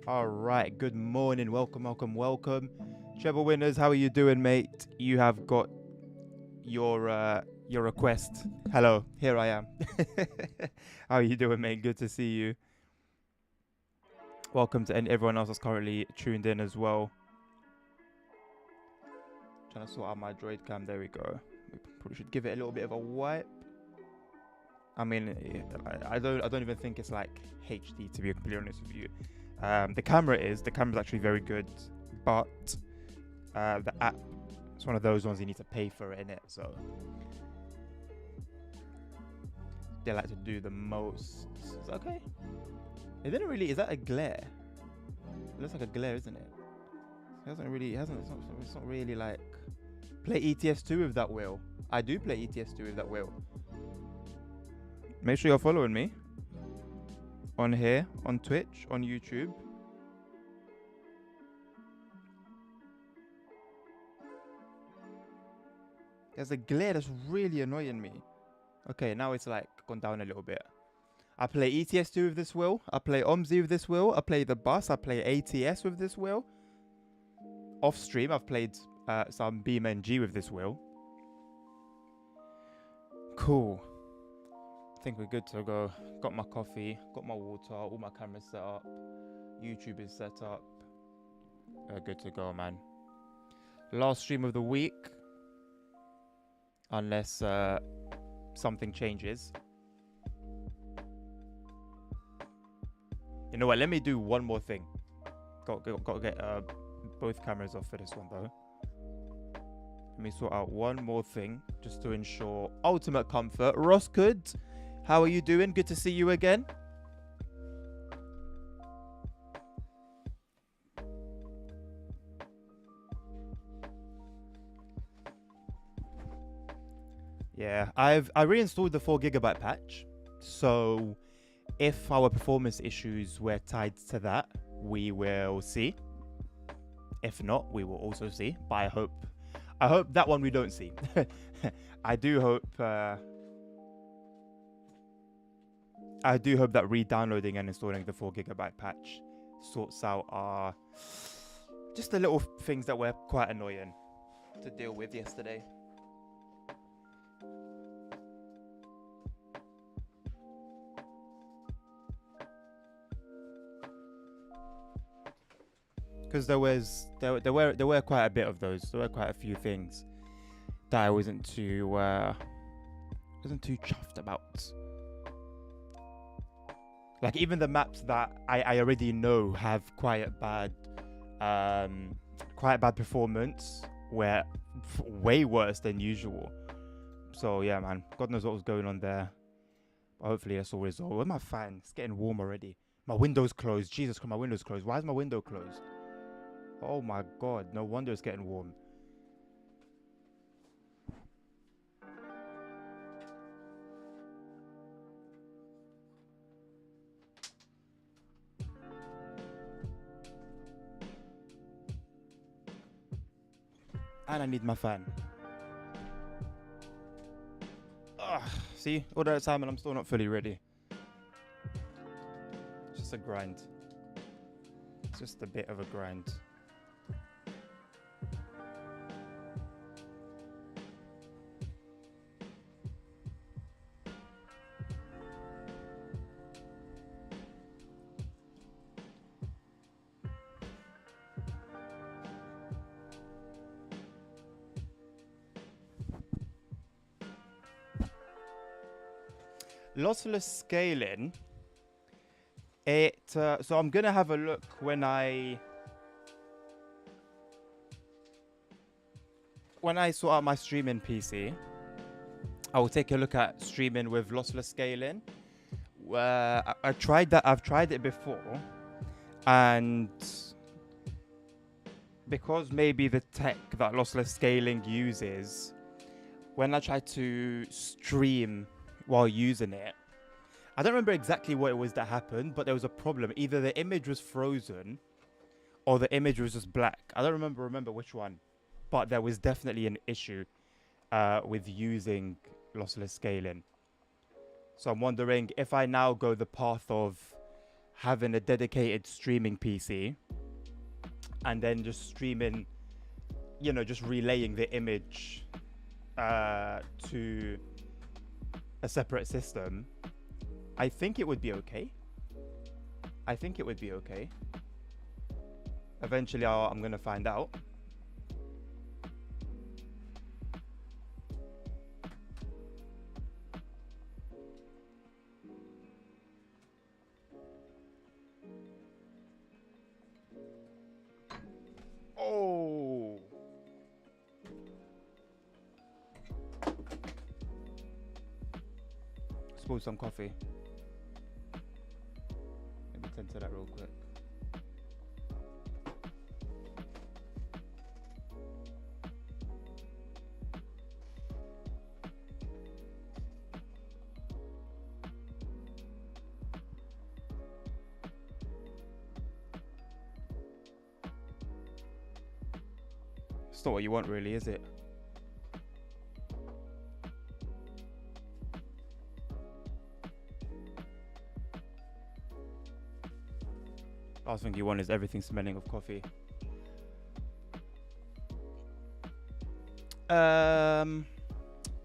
All right, good morning. Welcome. Trevor Winners, how are you doing, mate? You have got your request. Hello, here I am. How are you doing, mate? Good to see you. Welcome to everyone else that's currently tuned in as well. Trying to sort out my droid cam. There we go. We probably should give it a little bit of a wipe. I mean, I don't even think it's like HD, to be completely honest with you. The camera's actually very good, but the app, it's one of those ones you need to pay for it, innit? So they like to do the most. It's okay. It didn't really. Is that a glare? It looks like a glare, isn't it? It hasn't really. It hasn't. It's not really like. Play ETS2 with that wheel. I do play ETS2 with that wheel. Make sure you're following me on here, on Twitch, on YouTube. There's a glare that's really annoying me. Okay, now it's like gone down a little bit. I play ETS2 with this wheel. I play OMSI with this wheel. I play the bus. I play ATS with this wheel. Off stream, I've played some BeamNG with this wheel. Cool. I think we're good to go. Got my coffee, got my water, all my cameras set up. YouTube is set up. Good to go, man. Last stream of the week. Unless something changes. You know what? Let me do one more thing. Got to get both cameras off for this one, though. Let me sort out one more thing just to ensure ultimate comfort. Ross Good, how are you doing? Good to see you again. Yeah, I reinstalled the 4GB patch, so if our performance issues were tied to that, we will see. If not, we will also see. But I hope that one we don't see. I do hope that re-downloading and installing the 4GB patch sorts out our just the little things that were quite annoying to deal with yesterday. Because there were quite a bit of those. There were quite a few things that I wasn't too chuffed about. Like even the maps that I already know have quite bad performance were way worse than usual. So yeah, man, God knows what was going on there. But hopefully that's all resolved. Where's my fan? It's getting warm already. My window's closed. Jesus Christ, my window's closed. Why is my window closed? Oh my God, no wonder it's getting warm. And I need my fan. Ugh, see, all that time and I'm still not fully ready. It's just a grind. It's just a bit of a grind. Lossless scaling. So I'm gonna have a look when I sort out my streaming PC. I will take a look at streaming with lossless scaling. I've tried that. I've tried it before, and because maybe the tech that lossless scaling uses, when I try to stream while using it, I don't remember exactly what it was that happened, but there was a problem. Either the image was frozen or the image was just black. I don't remember which one, but there was definitely an issue with using lossless scaling. So I'm wondering if I now go the path of having a dedicated streaming PC and then just streaming, you know, just relaying the image to a separate system, I think it would be okay. I think it would be okay. Eventually, I'm going to find out. Oh. Spill some coffee. Let me tend to that real quick. It's not what you want, really, is it? Last thing you want is everything smelling of coffee.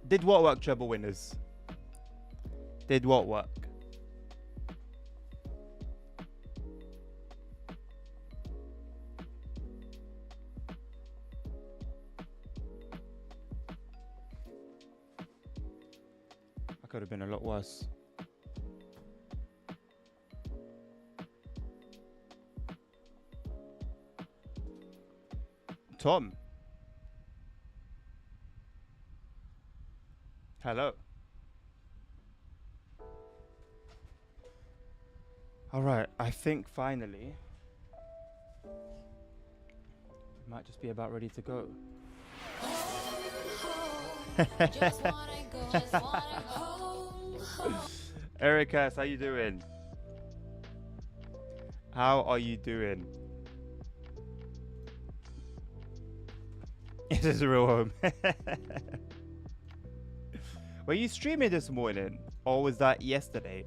Did what work, treble winners? Did what work? That could have been a lot worse. Tom. Hello. All right, I think finally we might just be about ready to go. Erica, how you doing? How are you doing? This is a real home. Were you streaming this morning? Or was that yesterday?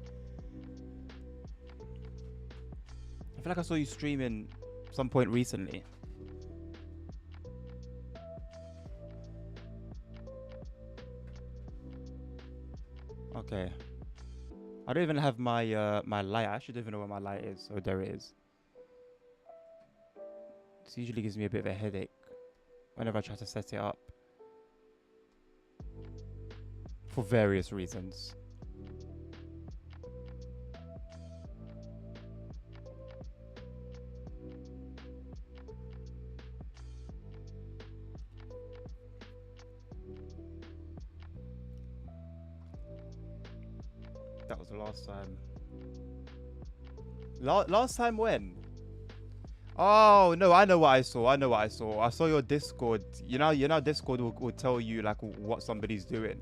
I feel like I saw you streaming some point recently. Okay. I don't even have my my light. I actually don't even know where my light is. Oh, there it is. This usually gives me a bit of a headache whenever I try to set it up. For various reasons. That was the last time. Last time when? Oh no, I know what I saw. I saw your Discord. You know Discord will tell you like what somebody's doing.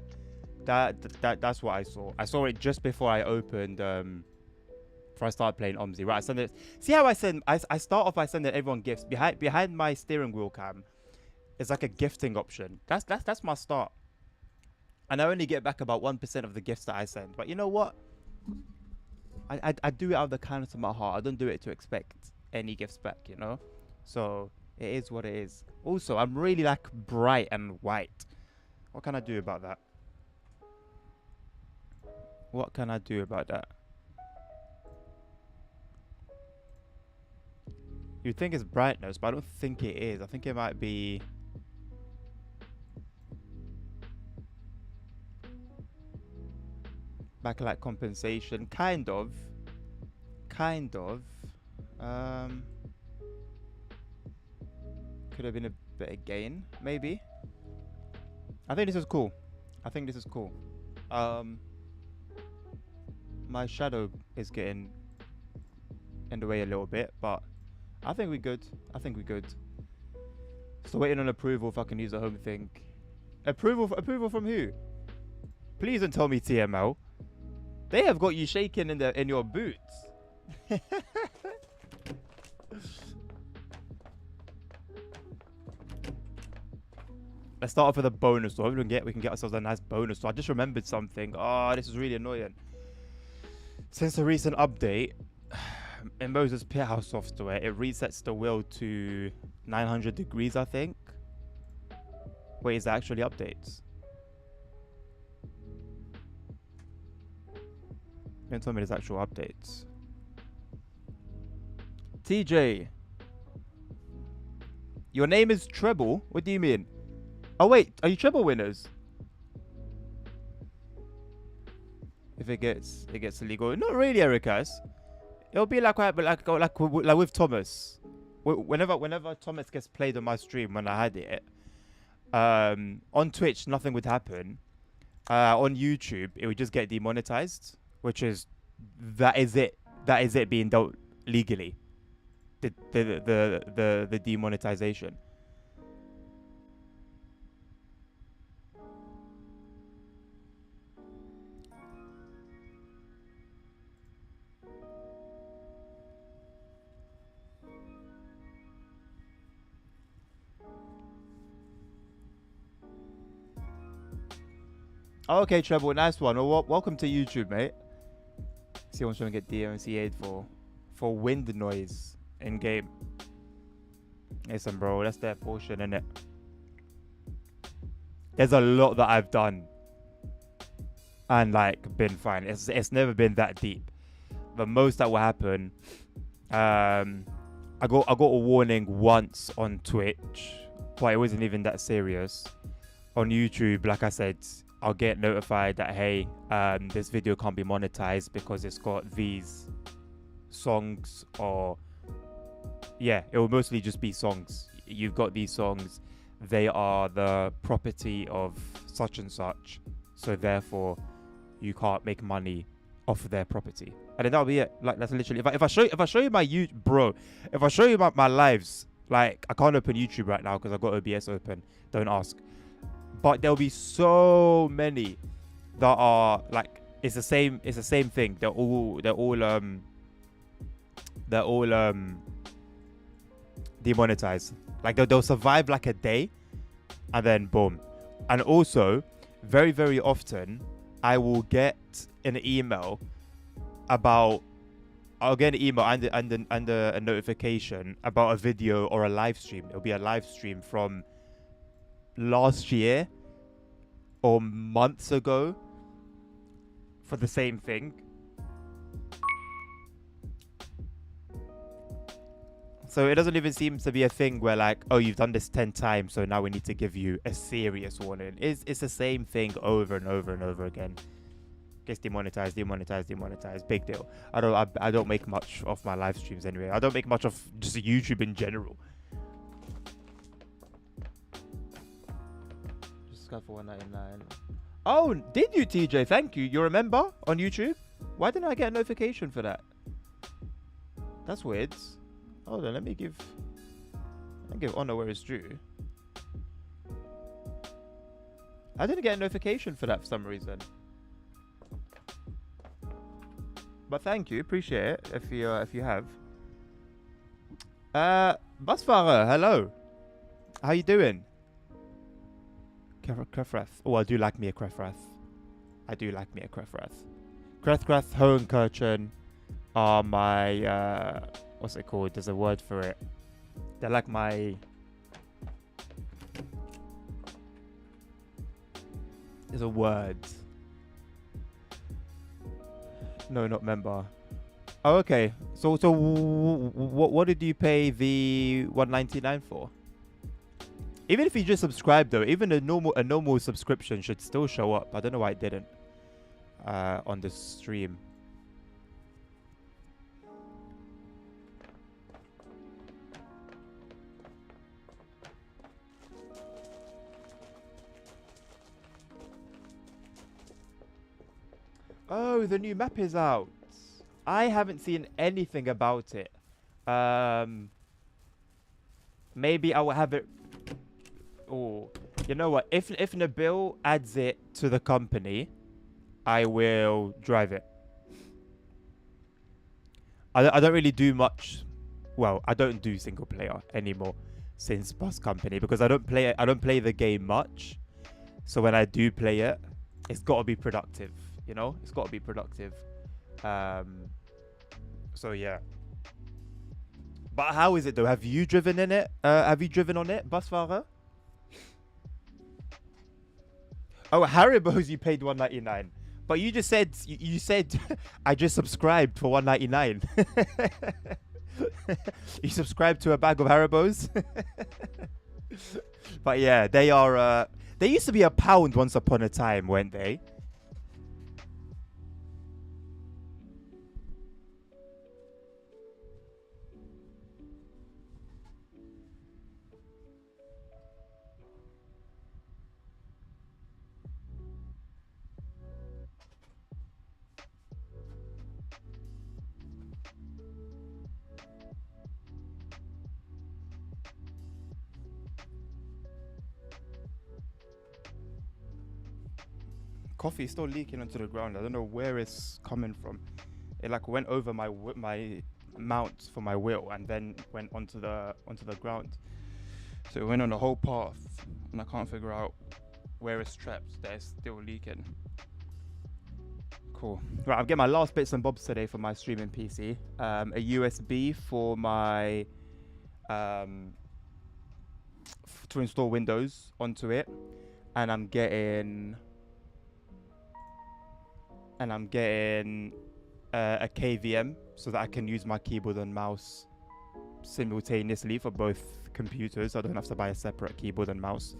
That's what I saw. I saw it just before I opened before I started playing OMSI. Right, I send it. See how I start off by sending everyone gifts. Behind my steering wheel cam is like a gifting option. That's my start. And I only get back about 1% of the gifts that I send. But you know what? I do it out of the kindness of my heart. I don't do it to expect any gifts back, you know? So it is what it is. Also, I'm really like bright and white. What can I do about that? What can I do about that? You'd think it's brightness, but I don't think it is. I think it might be... backlight compensation. Kind of. Could have been a bit of gain, maybe. I think this is cool. My shadow is getting in the way a little bit, but I think we're good. Still waiting on approval if I can use the home thing. Approval from who? Please don't tell me TML. They have got you shaking in your boots. Let's start off with a bonus. So hopefully we can get ourselves a nice bonus. So I just remembered something. Oh, this is really annoying. Since the recent update, in Moses Pithouse software, it resets the wheel to 900 degrees, I think. Wait, is that actually updates? Don't tell me there's actual updates. TJ, your name is Treble? What do you mean? Oh wait, are you treble winners? If it gets illegal, not really, Ericas. It'll be like with Thomas. Whenever Thomas gets played on my stream when I had it, on Twitch nothing would happen. On YouTube it would just get demonetized, which is that is it being dealt legally. The demonetization. Okay, Treble, nice one. Well, welcome to YouTube, mate. See, I'm trying to get DMCA'd for wind noise in game. Listen, bro, that's their portion, innit? There's a lot that I've done and like been fine. It's never been that deep. The most that will happen, I got a warning once on Twitch, but it wasn't even that serious. On YouTube, like I said, I'll get notified that, hey, this video can't be monetized because it's got these songs, or yeah, it will mostly just be songs. You've got these songs, they are the property of such and such, so therefore you can't make money off of their property. And then that'll be it. Like, that's literally, if I show you my YouTube, bro, if I show you my lives, like, I can't open YouTube right now because I've got OBS open, don't ask. But there'll be so many that are like, it's the same thing. They're all demonetized. Like they'll survive like a day and then boom. And also, very, very often I will get an email and a notification about a video or a live stream. It'll be a live stream from last year or months ago for the same thing. So it doesn't even seem to be a thing where like, oh, you've done this 10 times, so now we need to give you a serious warning. It's the same thing over and over and over again. Gets demonetized, big deal. I don't make much of my live streams anyway. I don't make much of just YouTube in general. For $1.99. Oh, did you, TJ? Thank you. You're a member on YouTube? Why didn't I get a notification for that? That's weird. Hold on, let me give honor where it's due. I didn't get a notification for that for some reason. But thank you, appreciate it if you have. Busfahrer, hello. How you doing? Krefrath. Oh, I do like me a Krefrath. Krefrath, Hohenkirchen are my, what's it called? There's a word for it. They're like my... There's a word. No, not member. Oh, okay. So what did you pay the $1.99 for? Even if you just subscribe though, even a normal subscription should still show up. I don't know why it didn't on the stream. Oh, the new map is out. I haven't seen anything about it. Maybe I will have it. Oh, you know what? If Nabil adds it to the company, I will drive it. I don't really do much. Well, I don't do single player anymore since Bus Company because I don't play the game much. So when I do play it, it's got to be productive. You know, it's got to be productive. So yeah. But how is it though? Have you driven in it? Have you driven on it, Busfahrer? Oh, Haribo's you paid 199. But you just said you said I just subscribed for 199. You subscribed to a bag of Haribo's. But yeah, they are. They used to be £1 once upon a time, weren't they? Coffee is still leaking onto the ground. I don't know where it's coming from. It like went over my mount for my wheel and then went onto the ground. So it went on the whole path, and I can't figure out where it's trapped. That it's still leaking. Cool. Right, I'm getting my last bits and bobs today for my streaming PC. A USB for my to install Windows onto it, and I'm getting a KVM so that I can use my keyboard and mouse simultaneously for both computers. I don't have to buy a separate keyboard and mouse.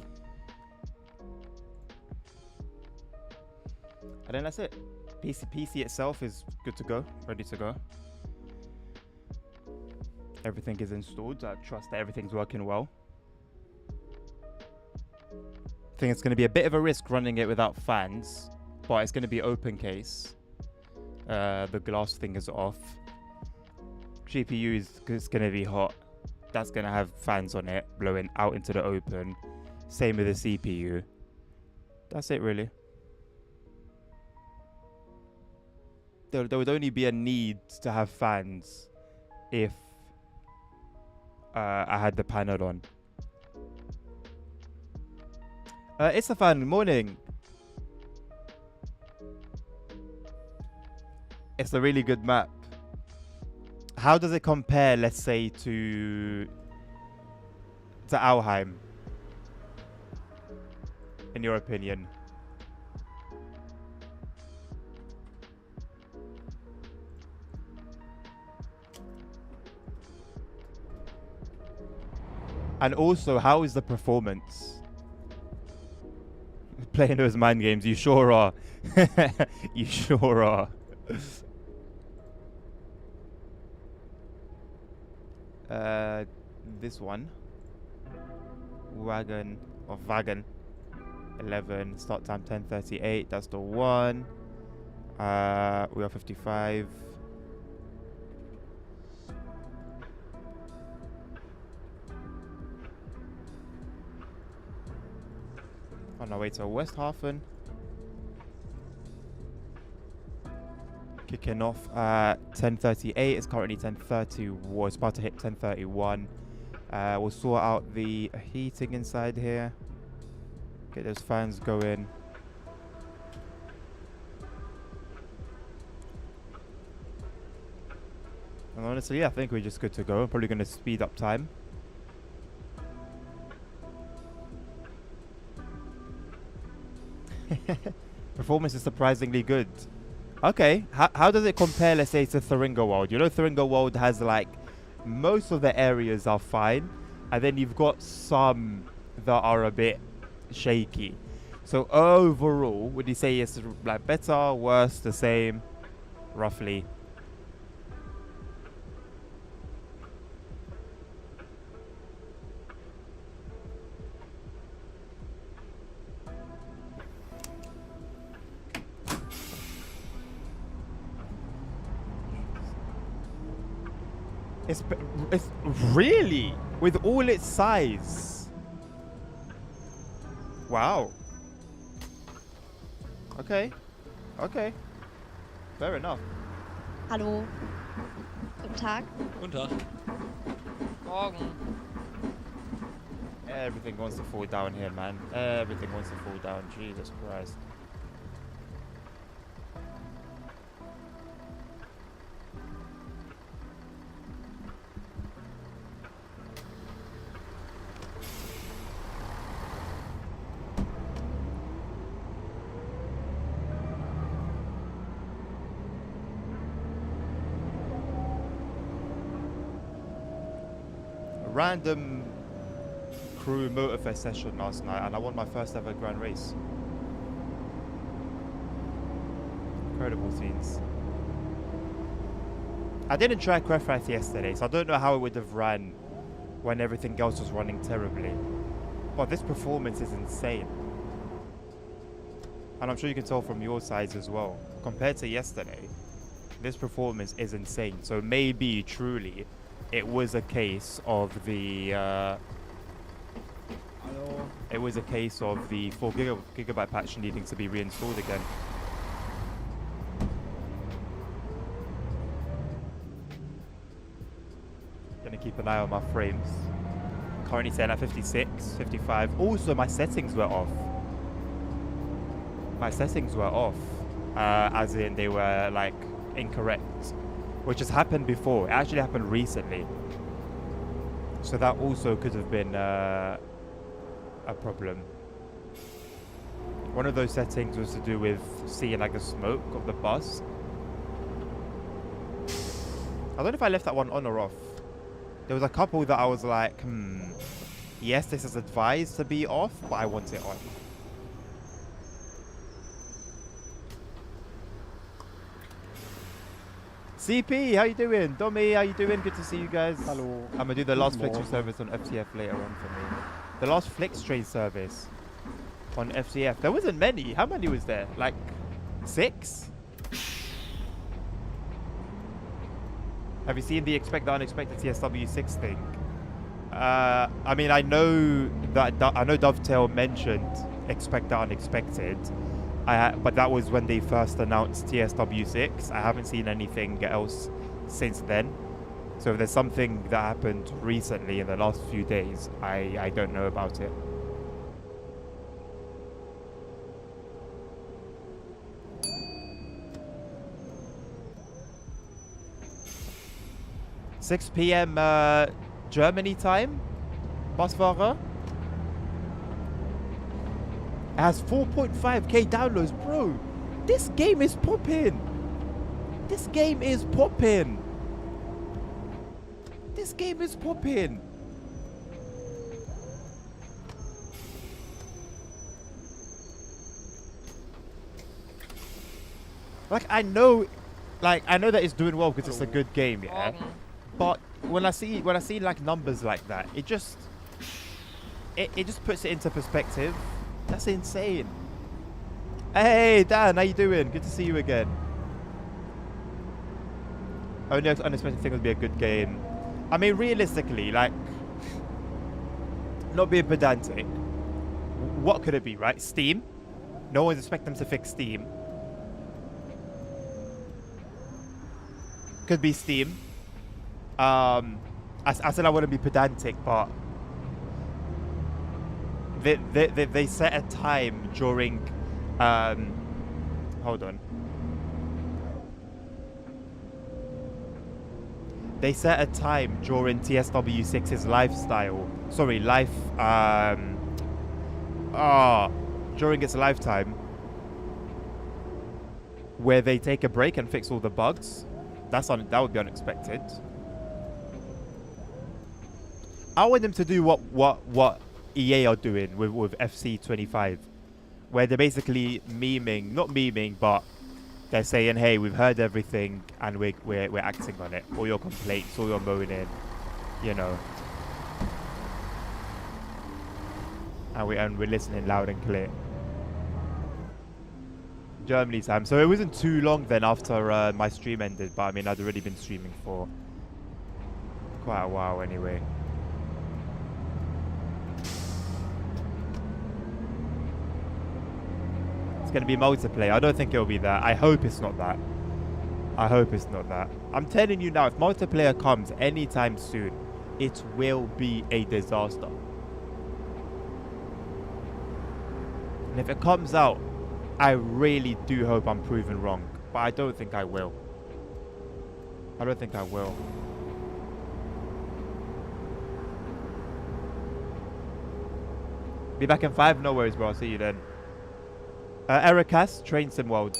And then that's it. PC itself is good to go, ready to go. Everything is installed. I trust that everything's working well. I think it's going to be a bit of a risk running it without fans, but it's going to be open case. The glass thing is off. GPU is going to be hot. That's going to have fans on it blowing out into the open. Same with the CPU. That's it really. There would only be a need to have fans if I had the panel on. It's a fan. Morning. It's a really good map. How does it compare, let's say, to Alheim, in your opinion? And also, how is the performance? Playing those mind games, you sure are. You sure are. This one. Wagon 11, start time 10:38. That's the one. We are 55. On our way to Westhafen. Kicking off at 10:38. It's currently 10:30. It's about to hit 10:31. We'll sort out the heating inside here. Get those fans going. And honestly, yeah, I think we're just good to go. I'm probably going to speed up time. Performance is surprisingly good. Okay, how does it compare, let's say, to Thuringo World? You know, Thuringo World has like most of the areas are fine, and then you've got some that are a bit shaky. So overall, would you say it's like better, worse, the same, roughly? It's really with all its size. Wow. Okay. Okay. Fair enough. Hallo. Guten Tag. Guten Tag. Morgen. Everything wants to fall down here, man. Everything wants to fall down. Jesus Christ. random crew motorfest session last night, and I won my first ever grand race. Incredible scenes. I didn't try Crefrath yesterday, so I don't know how it would have ran when everything else was running terribly. But this performance is insane. And I'm sure you can tell from your sides as well. Compared to yesterday, this performance is insane. So maybe, truly, it was a case of the... it was a case of the 4 gigabyte patch needing to be reinstalled again. Gonna keep an eye on my frames. Currently setting at 56, 55. Also, my settings were off. My settings were off. As in, they were, like, incorrect. Which has happened before. It actually happened recently. So that also could have been a problem. One of those settings was to do with seeing, like, the smoke of the bus. I don't know if I left that one on or off. There was a couple that I was like, yes, this is advised to be off, but I want it on. CP, how you doing? Domi, how you doing? Good to see you guys. Hello. I'm gonna do the last Flix service on FCF later on for me. The last Flix train service on FCF. There wasn't many. How many was there? Like 6? Have you seen the Expect the Unexpected TSW6 thing? I mean, I know Dovetail mentioned Expect the Unexpected, but that was when they first announced TSW6. I haven't seen anything else since then. So if there's something that happened recently in the last few days, I don't know about it. $6 p.m. Germany time, Busfahrer. It has 4.5k downloads, bro. This game is popping. This game is popping. This game is popping. Like I know that it's doing well because it's a good game, yeah. But when I see like numbers like that, it just puts it into perspective. That's insane. Hey Dan, how you doing? Good to see you again. Only unexpected thing would be a good game. I mean, realistically, like, not being pedantic, what could it be, right? Steam? No one's expecting them to fix Steam. Could be Steam. I said I wouldn't be pedantic, but they set a time during hold on. They set a time during TSW6's during its lifetime where they take a break and fix all the bugs. That would be unexpected. I want them to do what EA are doing with FC25, where they're basically not memeing, but they're saying, hey, we've heard everything and we're acting on it. All your complaints, all your moaning, you know. And we're listening loud and clear. Germany time. So it wasn't too long then after my stream ended, but I mean, I'd already been streaming for quite a while anyway. It's going to be multiplayer. I don't think it'll be that. I hope it's not that. I hope it's not that. I'm telling you now, if multiplayer comes anytime soon, it will be a disaster. And if it comes out, I really do hope I'm proven wrong. But I don't think I will. I don't think I will. Be back in 5? No worries, bro. I'll see you then. Ericas, Train Sim World.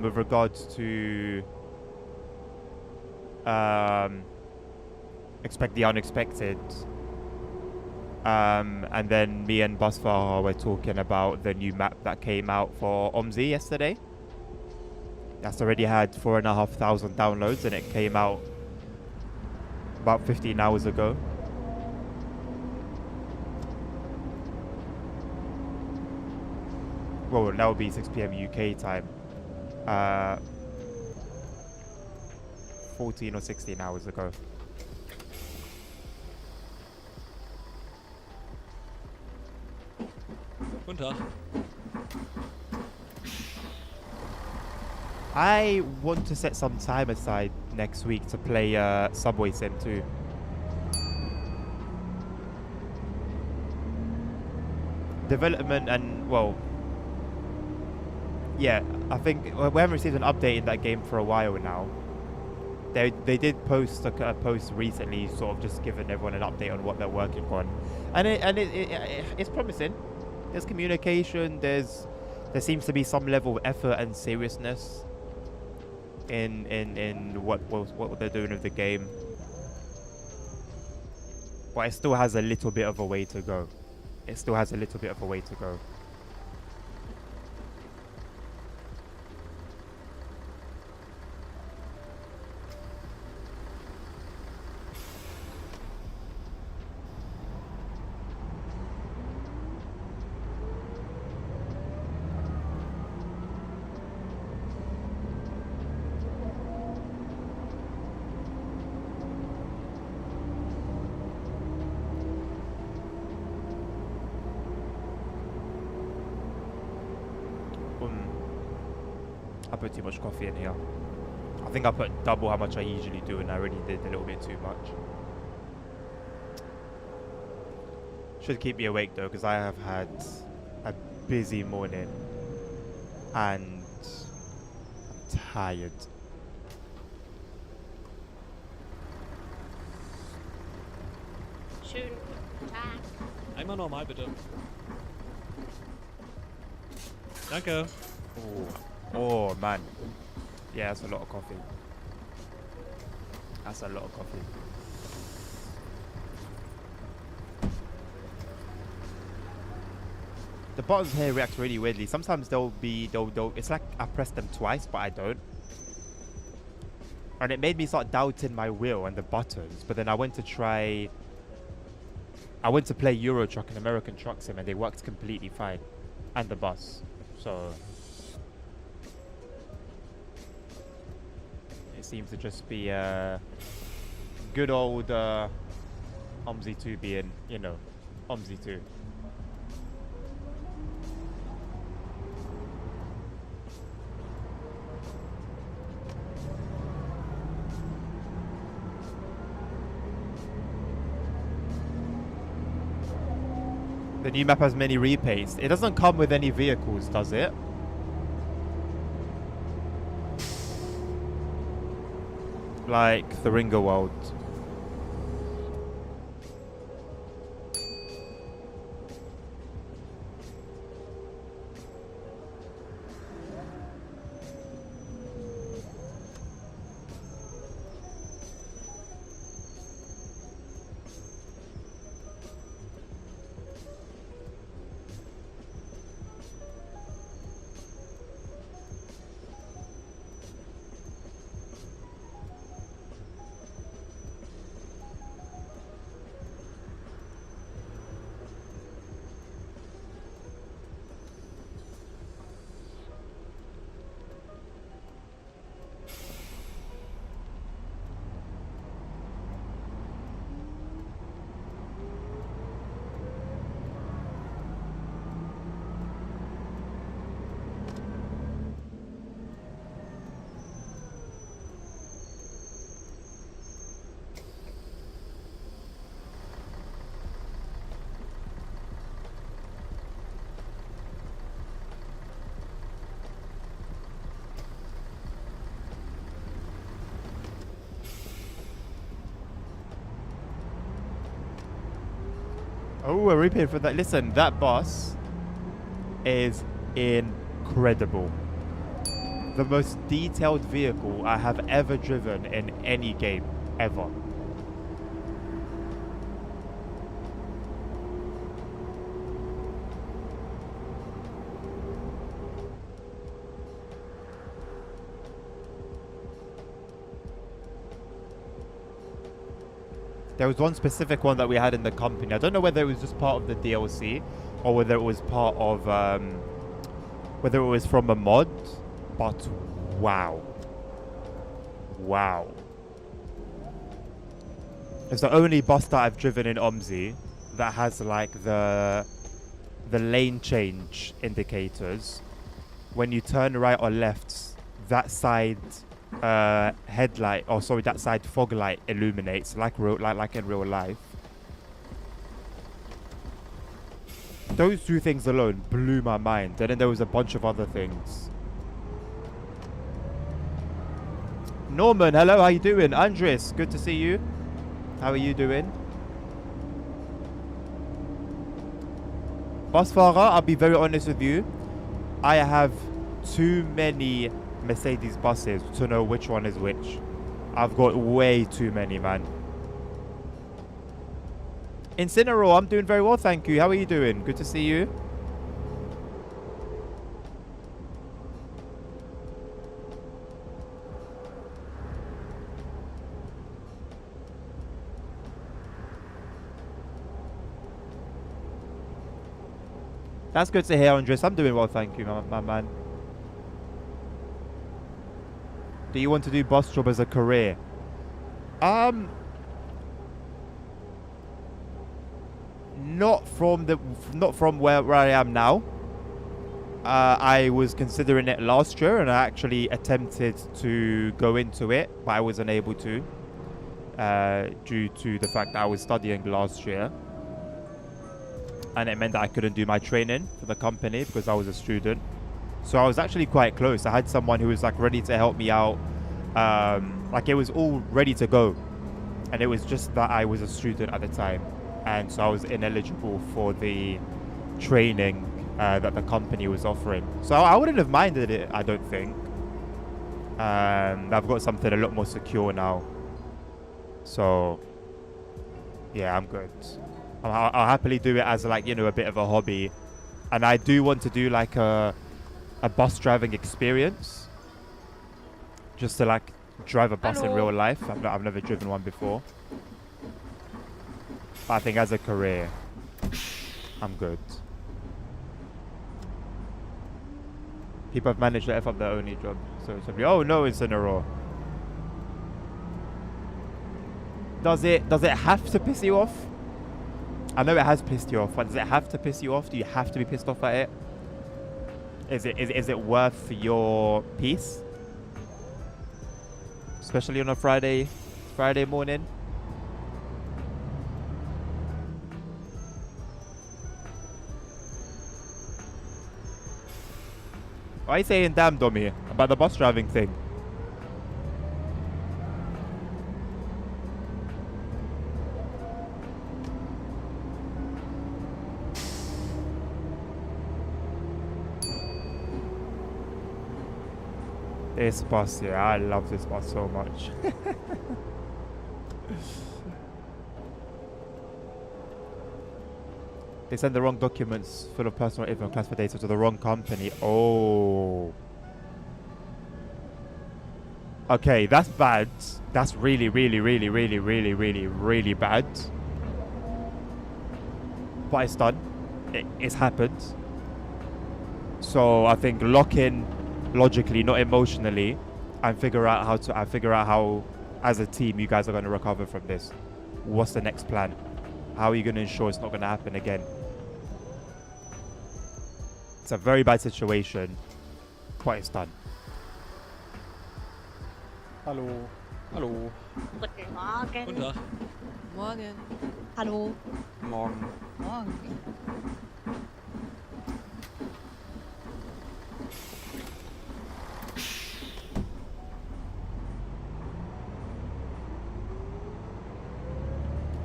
With regards to expect the unexpected. And then me and Busfar were talking about the new map that came out for OMSI yesterday. That's already had 4,500 downloads, and it came out about 15 hours ago. Well, that would be 6 p.m. UK time. 14 or 16 hours ago. Guten Tag. I want to set some time aside next week to play Subway Sim 2. Development and, well, yeah, I think we haven't received an update in that game for a while now. They did post a post recently, sort of just giving everyone an update on what they're working on, and it's promising. There's communication. There seems to be some level of effort and seriousness in what they're doing with the game, but it still has a little bit of a way to go. It still has a little bit of a way to go. I put too much coffee in here. I think I put double how much I usually do, and I already did a little bit too much. Should keep me awake though, because I have had a busy morning and I'm tired. Schönen guten Tag. Einmal normal bitte. Danke. Oh man. Yeah, that's a lot of coffee. That's a lot of coffee. The buttons here react really weirdly. Sometimes they'll it's like I press them twice, but I don't. And it made me start doubting my will and the buttons. But then I went to play Euro Truck and American Truck Sim, and they worked completely fine. And the bus. So it seems to just be good old OMSI 2 being, you know, OMSI 2. The new map has many repays. It doesn't come with any vehicles, does it? Like the Ringer World. Oh, a repair for that. Listen, that bus is incredible. The most detailed vehicle I have ever driven in any game, ever. There was one specific one that we had in the company. I don't know whether it was just part of the DLC or whether it was part of whether it was from a mod, but wow. Wow. It's the only bus that I've driven in OMSI that has like the lane change indicators. When you turn right or left, that side headlight, oh sorry, that side fog light illuminates like in real life. Those two things alone blew my mind. And then there was a bunch of other things. Norman, hello, how you doing? Andres, good to see you. How are you doing? Busfahrer, I'll be very honest with you. I have too many Mercedes buses to know which one is which. I've got way too many, man. Incineroar, I'm doing very well, thank you. How are you doing? Good to see you. That's good to hear, Andres. I'm doing well, thank you, my man. Do you want to do bus job as a career? Not from where I am now. I was considering it last year, and I actually attempted to go into it, but I wasn't able to due to the fact that I was studying last year. And it meant that I couldn't do my training for the company because I was a student. So I was actually quite close. I had someone who was like ready to help me out. Like it was all ready to go. And it was just that I was a student at the time. And so I was ineligible for the training that the company was offering. So I wouldn't have minded it, I don't think. I've got something a lot more secure now. So yeah, I'm good. I'll happily do it as like, you know, a bit of a hobby. And I do want to do like a bus driving experience. Just to like drive a bus in real life. I've never driven one before. But I think as a career, I'm good. People have managed to F up their only job. So it's oh no, Incineroar. Does it have to piss you off? I know it has pissed you off, but does it have to piss you off? Do you have to be pissed off at it? Is it worth your peace? Especially on a Friday morning? Why are you saying damn, Dommy, about the bus driving thing? This bus, yeah, I love this bus so much. They send the wrong documents full of personal info and classified data to the wrong company. Oh. Okay, that's bad. That's really, really, really, really, really, really, really bad. But it's done. It's happened. So I think lock in logically, not emotionally, and figure out how as a team you guys are going to recover from this. What's the next plan? How are you going to ensure it's not going to happen again? It's a very bad situation, but it's done. Hallo. Hallo. Guten Morgen. Guten Tag. Morgen. Hallo. Morgen. Morgen.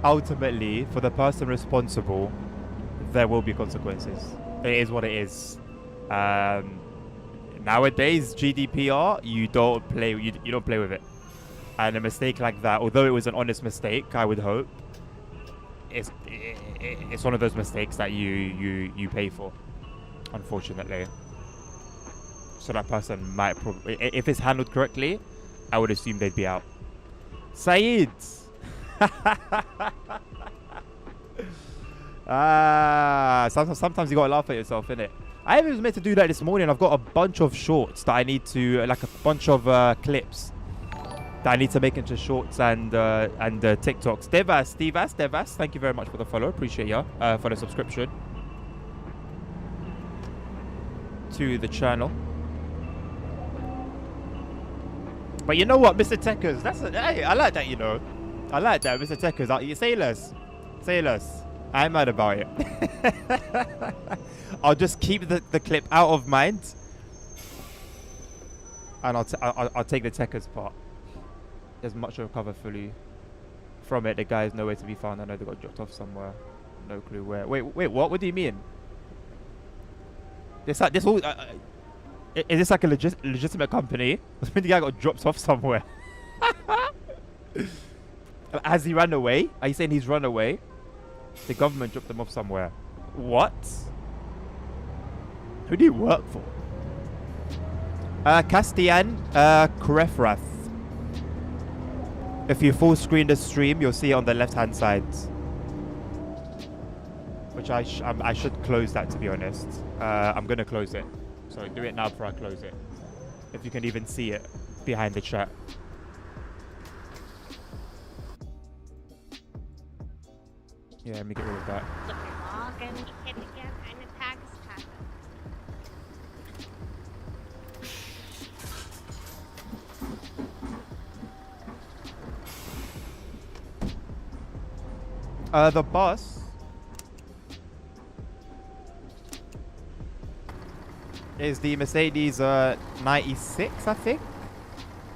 Ultimately, for the person responsible, there will be consequences. It is what it is. Nowadays, GDPR, you don't play with it. And a mistake like that, although it was an honest mistake, I would hope, it's one of those mistakes that you pay for, unfortunately. So that person might probably, if it's handled correctly, I would assume they'd be out. Saeed, Sometimes you gotta laugh at yourself, innit? I was meant to do that this morning. I've got a bunch of shorts that I need to, like a bunch of clips that I need to make into shorts and TikToks. Devas, thank you very much for the follow. Appreciate you for the subscription to the channel. But you know what, Mr. Techers, hey, I like that, you know. I like that, Mr. Techers. Say less. I'm mad about it. I'll just keep the clip out of mind, and I'll take the Techers part. There's much to recover fully from it. The guy is nowhere to be found. I know they got dropped off somewhere. No clue where. Wait, what? What do you mean? This all. Is this like a legitimate company? I mean, the guy got dropped off somewhere. Has he run away? Are you saying he's run away? The government dropped him off somewhere. What? Who do you work for? Castian Krefrath. If you full screen the stream, you'll see it on the left hand side. Which I should close that, to be honest. I'm gonna close it. So do it now before I close it. If you can even see it behind the chat. Yeah, let me get rid of that. The bus is the Mercedes 96, I think.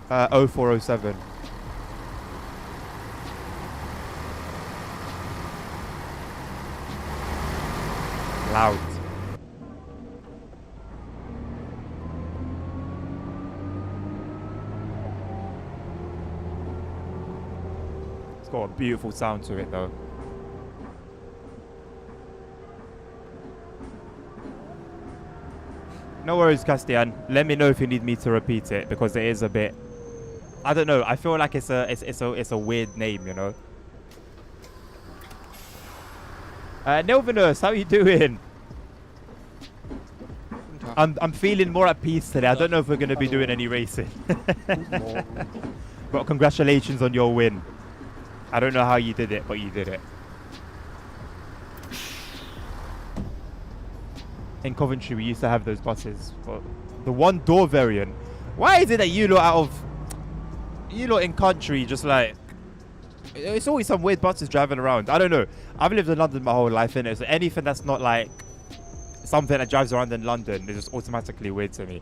0407. Loud. It's got a beautiful sound to it, though. No worries, Castian. Let me know if you need me to repeat it, because it is a bit, I don't know. I feel like it's a weird name, you know. Nelvinus, how you doing? I'm feeling more at peace today. I don't know if we're gonna be doing any racing. But congratulations on your win. I don't know how you did it, but you did it. In Coventry, we used to have those buses, but the one door variant. Why is it that you lot in country just like, it's always some weird buses driving around? I don't know. I've lived in London my whole life, innit? So anything that's not like something that drives around in London is just automatically weird to me.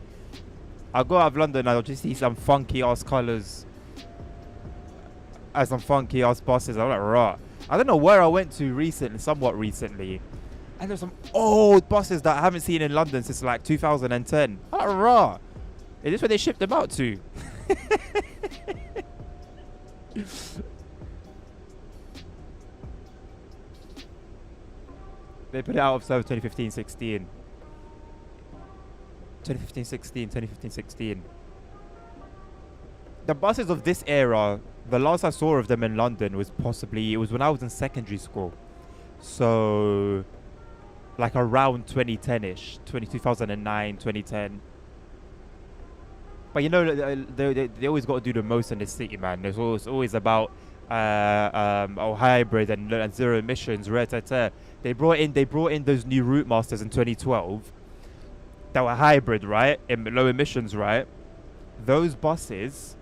I'll go out of London, I'll just see some funky ass colours and some funky ass buses. I'm like, rah. I don't know where I went to recently, somewhat recently. And there's some old buses that I haven't seen in London since like 2010. Hurrah! Is this where they shipped them out to? They put it out of service 2015-16. 2015-16. The buses of this era, the last I saw of them in London was possibly, it was when I was in secondary school. So like around 2010-ish, 2009, 2010. But you know, they always got to do the most in the city, man. There's always about hybrid and zero emissions. They brought in those new route masters in 2012 that were hybrid, right? Low emissions, right? Those buses,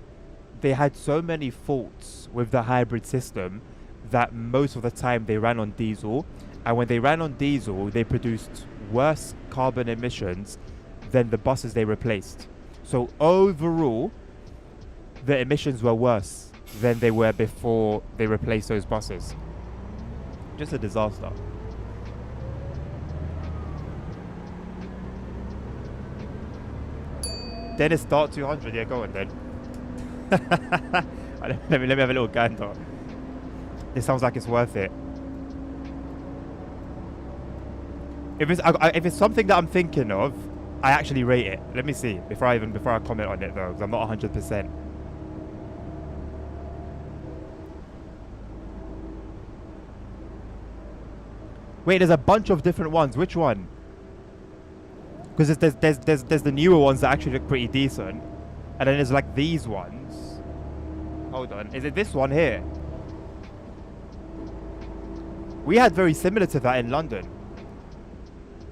they had so many faults with the hybrid system that most of the time they ran on diesel. And when they ran on diesel, they produced worse carbon emissions than the buses they replaced. So overall, the emissions were worse than they were before they replaced those buses. Just a disaster. Dennis, start 200. Yeah, go on then. let me have a little gander. It sounds like it's worth it. If it's something that I'm thinking of, I actually rate it. Let me see before I comment on it though, because I'm not 100%. Wait, there's a bunch of different ones. Which one? Because there's the newer ones that actually look pretty decent, and then there's like these ones. Hold on, is it this one here? We had very similar to that in London.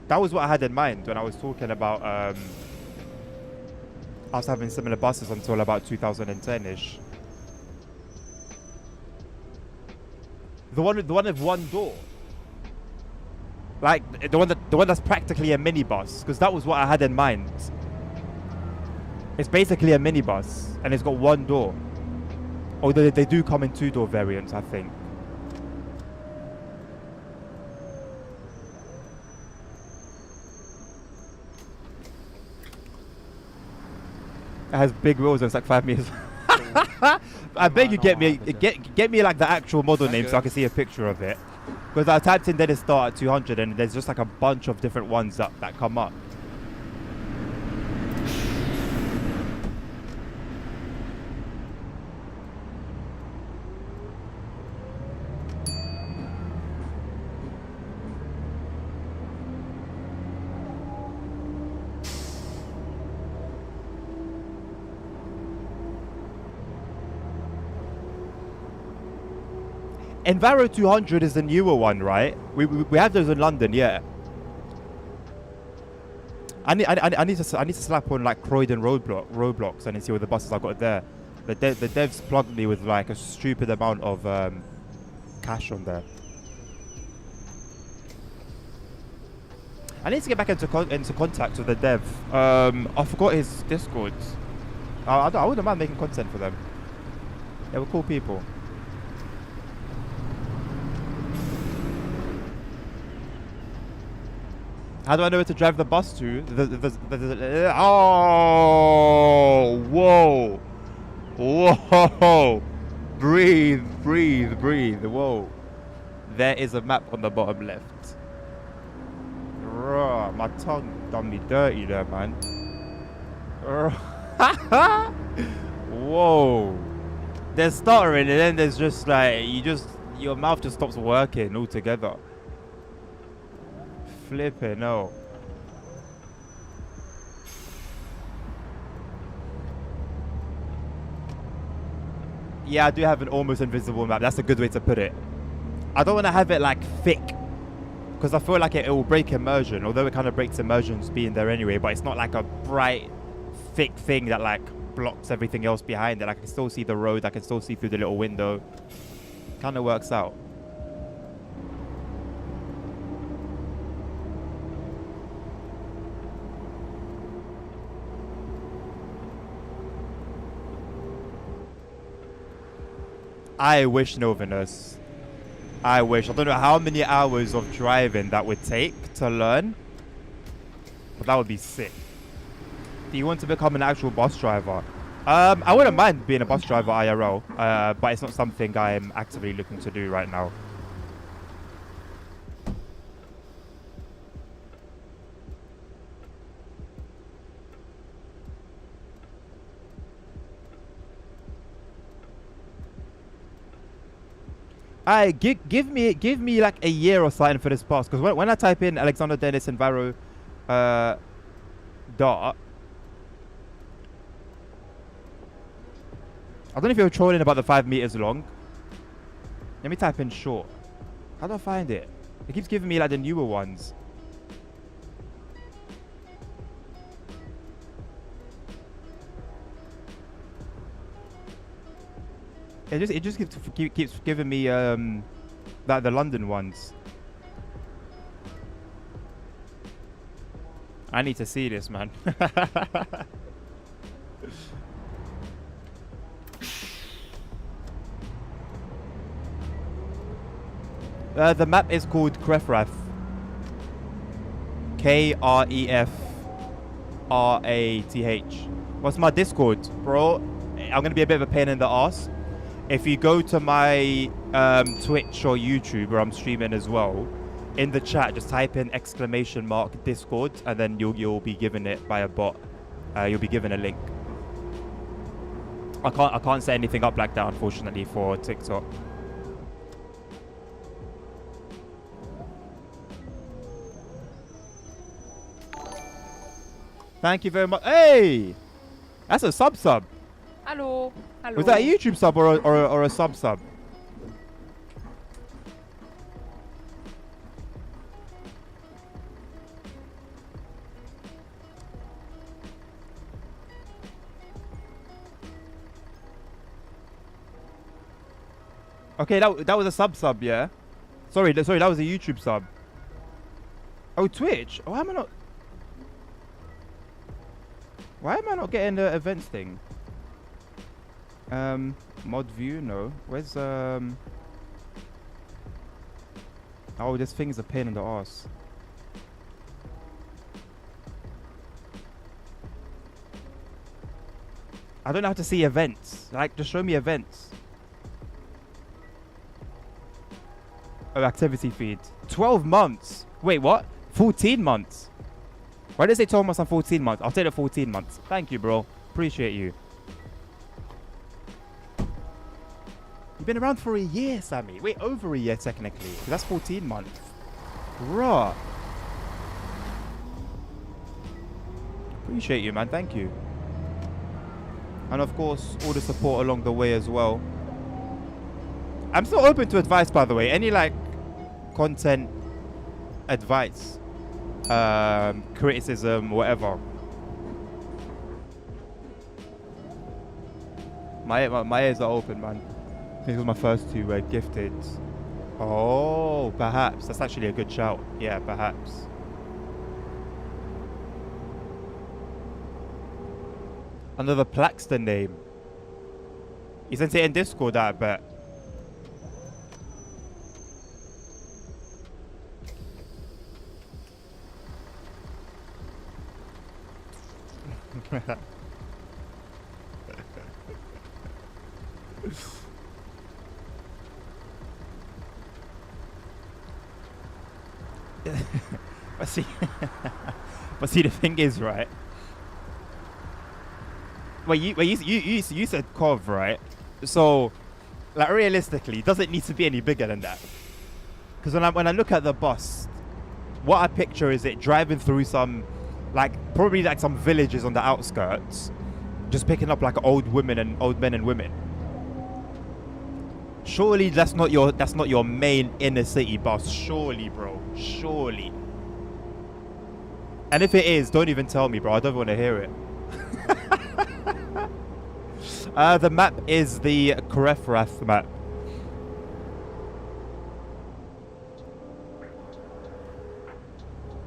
That was what I had in mind when I was talking about us having similar buses until about 2010-ish. The one with one door. Like the one that's practically a minibus, because that was what I had in mind. It's basically a minibus and it's got one door. Although they do come in 2-door variants, I think. It has big wheels and it's like 5 meters. I beg you get me like the actual model name so I can see a picture of it. Because I typed in Dennis Start at 200 and there's just like a bunch of different ones that come up. Enviro 200 is the newer one, right? We have those in London, yeah. I need to slap on like Croydon roadblocks and see what the buses I've got there. The devs plugged me with like a stupid amount of cash on there. I need to get back into contact with the dev. I forgot his Discord. I wouldn't mind making content for them. They were cool people. How do I know where to drive the bus to? Oh, whoa. Whoa. Breathe. Whoa. There is a map on the bottom left. My tongue done me dirty there, man. Whoa. There's stuttering and then there's just like, your mouth just stops working altogether. Flipping no. Yeah, I do have an almost invisible map. That's a good way to put it. I don't want to have it like thick, because I feel like it will break immersion, although it kind of breaks immersion being there anyway, but it's not like a bright, thick thing that like blocks everything else behind it. I can still see the road, I can still see through the little window. Kind of works out. I wish, Novinus. I wish. I don't know how many hours of driving that would take to learn, but that would be sick. Do you want to become an actual bus driver? I wouldn't mind being a bus driver IRL, but it's not something I'm actively looking to do right now. Give me like a year or something for this bus, because when I type in Alexander Dennis Enviro Dart, I don't know if you're trolling about the 5 meters long. Let me type in short. How do I find it? It keeps giving me like the newer ones. It just keeps giving me like the London ones. I need to see this, man. The map is called Krefrath. Krefrath. What's my Discord, bro? I'm gonna be a bit of a pain in the ass. If you go to my Twitch or YouTube where I'm streaming as well, in the chat just type in !Discord and then you'll be given it by a bot. You'll be given a link. I can't set anything up like that, unfortunately, for TikTok. Thank you very much. Hey! That's a sub. Hallo. Hallo. Was that a YouTube sub or a sub? Okay, that was a sub, yeah? Sorry, that was a YouTube sub. Oh, Twitch? Oh, why am I not getting the events thing? Mod view, no. Where's oh, this thing's a pain in the ass. I don't know how to see events. Like, just show me events. Oh, activity feed. 12 months. Wait, what? 14 months. Why did it say 12 months and 14 months? I'll take the 14 months. Thank you, bro. Appreciate you. You've been around for a year, Sammy. Wait, over a year, technically. That's 14 months. Bruh. Appreciate you, man. Thank you. And, of course, all the support along the way as well. I'm still open to advice, by the way. Any, like, content advice, criticism, whatever. My ears are open, man. I think it was my first two were gifted. Oh, perhaps. That's actually a good shout. Yeah, perhaps. Another Plaxton name. You sent it in Discord, I bet. But see, the thing is, right? You said Cov, right? So, like, realistically, does it need to be any bigger than that? Because when I look at the bus, what I picture is it driving through some, like, probably like some villages on the outskirts, just picking up like old men and women. Surely that's not your main inner city bus. Surely, bro. Surely. And if it is, don't even tell me, bro. I don't want to hear it. The map is the Krefrath map.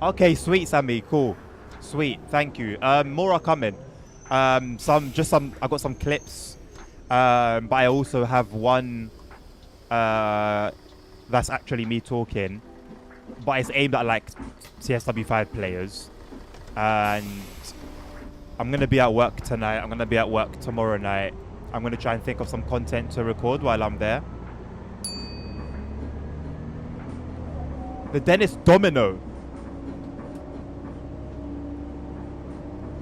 Okay, sweet, Sammy. Cool. Sweet. Thank you. More are coming. I got some clips. But I also have one that's actually me talking. But it's aimed at like CSW5 players. And I'm going to be at work tonight. I'm going to be at work tomorrow night. I'm going to try and think of some content to record while I'm there. The Dennis Domino.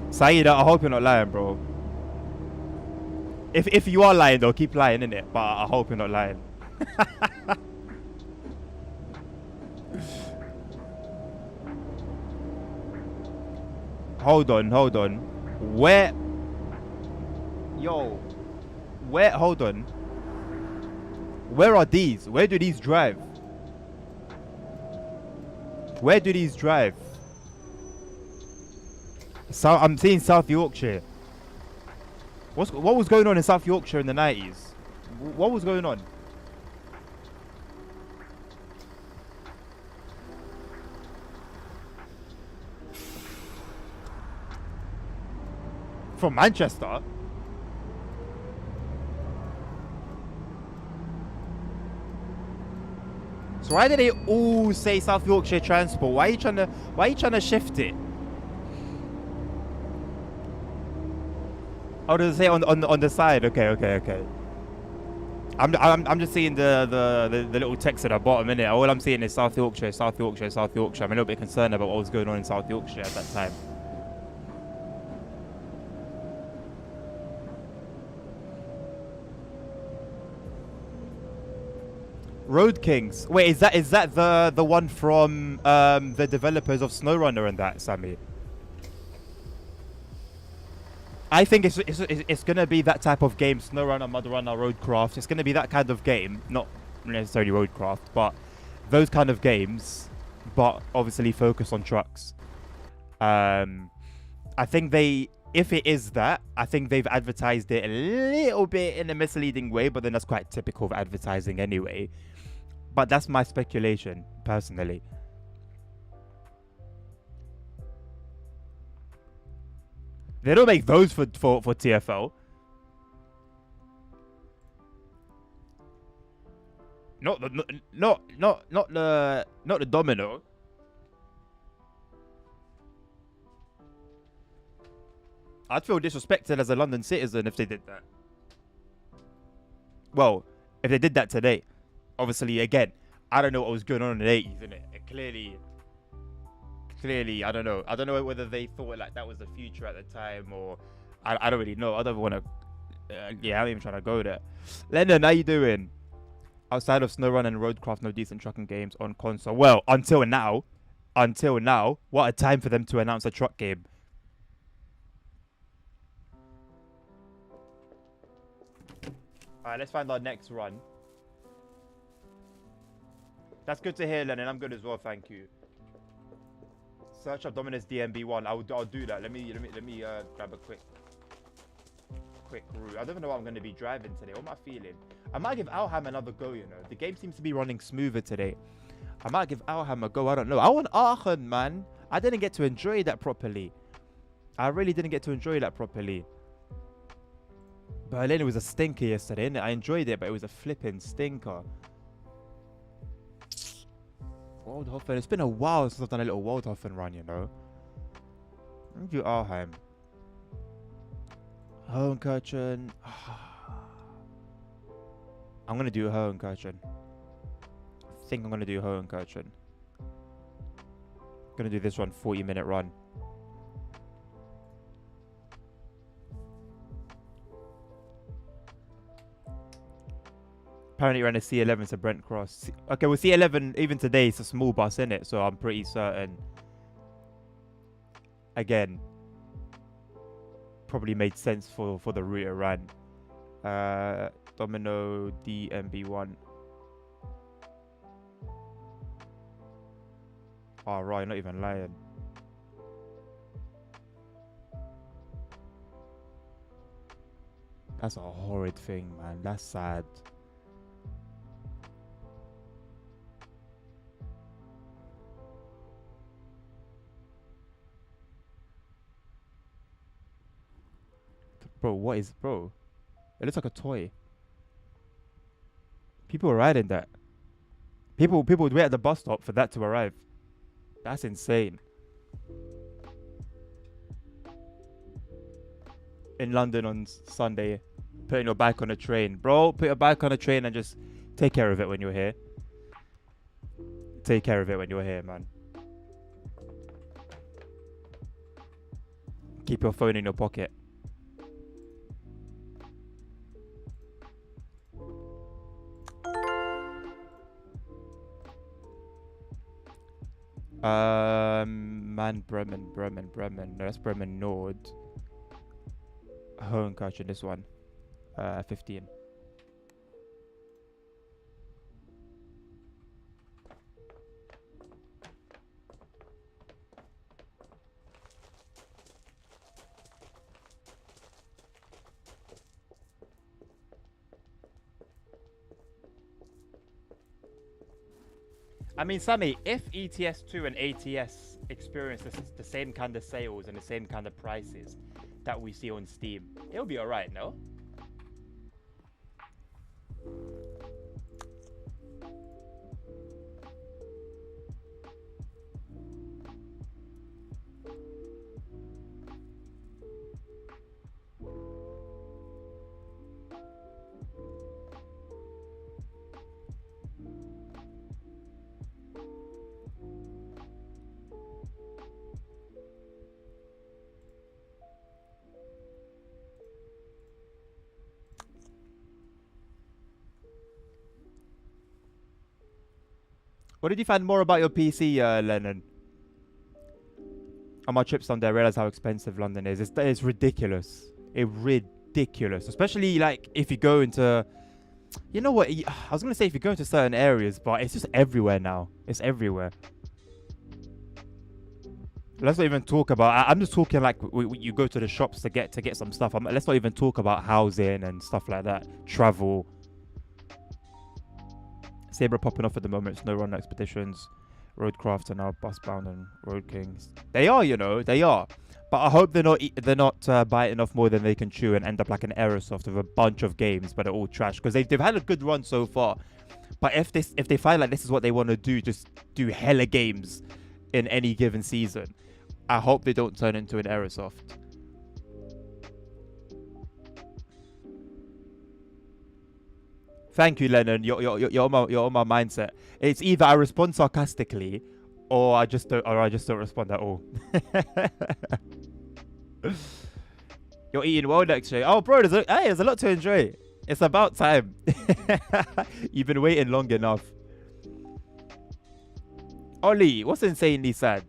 Saida, I hope you're not lying, bro. If you are lying, though, keep lying, innit? But I hope you're not lying. Hold on. Where? Yo. Where? Hold on. Where are these? Where do these drive? Where do these drive? So I'm seeing South Yorkshire. What was going on in South Yorkshire in the 90s? What was going on? From Manchester? So why did they all say South Yorkshire Transport? Why are you trying to shift it? Oh, does it say on the side? Okay. I'm just seeing the little text at the bottom, innit? All I'm seeing is South Yorkshire. I'm a little bit concerned about what was going on in South Yorkshire at that time. Road Kings. Wait, is that the one from the developers of SnowRunner and that, Sammy? I think it's gonna be that type of game, Snow Runner, Mud Runner, Roadcraft. It's gonna be that kind of game, not necessarily Roadcraft, but those kind of games, but obviously focus on trucks. I think if it is that, I think they've advertised it a little bit in a misleading way, but then that's quite typical of advertising anyway. But that's my speculation, personally. They don't make those for TFL. Not the Domino. I'd feel disrespected as a London citizen if they did that. Well, if they did that today. Obviously, again, I don't know what was going on in the 80s, innit? Clearly, I don't know. I don't know whether they thought like that was the future at the time, or I don't really know. I don't want to. Yeah, I'm even trying to go there. Lennon, how you doing? Outside of SnowRun and Roadcraft, no decent trucking games on console. Well, until now, what a time for them to announce a truck game. All right, let's find our next run. That's good to hear, Lennon. I'm good as well, thank you. Search up Dominus DMB1. I'll do that. Let me grab a quick route. I don't even know what I'm going to be driving today. What am I feeling? I might give Alham another go, you know. The game seems to be running smoother today. I might give Alham a go. I don't know. I want Aachen, man. I didn't get to enjoy that properly. I really didn't get to enjoy that properly. Berlin was a stinker yesterday, innit? I enjoyed it, but it was a flipping stinker. Waldhofen. It's been a while since I've done a little Waldhofen run, you know. Let me do Arheim. Hohenkirchen. I'm going to do Hohenkirchen. I think I'm going to do Hohenkirchen. I'm going to do this run, 40-minute run. Apparently ran a C11 to Brent Cross. Okay, well, C11, even today, it's a small bus, isn't it? So I'm pretty certain. Again, probably made sense for the route it ran. Domino DMB1. Oh, right, not even lying. That's a horrid thing, man. That's sad. Bro, what is... Bro, it looks like a toy. People are riding that. People would wait at the bus stop for that to arrive. That's insane. In London on Sunday, putting your bike on a train. Bro, put your bike on a train and just take care of it when you're here. Take care of it when you're here, man. Keep your phone in your pocket. Bremen. No, that's Bremen Nord. Hohenkirchen, this one. 15. I mean, Sammy, if ETS2 and ATS experience the same kind of sales and the same kind of prices that we see on Steam, it'll be alright, no? What did you find more about your PC, Lennon? On my trips down there, I realized how expensive London is. It's ridiculous. It's ridiculous, especially like if you go into, you know what? I was gonna say if you go into certain areas, but it's just everywhere now. It's everywhere. Let's not even talk about. I'm just talking like you go to the shops to get some stuff. Let's not even talk about housing and stuff like that. Travel. Sabre popping off at the moment. Snow Runner Expeditions, Roadcraft are now bus bound and Road Kings. They are, they are. But I hope they're not biting off more than they can chew and end up like an Aerosoft with a bunch of games, but they're all trash because they've had a good run so far. But if they find like this is what they want to do, just do hella games in any given season. I hope they don't turn into an Aerosoft. Thank you, Lennon. You're on my mindset. It's either I respond sarcastically, or I just don't respond at all. You're eating well next year. Oh, bro, there's a lot to enjoy. It's about time. You've been waiting long enough. Ollie, what's insanely sad?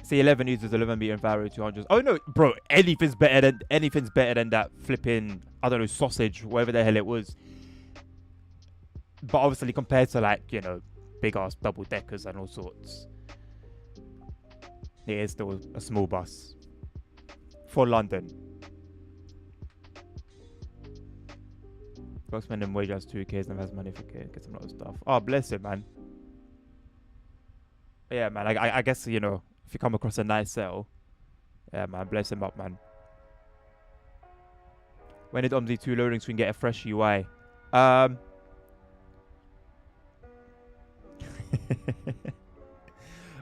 C11 uses 11 meter and Varo 200s. Oh no, bro, anything's better than that flipping, I don't know, sausage, whatever the hell it was. But obviously compared to like, big ass double deckers and all sorts, it is still a small bus for London. Boxman and wage has 2Ks and has money for get some other stuff. Oh, bless him, man. But yeah, man, I guess, if you come across a nice sale, yeah, man, bless him up, man. When did OMSI 2 loading screen get a fresh UI?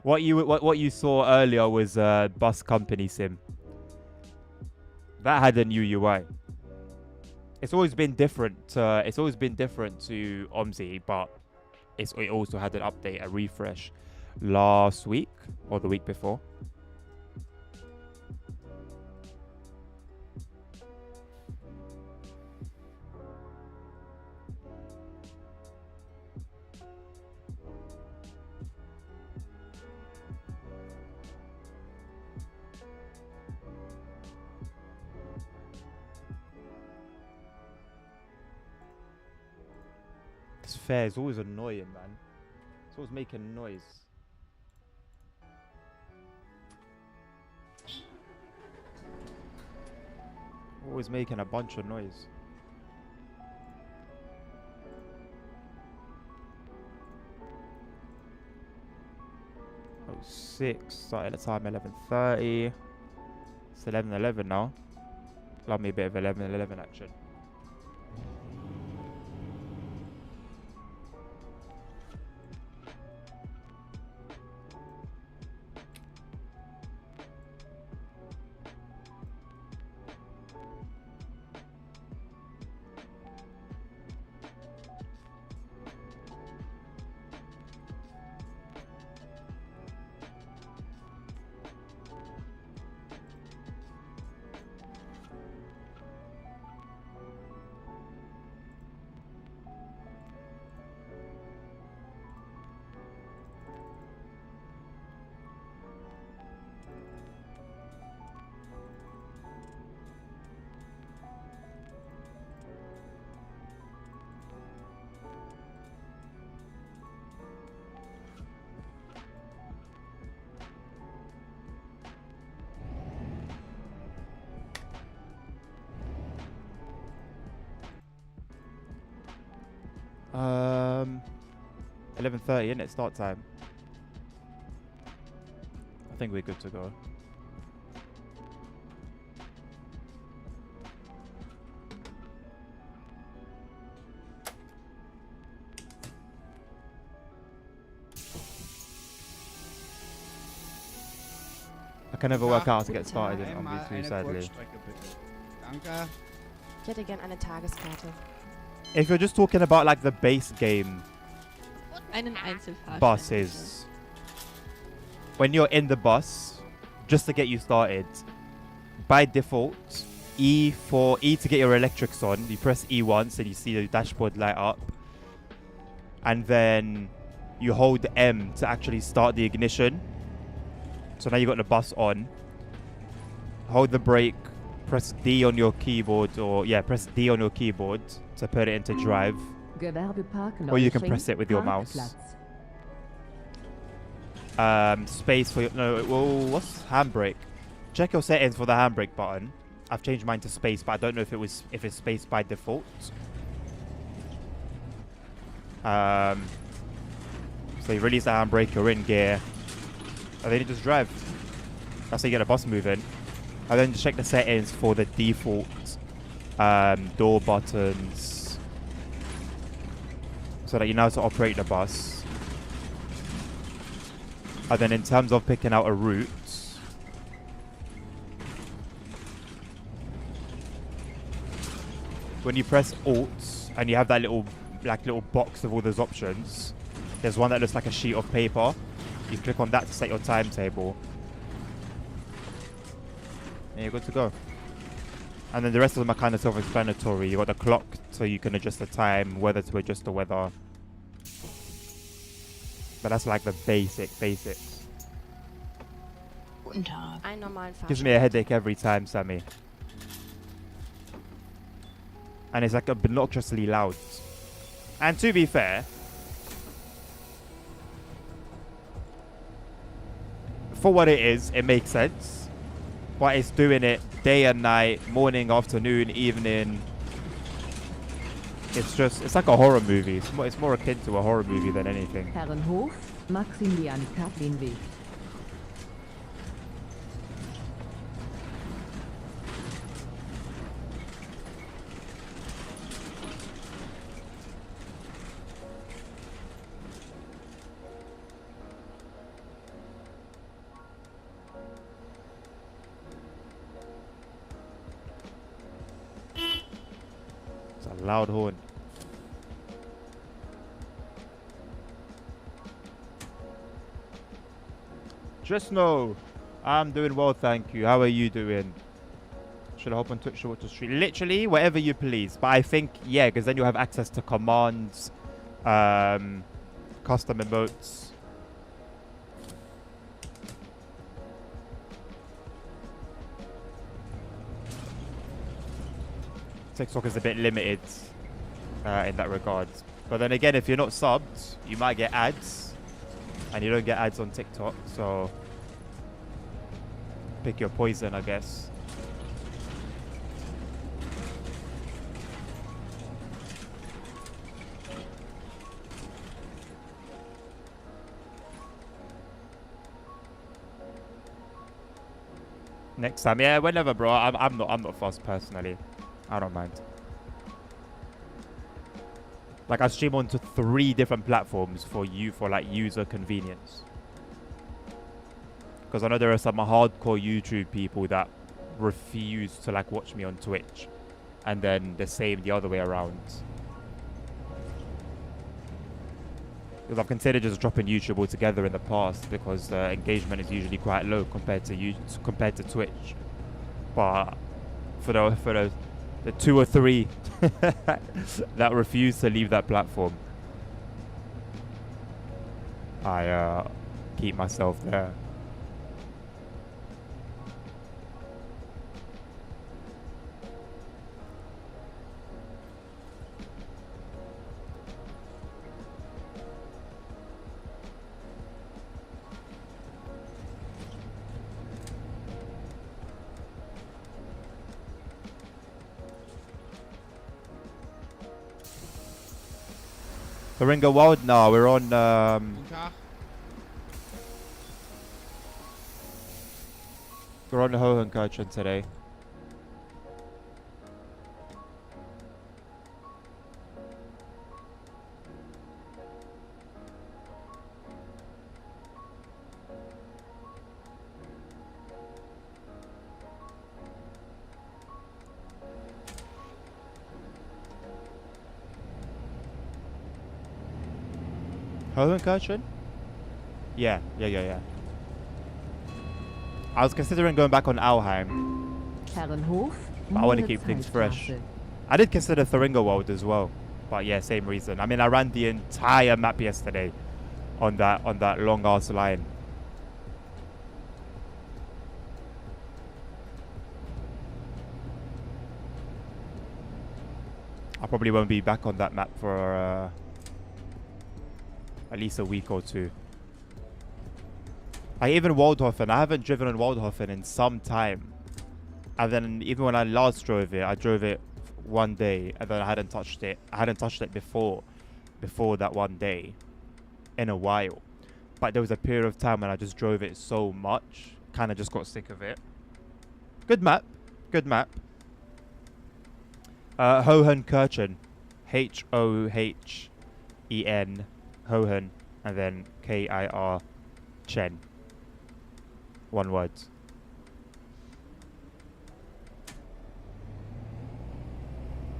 What you saw earlier was Bus Company Sim. That had a new UI. It's always been different. It's always been different to OMSI, but it also had an update, a refresh, last week or the week before. This fair is always annoying, man. It's always making noise. Always making a bunch of noise. Oh, 6. Started at time 11:30. It's 11:11 now. Love me a bit of 11:11 action. Um, 11:30, isn't it? Start time. I think we're good to go. I can never work out how to get started in OMSI 2, sadly. Danke. Ich hätte gern eine Tageskarte. If you're just talking about like the base game Einen Einzelfahrschein. buses, when you're in the bus, just to get you started, by default, E to get your electrics on, you press E once and you see the dashboard light up, and then you hold M to actually start the ignition. So now you got the bus on. hold the brake, press D on your keyboard, or yeah, press D on your keyboard to put it into drive. Or you can press it with your mouse. Space for your, no, well, what's handbrake? Check your settings for the handbrake button. I've changed mine to space, but I don't know if it's space by default. So you release the handbrake, you're in gear, and then you just drive. That's how you get a bus moving. And then just check the settings for the default door buttons, so that you know how to operate the bus. And then in terms of picking out a route, when you press Alt and you have that little box of all those options, there's one that looks like a sheet of paper. You click on that to set your timetable. And you're good to go. And then the rest of them are kind of self-explanatory. You got the clock, so you can adjust the time, weather to adjust the weather. But that's like the basics. Guten Tag. Einen normalen Fahrschein. Gives me a headache every time, Sammy. And it's like obnoxiously loud. And to be fair, for what it is, it makes sense. But it's doing it day and night, morning, afternoon, evening. It's like a horror movie. It's more akin to a horror movie than anything. Herrenhof, Maximilian Kaplinweg. It's a loud horn. Just know, I'm doing well, thank you. How are you doing? Should I hop on Twitch or to stream? Literally, whatever you please. But I think, yeah, because then you have access to commands, custom emotes. TikTok is a bit limited in that regard. But then again, if you're not subbed, you might get ads. And you don't get ads on TikTok, so pick your poison, I guess. Next time, yeah, whenever, bro. I'm not fast personally. I don't mind. Like, I stream onto 3 different platforms for like user convenience. Because I know there are some hardcore YouTube people that refuse to like watch me on Twitch, and then the same the other way around. Because I've considered just dropping YouTube altogether in the past, because engagement is usually quite low compared to Twitch. But for the 2 or 3 that refuse to leave that platform, I keep myself there. The Ringo Wild? No, we're on we're on the Hohenkultur today. Hohenkultur? Yeah. I was considering going back on Alheim, Herrenhof, but I want to keep things fresh. I did consider Thuringerwald as well, but yeah, same reason. I mean, I ran the entire map yesterday on that long ass line. I probably won't be back on that map for at least a week or two. Even Waldhofen, I haven't driven on Waldhofen in some time. And then even when I last drove it, I drove it one day and then I hadn't touched it. I hadn't touched it before that one day in a while. But there was a period of time when I just drove it so much, kind of just got sick of it. Good map. Good map. Hohenkirchen. Hohen. Hohen. And then K-I-R. Chen. One word.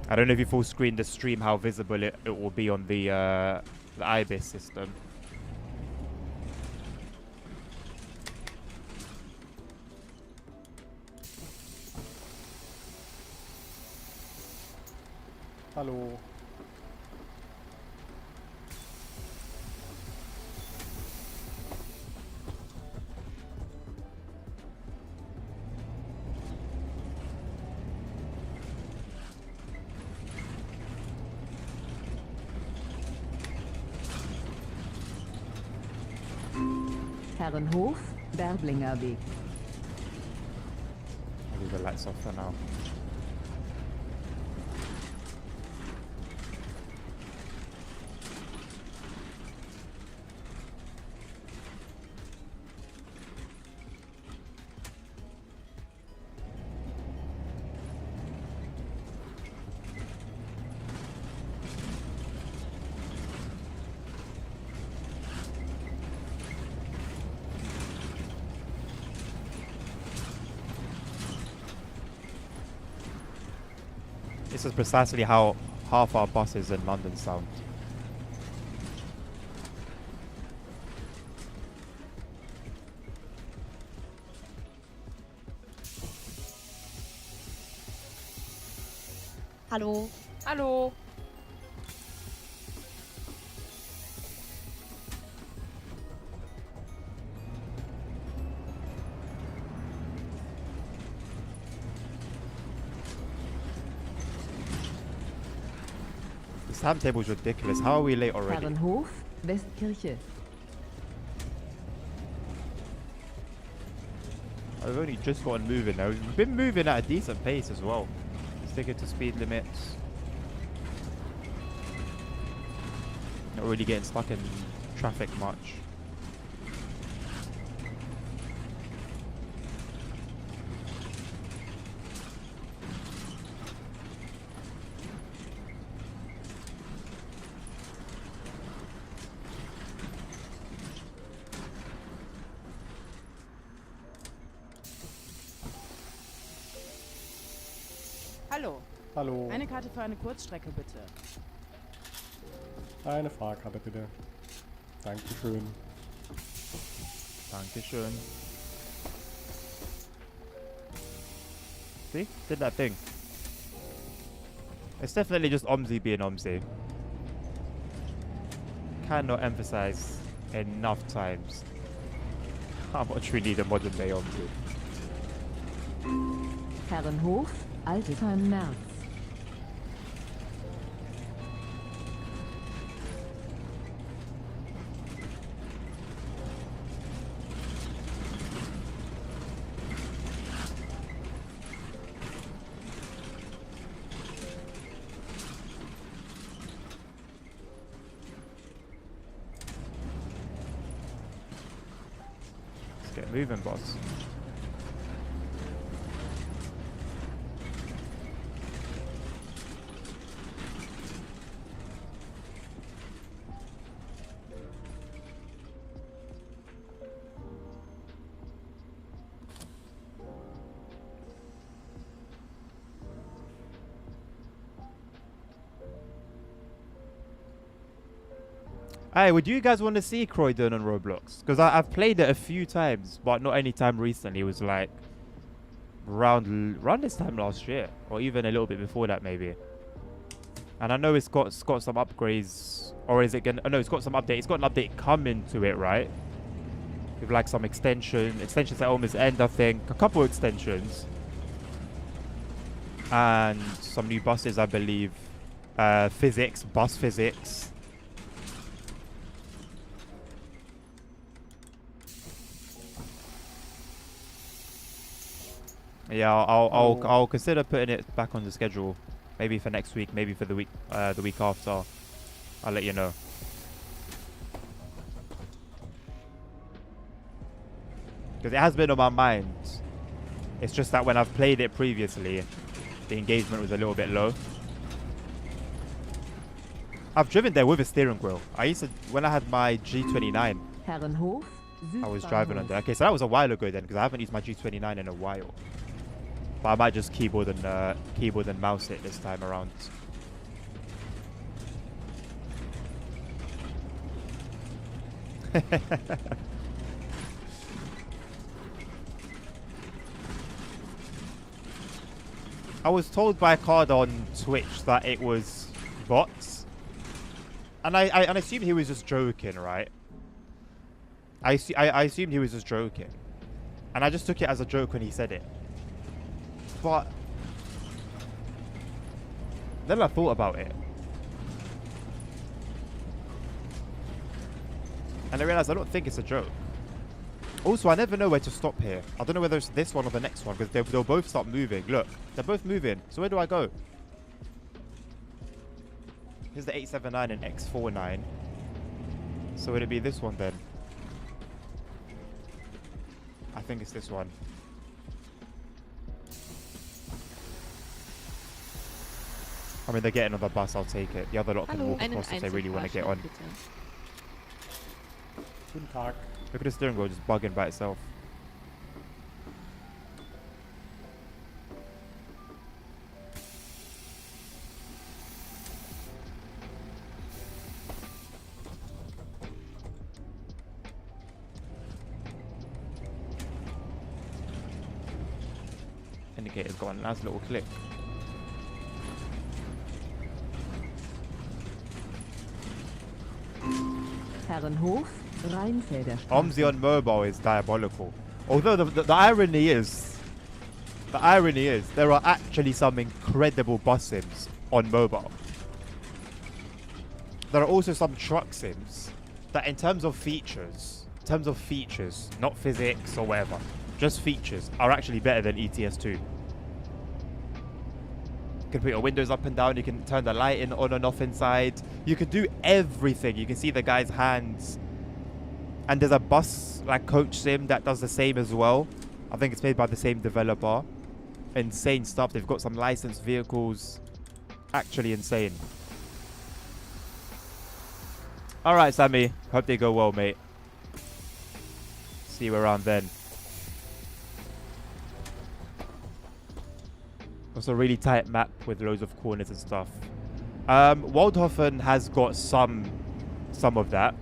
I don't know if you full screen the stream how visible it will be on the IBIS system. Hallo. Herrenhof, Berblinger Weg. I'll leave the lights off for now. This is precisely how half our buses in London sound. Hallo. Hallo. This timetable is ridiculous. How are we late already? Herrenhof, Westkirche. I've only just gotten moving now. We've been moving at a decent pace as well. Sticking to speed limits. Not really getting stuck in traffic much. Hallo. Hallo. Eine Karte für eine Kurzstrecke, bitte. Eine Fahrkarte bitte. Dankeschön. Dankeschön. See? Did that thing. It's definitely just OMSI being OMSI. Cannot emphasize enough times how much we need a modern day OMSI. Herrenhof, Altenheim Merz. Let's get moving, boss. Hey, would you guys want to see Croydon on Roblox? Because I've played it a few times, but not any time recently. It was like around this time last year, or even a little bit before that, maybe. And I know it's got some upgrades, or is it gonna? Oh no, it's got some update. It's got an update coming to it, right? With like some extensions at almost end, I think. A couple extensions, and some new buses, I believe. physics, bus physics. Yeah, I'll consider putting it back on the schedule, maybe for next week, maybe for the week after. I'll let you know. Because it has been on my mind. It's just that when I've played it previously, the engagement was a little bit low. I've driven there with a steering wheel. I used to, when I had my G29, Herrenhof, I was driving on there. Okay, so that was a while ago then, because I haven't used my G29 in a while. But I might just keyboard and mouse it this time around. I was told by a card on Twitch that it was bots, and I assumed he was just joking, right? I assumed he was just joking, and I just took it as a joke when he said it. But then I thought about it, and I realized I don't think it's a joke. Also, I never know where to stop here. I don't know whether it's this one or the next one, because they'll both start moving. Look, they're both moving. So where do I go? Here's the 879 and X49. So would it be this one then? I think it's this one. I mean, they're getting on the bus, I'll take it. The other lot can walk across if they really want to get on. Guten Tag. Look at the steering wheel just bugging by itself. Indicator's got a nice little click. Herrenhof, Rheinfelder. OMSI on mobile is diabolical. Although the irony is, there are actually some incredible bus sims on mobile. There are also some truck sims that in terms of features, not physics or whatever, just features, are actually better than ETS2. You can put your windows up and down, you can turn the lighting on and off inside. You can do everything. You can see the guy's hands. And there's a bus, like coach sim, that does the same as well. I think it's made by the same developer. Insane stuff. They've got some licensed vehicles. Actually insane. Alright, Sammy. Hope they go well, mate. See you around then. Also a really tight map with loads of corners and stuff. Waldhofen has got some of that.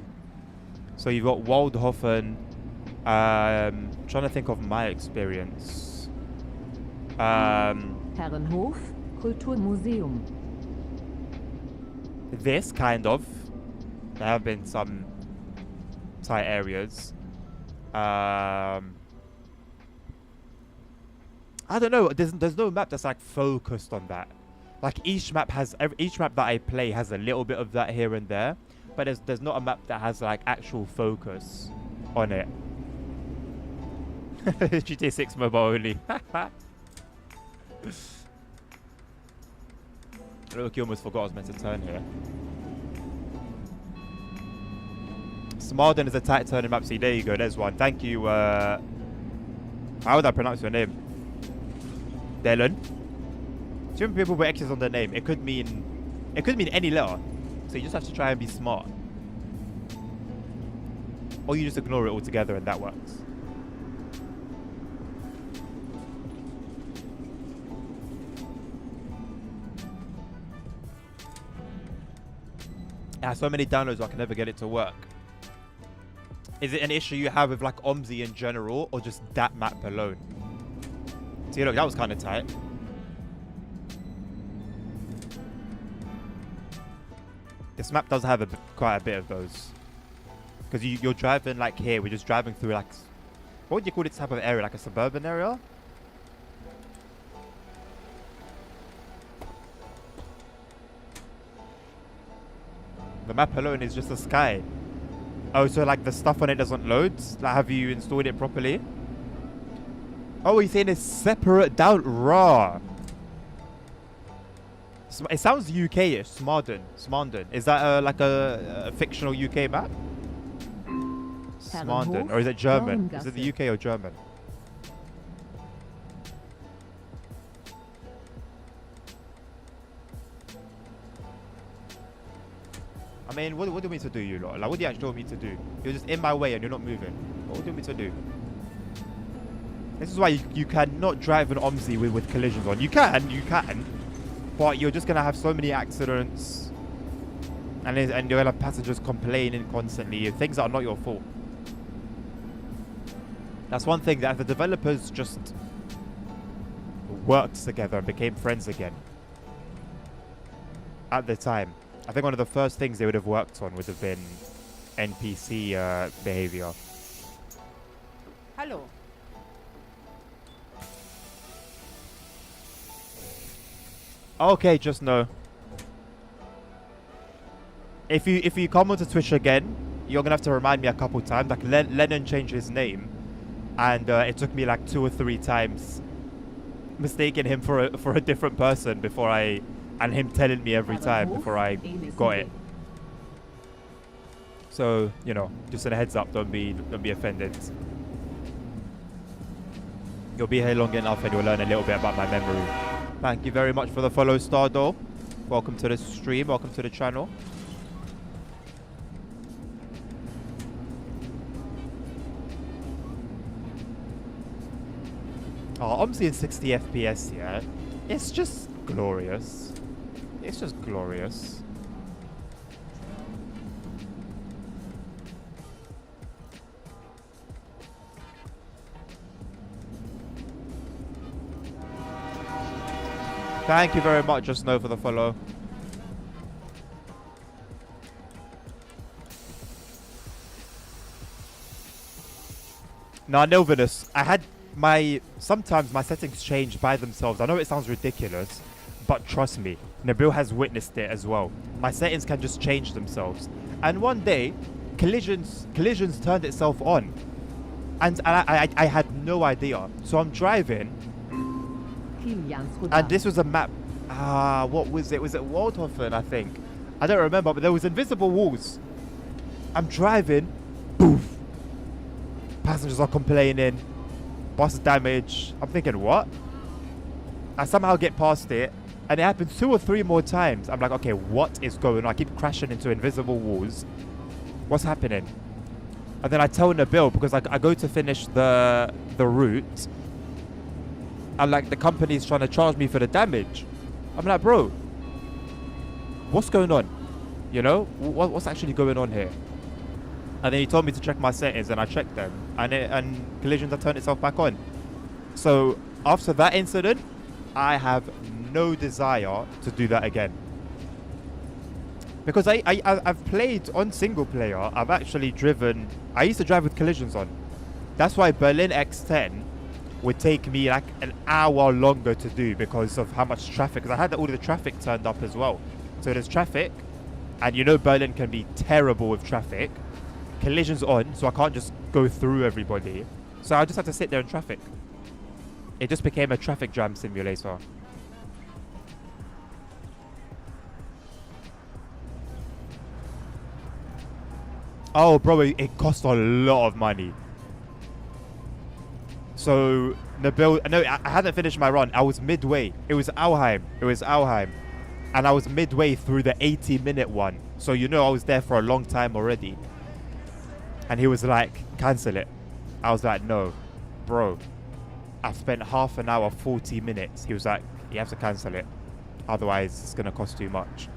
So you've got Waldhofen. Trying to think of my experience. Herrenhof, Kulturmuseum. This kind of. There have been some tight areas. I don't know. There's no map that's like focused on that. Like each map that I play has a little bit of that here and there, but there's not a map that has like actual focus on it. GTA 6 mobile only. Look, you almost forgot I was meant to turn here. Smarden is a tight turning map. See, there you go. There's one. Thank you. How would I pronounce your name? Dylan. Too many people put X's on their name. It could mean any letter. So you just have to try and be smart. Or you just ignore it altogether and that works. It has so many downloads I can never get it to work. Is it an issue you have with like OMSI in general or just that map alone? See, look, that was kind of tight. This map does have quite a bit of those. Because you're driving like here, we're just driving through like... What would you call this type of area? Like a suburban area? map alone is just the sky. Oh, so like the stuff on it doesn't load? Like, have you installed it properly? Oh, he's saying it's separate down raw. It sounds UK-ish. Smarden. Is that like a fictional UK map? Smarden. Or is it German? Is it the UK or German? I mean, what do you want me to do, you lot? Like, what do you actually want me to do? You're just in my way and you're not moving. What do you want me to do? This is why you cannot drive an OMSI with collisions on. You can. But you're just going to have so many accidents. And you're going to have passengers complaining constantly. Things that are not your fault. That's one thing that the developers just worked together and became friends again. At the time. I think one of the first things they would have worked on would have been NPC behavior. Hallo. Okay, just no. If you come onto Twitch again, you're gonna have to remind me a couple times. Like Lennon changed his name, and it took me like 2 or 3 times mistaking him for a different person before and him telling me every time before I got it. So, you know, just a heads up, don't be offended. You'll be here long enough and you'll learn a little bit about my memory. Thank you very much for the follow, Stardoll. Welcome to the stream, welcome to the channel. Oh, OMSI in 60 FPS, yeah. It's just glorious. It's just glorious. Thank you very much, Just Know, for the follow. Now, Nilvinus, sometimes my settings change by themselves. I know it sounds ridiculous, but trust me, Nabil has witnessed it as well. My settings can just change themselves. And one day, collisions turned itself on. And I had no idea. So I'm driving. And this was a map. What was it? Was it Waldhofen, I think? I don't remember, but there was invisible walls. I'm driving. Poof. Passengers are complaining. Bus damage. I'm thinking, what? I somehow get past it. And it happens 2 or 3 more times. I'm like, okay, what is going on? I keep crashing into invisible walls. What's happening? And then I tell Nabil, because I go to finish the route. And like the company's trying to charge me for the damage. I'm like, bro, what's going on? You know, what's actually going on here? And then he told me to check my settings, and I checked them, and collisions have turned itself back on. So after that incident, I have no desire to do that again. Because I've played on single player. I've actually driven. I used to drive with collisions on. That's why Berlin X10 would take me like an hour longer to do because of how much traffic. Because I had all the traffic turned up as well. So there's traffic, and you know Berlin can be terrible with traffic. Collisions on, so I can't just go through everybody. So I just had to sit there in traffic. It just became a traffic jam simulator. Oh, bro, it cost a lot of money. So, Nabil, no, I hadn't finished my run. I was midway. It was Alheim. And I was midway through the 80-minute one. So, you know, I was there for a long time already. And he was like, cancel it. I was like, no, bro. I've spent half an hour, 40 minutes. He was like, you have to cancel it. Otherwise, it's going to cost too much.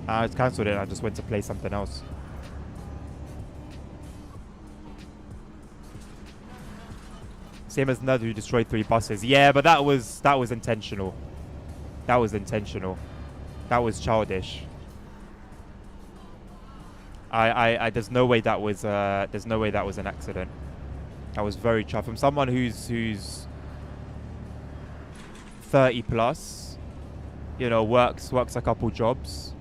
I just cancelled it and I just went to play something else. Same as another who destroyed 3 buses. Yeah, but that was intentional. That was intentional. That was childish. There's no way that was an accident. That was very chuffed. From someone who's 30 plus, you know, works a couple jobs.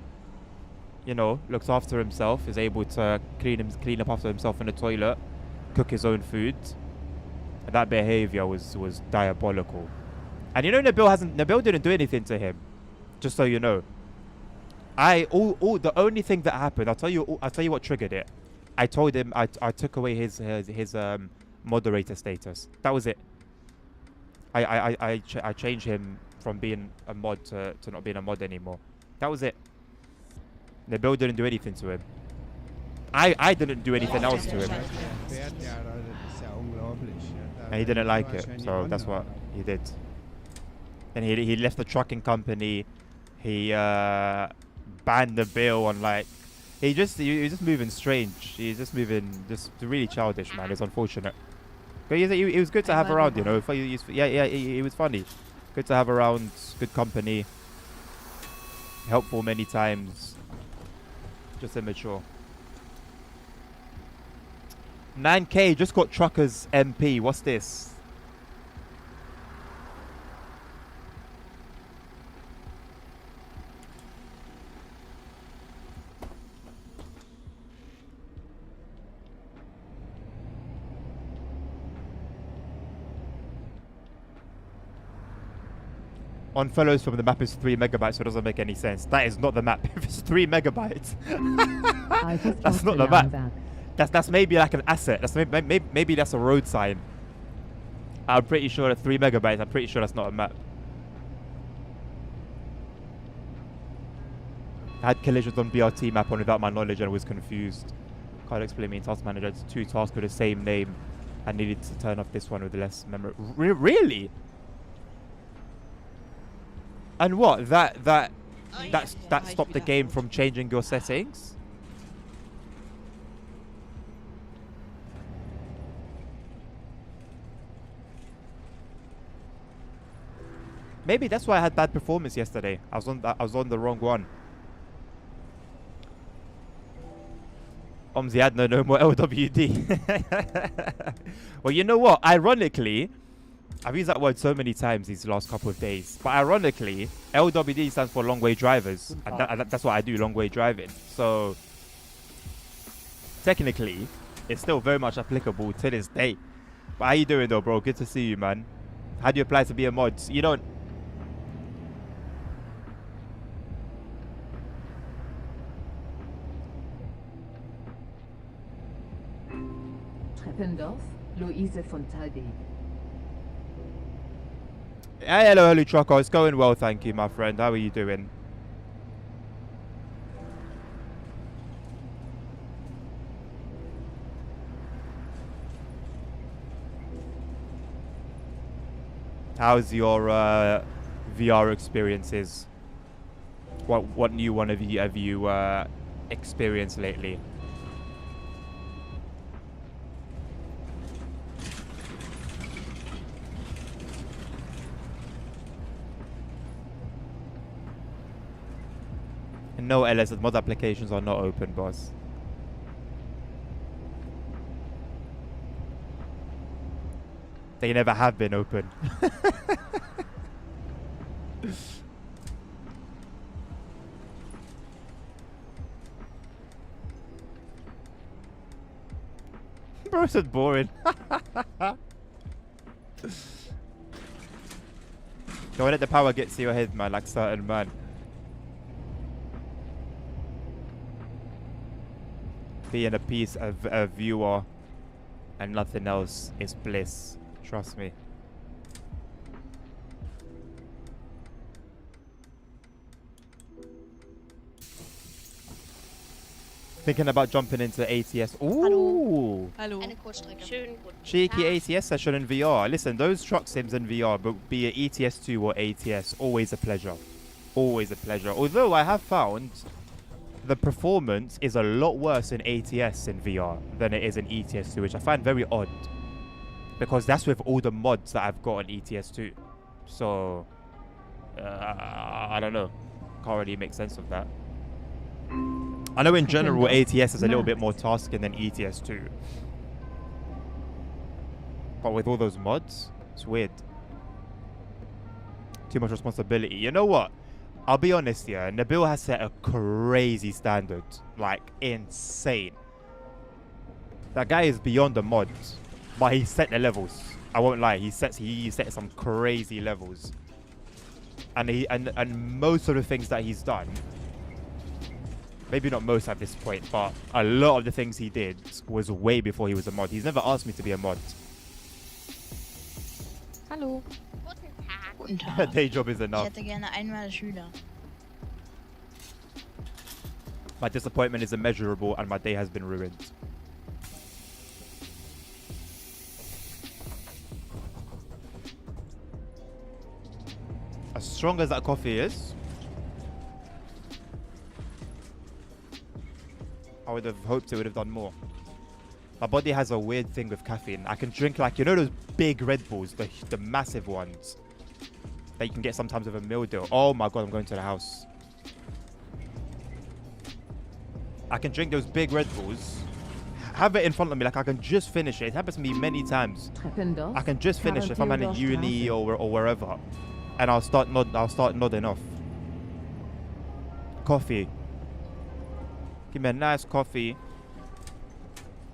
you know, looks after himself, is able to clean up after himself in the toilet, cook his own food. And that behavior was diabolical. And you know, Nabil didn't do anything to him. Just so you know. The only thing that happened, I'll tell you what triggered it. I told him I took away his moderator status. That was it. I changed him from being a mod to not being a mod anymore. That was it. Nabil didn't do anything to him. I didn't do anything else to him. And he didn't like it, so that's what he did. And he left the trucking company. He banned the bill on like he was just moving strange. He's just moving just really childish, man. It's unfortunate. But he was good to have around, you know. He was funny. Good to have around. Good company. Helpful many times. Just immature. 9K just got Truckers MP. What's this? On fellows from the map is 3 megabytes, so it doesn't make any sense. That is not the map. If it's 3 megabytes, that's not the map. That's maybe like an asset. That's maybe that's a road sign. I'm pretty sure that 3 megabytes. I'm pretty sure that's not a map. I had collisions on BRT map on without my knowledge and was confused. Can't explain me in task manager. It's 2 tasks with the same name. I needed to turn off this one with less memory. Really? And what? That stopped the game from changing your settings? Maybe that's why I had bad performance yesterday. I was on the wrong one. OMSI had no more LWD. Well, you know what? Ironically, I've used that word so many times these last couple of days. But ironically, LWD stands for long way drivers. And that's what I do, long way driving. So, technically, it's still very much applicable to this day. But how you doing though, bro? Good to see you, man. How do you apply to be a mod? You don't... Treppendorf, Luise von Talde. Hey, hello, Trucker. It's going well, thank you, my friend. How are you doing? How's your VR experiences? What new one have you experienced lately? No, LS, the mod applications are not open, boss. They never have been open. Bro, it's boring. Don't let the power get to your head, man, like certain man. Being a piece of a viewer and nothing else is bliss. Trust me. Thinking about jumping into ATS. Ooh. Hallo. Eine Kurzstrecke. Schönen guten Cheeky Tag. ATS session in VR. Listen, those truck sims in VR, but be it ETS2 or ATS, always a pleasure. Always a pleasure. Although I have found the performance is a lot worse in ATS in VR than it is in ETS2, which I find very odd. Because that's with all the mods that I've got on ETS2. So, I don't know. Can't really make sense of that. I know in general ATS is a little bit more tasking than ETS2. But with all those mods, it's weird. Too much responsibility. You know what? I'll be honest, yeah, Nabil has set a crazy standard. Like, insane. That guy is beyond the mods. But he set the levels. I won't lie, he set some crazy levels. And most of the things that he's done, maybe not most at this point, but a lot of the things he did was way before he was a mod. He's never asked me to be a mod. Hallo. Guten A Tag. day job is Ich enough. hätte gerne einmal Schüler. My disappointment is immeasurable and my day has been ruined. As strong as that coffee is, I would have hoped it would have done more. My body has a weird thing with caffeine. I can drink, like, you know those big Red Bulls, the massive ones that you can get sometimes with a meal deal. Oh my god, I'm going to the house. I can drink those big Red Bulls, have it in front of me, like I can just finish it. It happens to me many times. Treppendorf. I can just finish it if I'm at a uni or wherever, and I'll start nodding off. Coffee. Give me a nice coffee.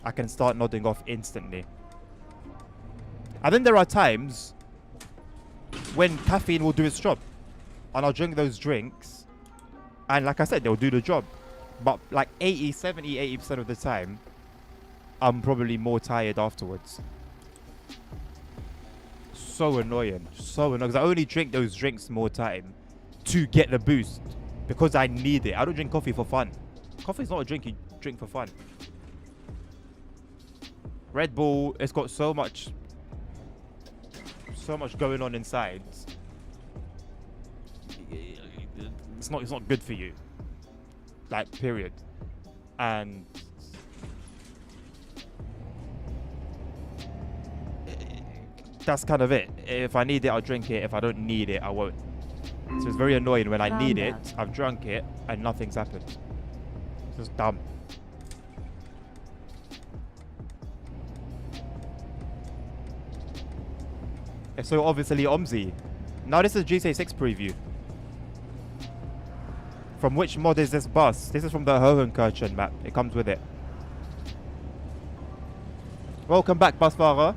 I can start nodding off instantly. And then there are times when caffeine will do its job, and I'll drink those drinks, and like I said, they'll do the job. But like 80% of the time, I'm probably more tired afterwards. So annoying. So annoying. Because I only drink those drinks more time to get the boost. Because I need it. I don't drink coffee for fun. Coffee is not a drink you drink for fun. Red Bull, it's got so much going on inside. It's not good for you. Like, period. And that's kind of it. If I need it, I'll drink it. If I don't need it, I won't. So it's very annoying when I need it, I've drunk it, and nothing's happened. It's just dumb. So obviously OMSI. Now this is GTA 6 preview. From which mod is this bus? This is from the Hohenkirchen map. It comes with it. Welcome back, Busfahrer.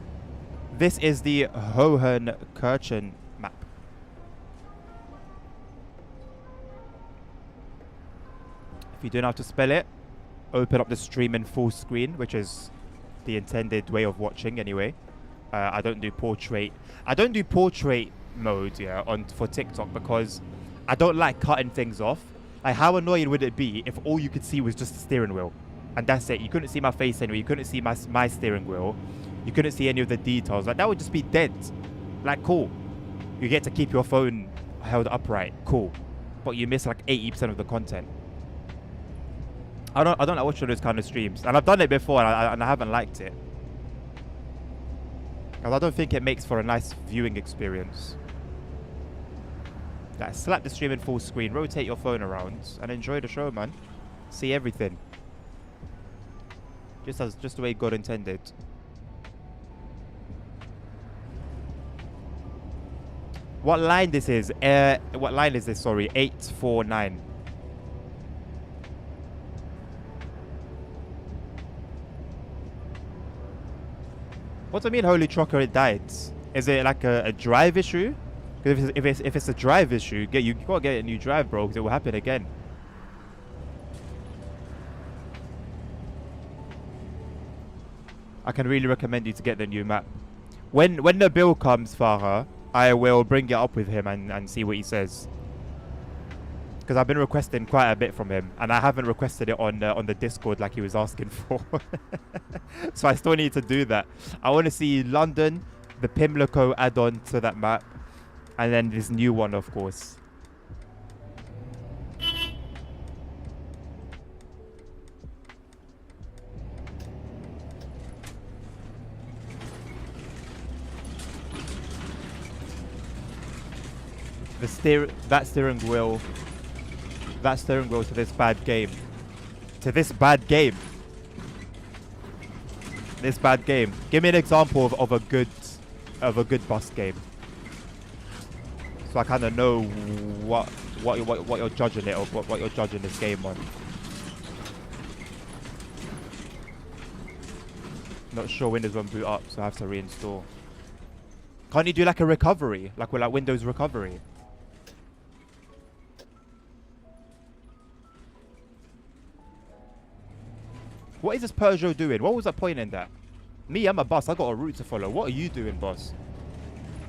This is the Hohenkirchen map. If you don't know how to spell it, open up the stream in full screen, which is the intended way of watching anyway. I don't do portrait. I don't do portrait mode, yeah, for TikTok because I don't like cutting things off. Like, how annoying would it be if all you could see was just the steering wheel? And that's it. You couldn't see my face anyway. You couldn't see my steering wheel. You couldn't see any of the details. Like, that would just be dead. Like, cool. You get to keep your phone held upright. Cool. But you miss like 80% of the content. I don't like watching those kind of streams. And I've done it before and I haven't liked it. Because I don't think it makes for a nice viewing experience. Like, slap the stream in full screen, rotate your phone around, and enjoy the show, man. See everything. Just the way God intended. What line this is? What line is this? Sorry, 849. What do you mean, Holy Trucker? It died. Is it like a drive issue? If it's a drive issue, you gotta get a new drive, bro, because it will happen again. I can really recommend you to get the new map. When the bill comes, Farah, I will bring it up with him and see what he says. Because I've been requesting quite a bit from him, and I haven't requested it on the Discord like he was asking for. So I still need to do that. I want to see London, the Pimlico add-on to that map. And then this new one, of course. That steering wheel to this bad game. To this bad game. This bad game. Give me an example of a good bus game. So I kind of know what you're judging it or what you're judging this game on. Not sure Windows won't boot up, so I have to reinstall. Can't you do like a recovery, like with like Windows recovery? What is this Peugeot doing? What was that point in that? Me, I'm a boss. I got a route to follow. What are you doing, boss?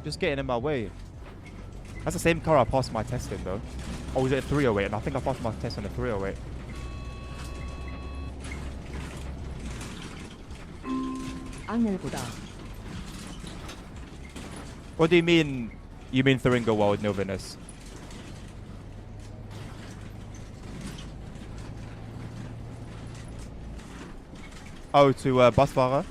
Just getting in my way. That's the same car I passed my test in, though. Oh, was it a 308? And I think I passed my test on a 308. Angelbuddha. What do you mean? You mean Thuringo World, Nilvinus? Oh, to Busfahrer?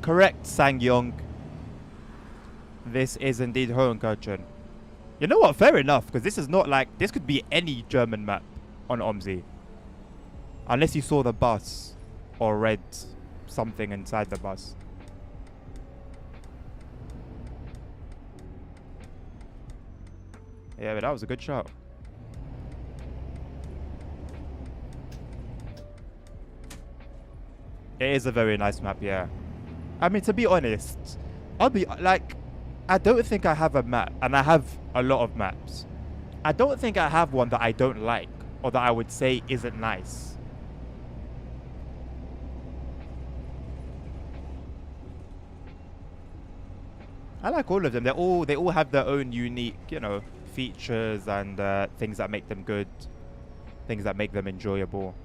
Correct, Sang-Yong. This is indeed Hohenkerchen. You know what? Fair enough, because this is not like... This could be any German map on OMSI. Unless you saw the bus or read something inside the bus. Yeah, but that was a good shot. It is a very nice map, yeah. I mean, to be honest, I'll be like, I don't think I have a map, and I have a lot of maps. I don't think I have one that I don't like, or that I would say isn't nice. I like all of them. They all have their own unique, you know, features and things that make them good, things that make them enjoyable.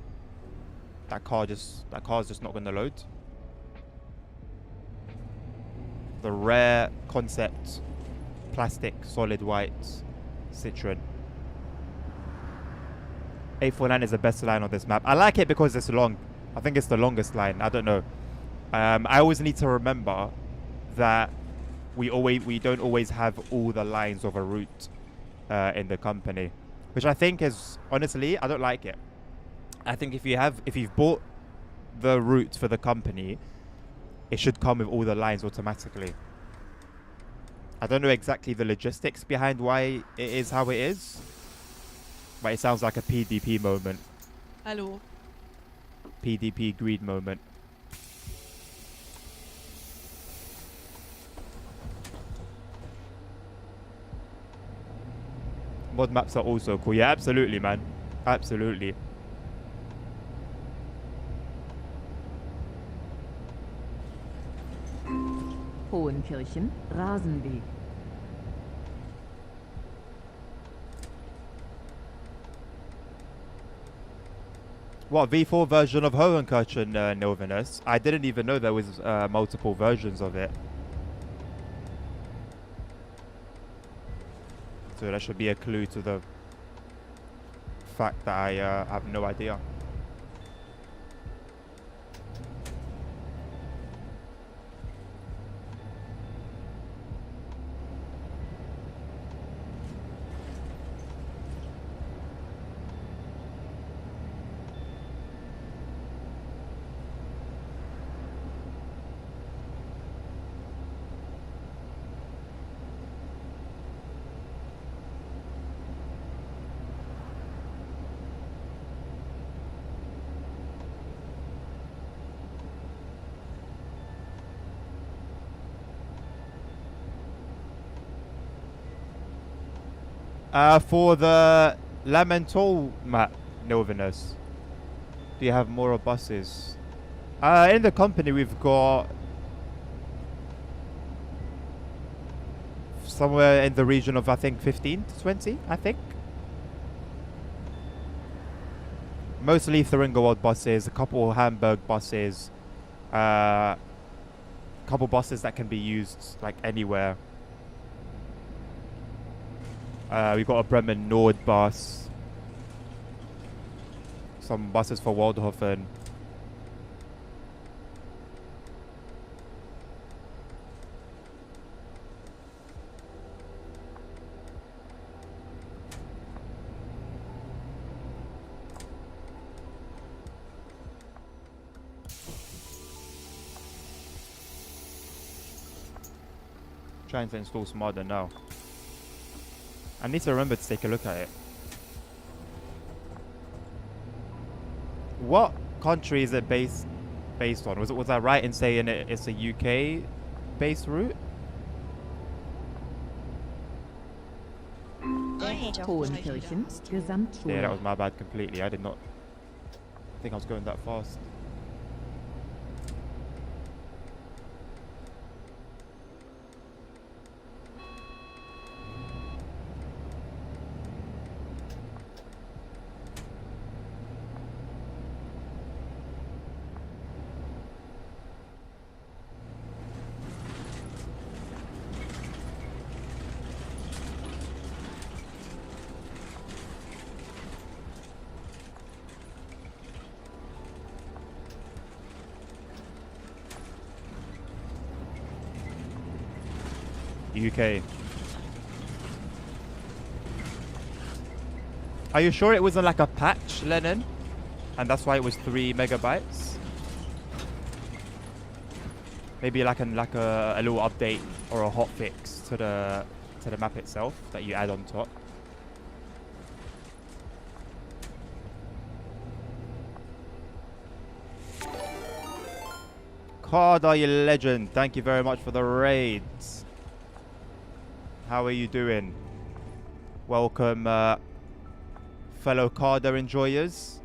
That car's just not gonna load. The rare concept plastic solid white Citroen. 849 is the best line on this map. I like it because it's long. I think it's the longest line. I don't know. I always need to remember that we don't always have all the lines of a route in the company, which I think is, honestly, I don't like it. I think if you've bought the route for the company, it should come with all the lines automatically. I don't know exactly the logistics behind why it is how it is, but it sounds like a PDP moment. Hallo. PDP greed moment. Mod maps are also cool. Yeah, absolutely, man. Absolutely. Hohenkirchen, Rasenweg. What, V4 version of Hohenkirchen, Nilvinus? I didn't even know there was multiple versions of it. So that should be a clue to the fact that I have no idea. For the Lamental map, Nilvinus, do you have more buses? In the company, we've got somewhere in the region of, I think, 15 to 20, I think. Mostly Thuringo buses, a couple Hamburg buses, couple buses that can be used like anywhere. We got a Bremen Nord bus. Some buses for Waldhofen. Trying to install Smarter now. I need to remember to take a look at it. What country is it based on? Was I right in saying it's a UK based route? Hohenkirchen, Gesamtschule. Yeah, that was my bad completely. I did not think I was going that fast. UK. Are you sure it wasn't like a patch, Lennon? And that's why it was 3 megabytes? Maybe like a little update or a hotfix to the map itself that you add on top. Carda, you legend. Thank you very much for the raids. How are you doing? Welcome, fellow Carda enjoyers.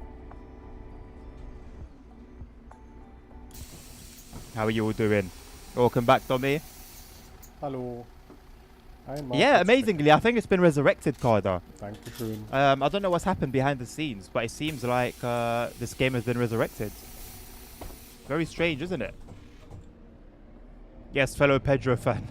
How are you all doing? Welcome back, Tommy. Hallo. Yeah, amazingly, I think it's been resurrected, Carda. Dankeschön. I don't know what's happened behind the scenes, but it seems like this game has been resurrected. Very strange, isn't it? Yes, fellow Pedro fan.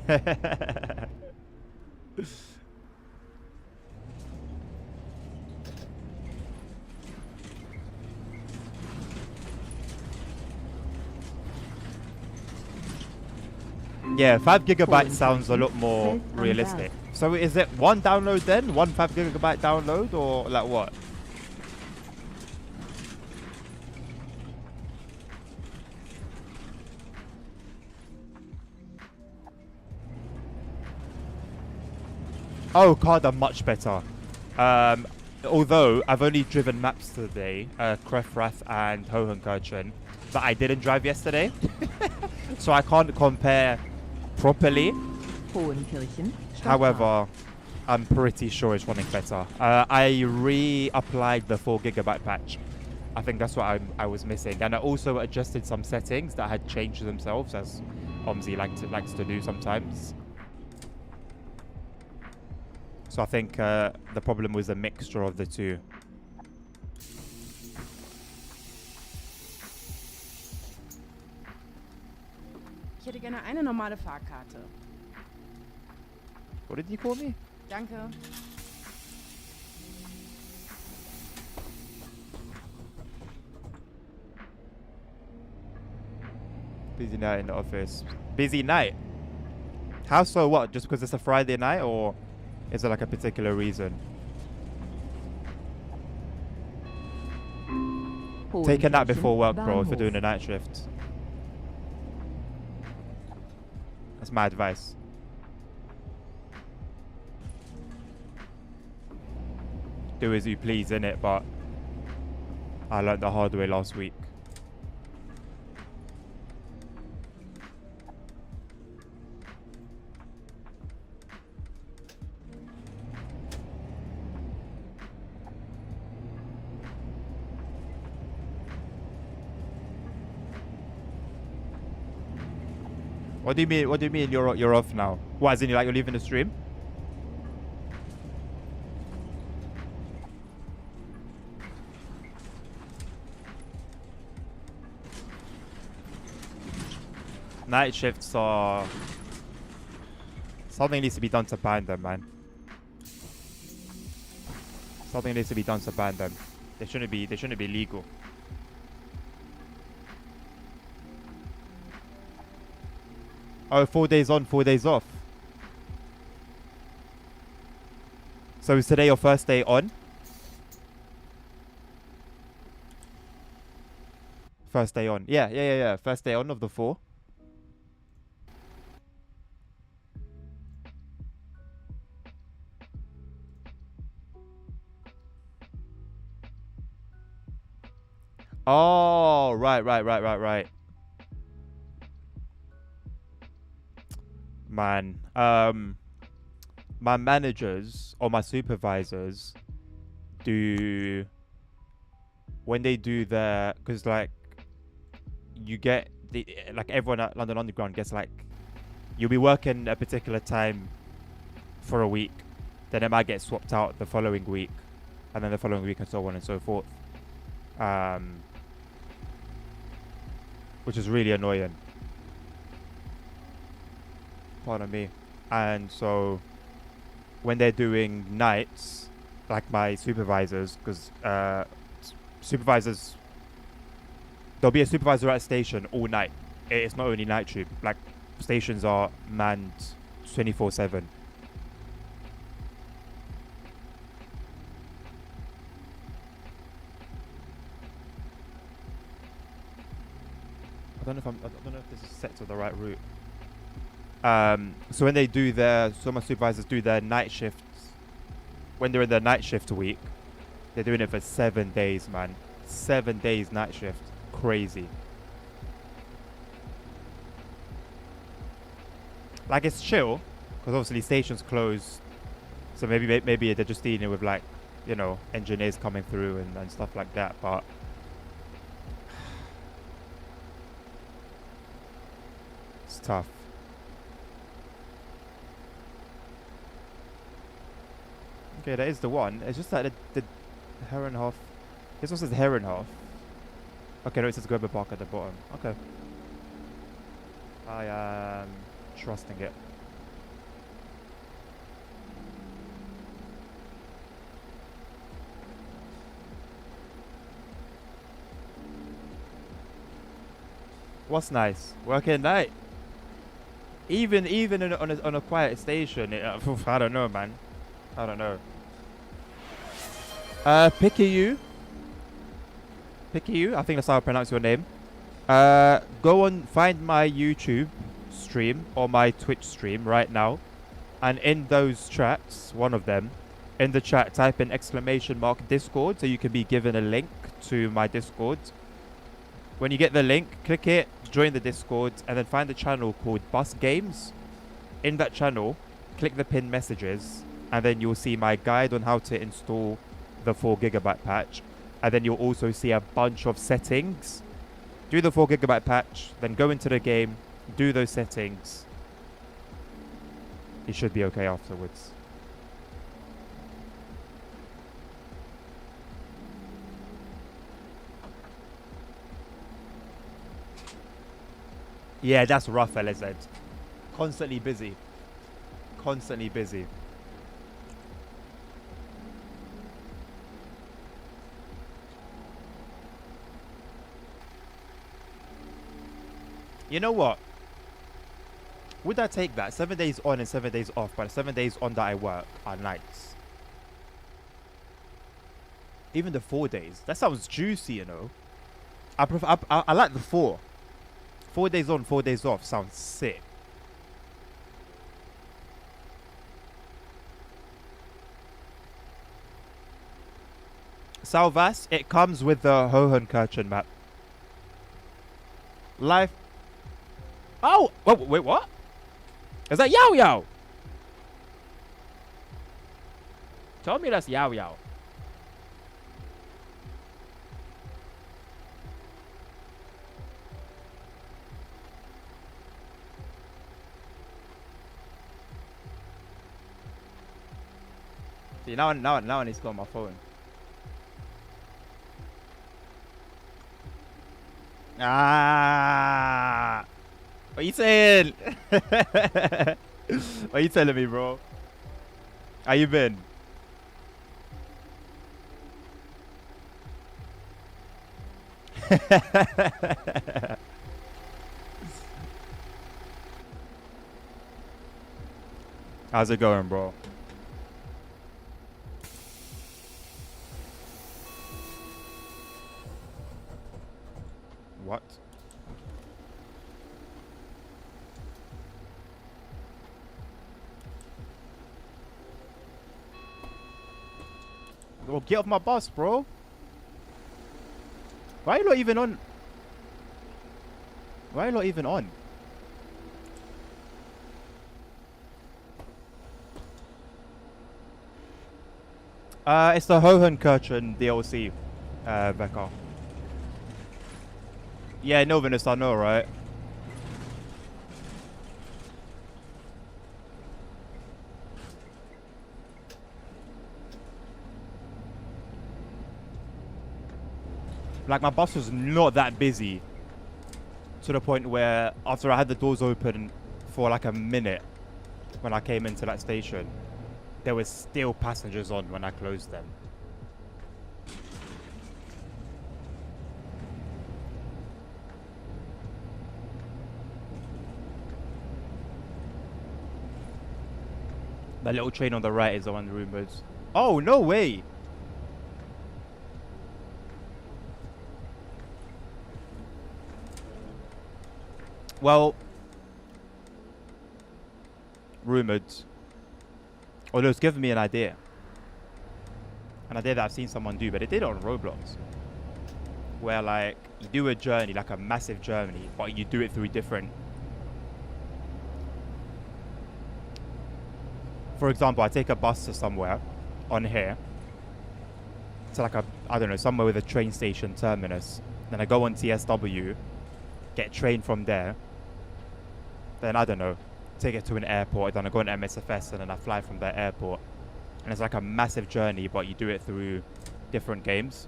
Yeah, 5 gigabytes sounds a lot more realistic. So is it one download then? One 5 gigabyte download, or like what? Oh, card are much better. Although I've only driven maps today, Krefrath and Hohenkirchen, that I didn't drive yesterday. So I can't compare properly. Hohenkirchen. However, I'm pretty sure it's running better. I re-applied the 4 gigabyte patch. I think that's what I was missing. And I also adjusted some settings that had changed themselves, as OMSI likes to do sometimes. So I think the problem was a mixture of the two. Ich hätte gerne eine normale Fahrkarte. What did you call me? Danke. Busy night in the office. Busy night? How so what? Just because it's a Friday night, or is there like a particular reason? Take a nap before work, bro, if you're doing a night shift. That's my advice. Do as you please, innit? But I learned the hard way last week. What do you mean? What do you mean you're off now? What, as in you're leaving the stream? Night shifts are... Something needs to be done to ban them, man. Something needs to be done to ban them. They shouldn't be legal. Oh, 4 days on, 4 days off. So is today your first day on? First day on. Yeah. First day on of the 4. Oh, right. Man, my managers or my supervisors do, when they do their, because like you get the, like everyone at London Underground gets like, you'll be working a particular time for a week, then it might get swapped out the following week, and then the following week, and so on and so forth. Which is really annoying. Pardon me. And so when they're doing nights, like my supervisors, because supervisors, there'll be a supervisor at a station all night. It's not only night tube. Like, stations are manned 24/7. I don't know if this is set to the right route. So when they do so my supervisors do their night shifts. When they're in their night shift week, they're doing it for 7 days, man. 7 days night shift, crazy. Like, it's chill, because obviously stations closed. So maybe they're just dealing with, like, you know, engineers coming through and stuff like that. But it's tough. Okay, that is the one. It's just that the Herrenhof. This one says Herrenhof. Okay, no, it says Gober Park at the bottom. Okay. I am trusting it. What's nice? Working at night. Even on a quiet station. I don't know, man. I don't know. Picayou, I think that's how I pronounce your name. Go on, find my YouTube stream or my Twitch stream right now, and in those chats, one of them, in the chat, type in !Discord so you can be given a link to my Discord. When you get the link, click it, join the Discord, and then find the channel called Bus Games. In that channel, click the pinned messages, and then you'll see my guide on how to install the 4GB patch, and then you'll also see a bunch of settings. Do the 4GB patch, then go into the game, do those settings. You should be okay afterwards. Yeah, that's rough, LZ. Constantly busy. Constantly busy. You know what? Would I take that? 7 days on and 7 days off, but 7 days on that I work are nights. Even the 4 days. That sounds juicy, you know. I like the 4. 4 days on, 4 days off sounds sick. Salvas, it comes with the Hohenkirchen map. Life. Oh, wait, what? Is that Yao Yao? Tell me that's Yao Yao. See, now I need to go on my phone. Ah, what you saying? What are you telling me, bro? How you been? How's it going, bro? What? Well, get off my bus, bro. Why are you not even on? Why are you not even on? It's the Hohenkerchen DLC, Becca. Yeah, no, Venice, I know, right? Like, my bus was not that busy. To the point where, after I had the doors open for like a minute, when I came into that station, there was still passengers on when I closed them. That little train on the right is the one rumored. Oh, no way! Well, rumored. Although it's given me an idea. An idea that I've seen someone do, but they did it on Roblox. Where, like, you do a journey, like a massive journey, but you do it through different... For example, I take a bus to somewhere on here. To like a, I don't know, somewhere with a train station terminus. Then I go on TSW, get a train from there. Then, I don't know, take it to an airport, then I go on MSFS, and then I fly from that airport. And it's like a massive journey, but you do it through different games.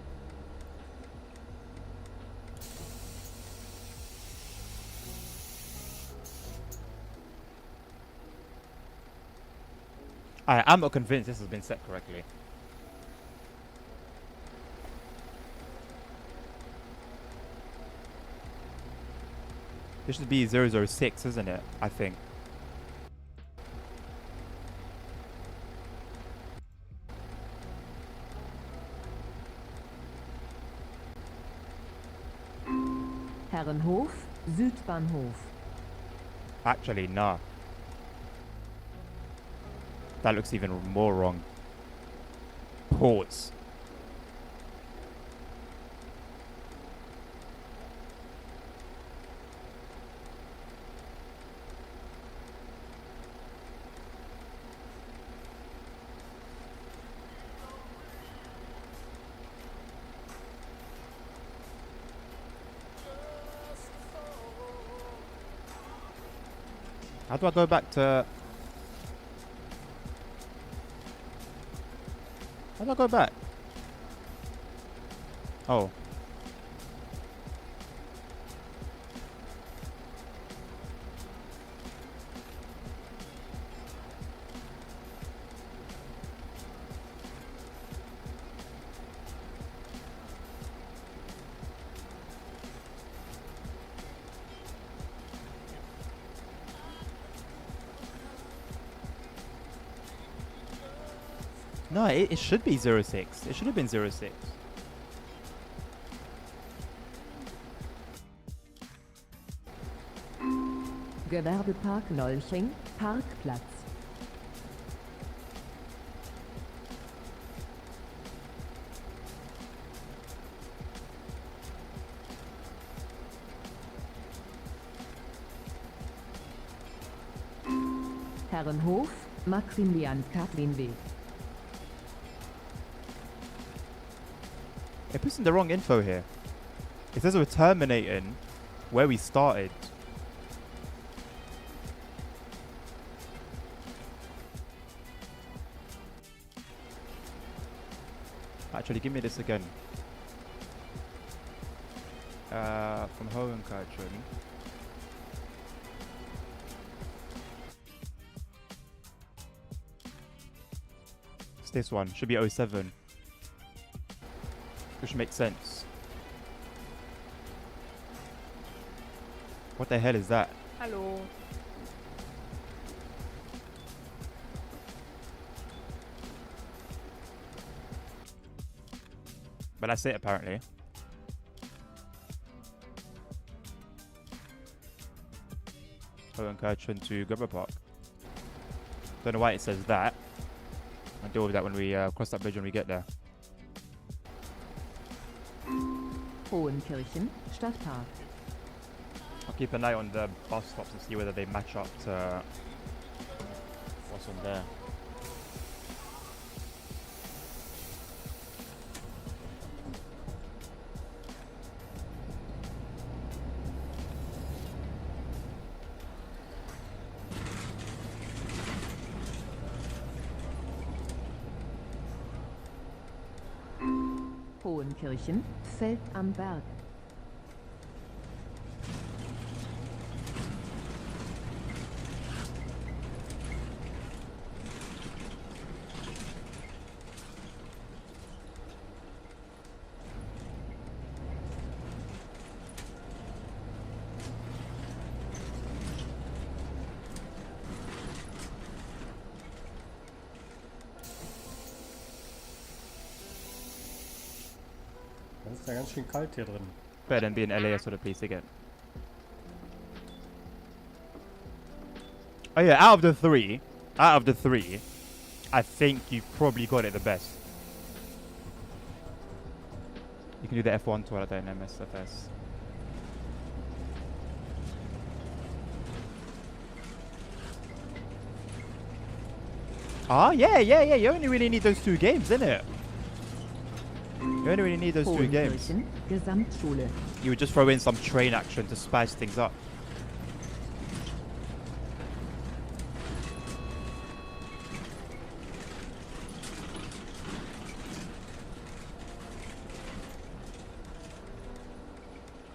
I'm not convinced this has been set correctly. This should be 006, isn't it? I think. Herrenhof, Südbahnhof. Actually, nah. That looks even more wrong. Pause. How do I go back to... How do I go back? Oh. No, it should be 06. It should have been 06. Gewerbepark Lolching, Parkplatz. Herrenhof, Maximilian-Kathleen-Weg. It puts in the wrong info here. It says we're terminating where we started. Actually, give me this again. From Hohenkerchen. It's this one. Should be 07. Which makes sense. What the hell is that? Hallo. But that's it apparently. Hohenkirchen to Grubber Park. Don't know why it says that. I'll deal with that when we cross that bridge when we get there. Hohenkirchen, Stadtpark. I'll keep an eye on the bus stops and see whether they match up to what's on there. Hohenkirchen, Feld am Berg. Das ist ja ganz schön kalt hier drin. Better than being LA sort of place again. Oh yeah, out of the three, I think you've probably got it the best. You can do the F1 tour at the MSFS. Ah, yeah. You only really need those 2 games, innit? You only really need those 2 games. Hohenkirchen, Gesamtschule. You would just throw in some train action to spice things up.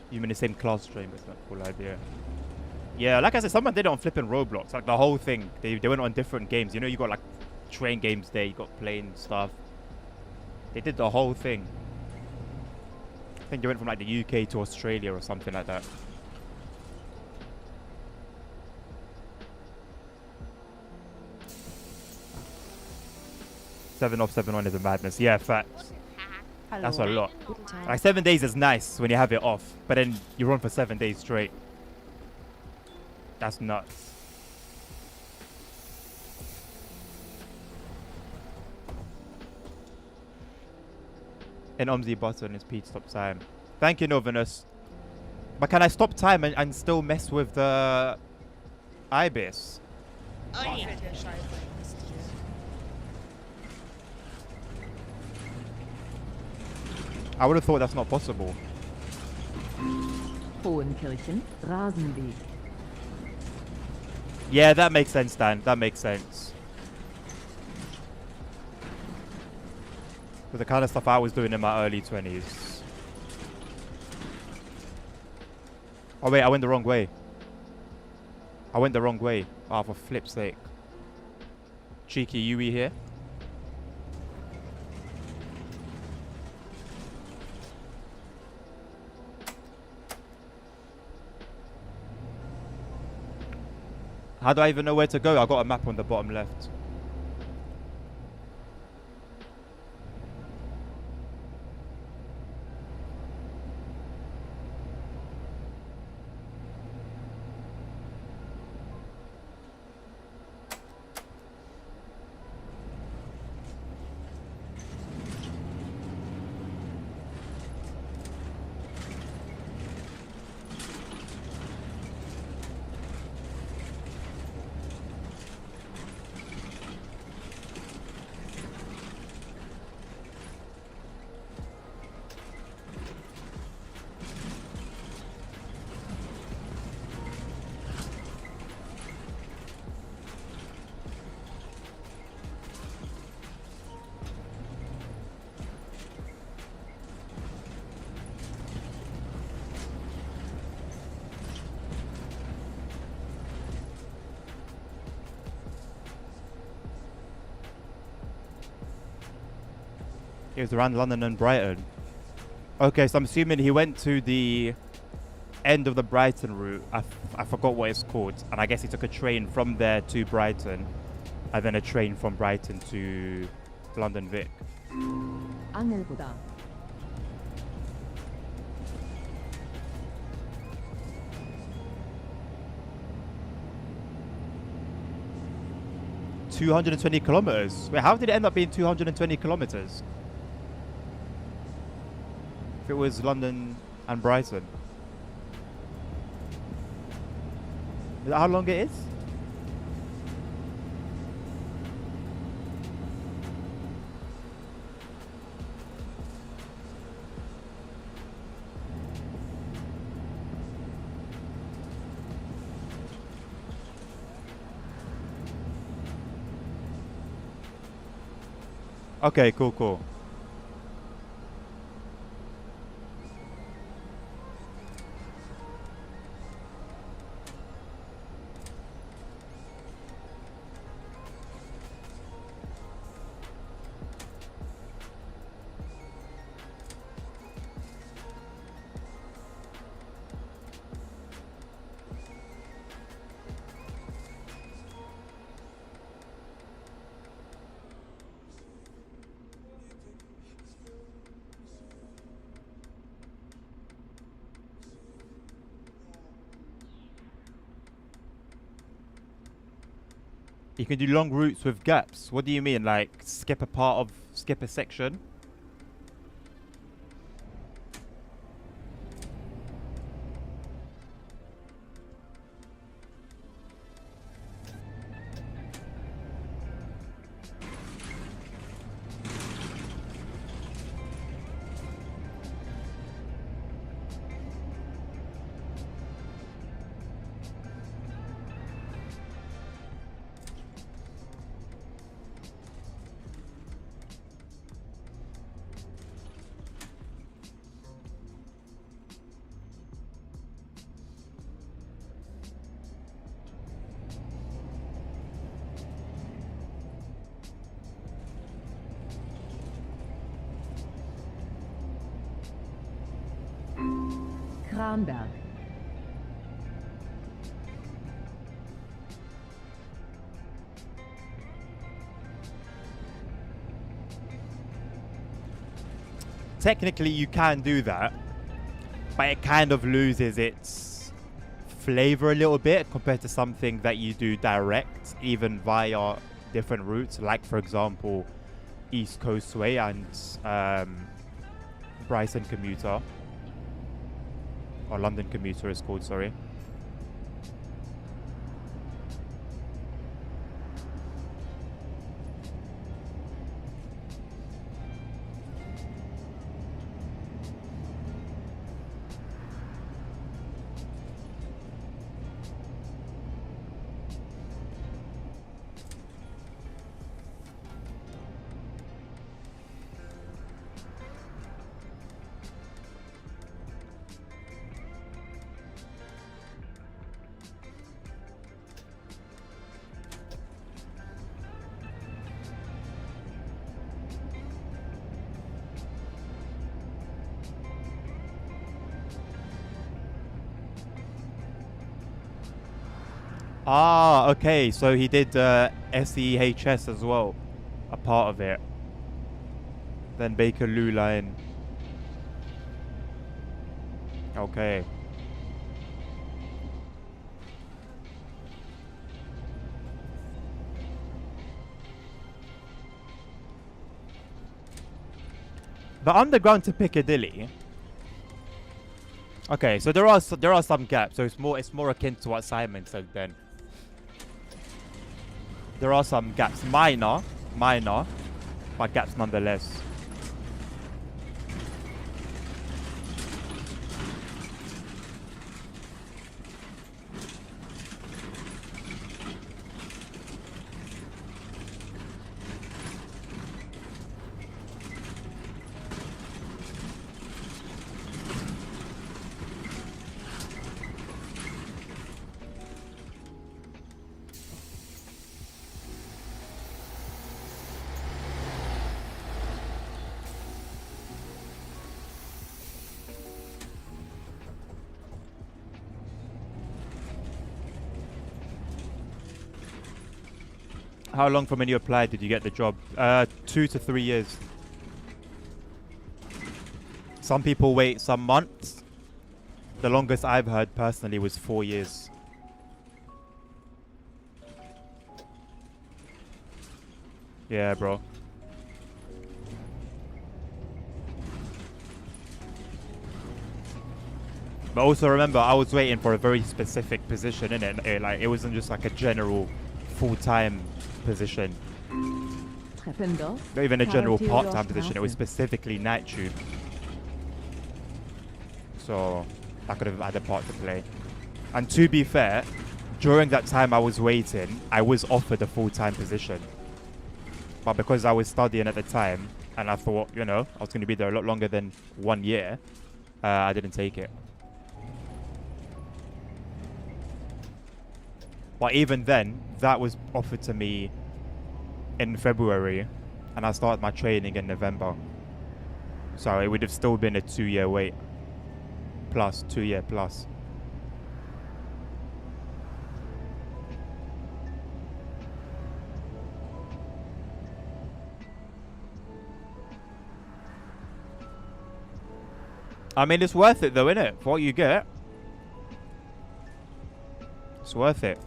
You mean the same class train, but it's not a cool idea. Yeah, like I said, someone did it on flipping Roblox. Like the whole thing. They went on different games. You know, you got like train games there, you got plane stuff. They did the whole thing. I think they went from like the UK to Australia or something like that. Seven off, 7 on is a madness. Yeah, facts. Hallo. That's a lot. Guten Tag. Like 7 days is nice when you have it off, but then you run for 7 days straight. That's nuts. An OMSI button is Pete stop time. Thank you, Novinus. But can I stop time and still mess with the IBIS? Oh yeah. Fällt der Scheiße ins Tier. I would have thought that's not possible. Hohenkirchen, Rasenweg. Yeah, that makes sense, Dan. That makes sense. With the kind of stuff I was doing in my early 20s. Oh wait, I went the wrong way. Oh, for flip's sake. Cheeky Yui here. How do I even know where to go? I got a map on the bottom left. He was around London and Brighton. Okay, so I'm assuming he went to the end of the Brighton route. I forgot what it's called, and I guess he took a train from there to Brighton, and then a train from Brighton to London Vic. Angelboda. 220 kilometers. Wait, how did it end up being 220 kilometers? If it was London and Brighton. Is that how long it is? Okay, cool. You can do long routes with gaps. What do you mean? Like skip a section? Kramberg. Technically, you can do that, but it kind of loses its flavor a little bit compared to something that you do direct, even via different routes, like for example, East Coastway and Brighton Commuter, or London Commuter is called, sorry. Ah, okay, so he did SEHS as well, a part of it. Then Bakerloo line. Okay. The underground to Piccadilly. Okay, so there are some gaps. So it's more akin to what Simon said then. There are some gaps, minor, but gaps nonetheless. How long from when you applied did you get the job? 2 to 3 years. Some people wait some months. The longest I've heard personally was 4 years. Yeah, bro. But also remember, I was waiting for a very specific position, innit? Like, it wasn't just like a general full-time position. Treppendorf. Not even a general Karl part-time position. It was Theodor specifically night tube. So I could have had a part to play. And to be fair, during that time I was waiting, I was offered a full-time position. But because I was studying at the time, and I thought, you know, I was going to be there a lot longer than 1 year, I didn't take it. But even then, that was offered to me in February, and I started my training in November. So it would have still been a 2-year wait. Plus, 2-year plus. I mean, it's worth it though, innit? For what you get. It's worth it.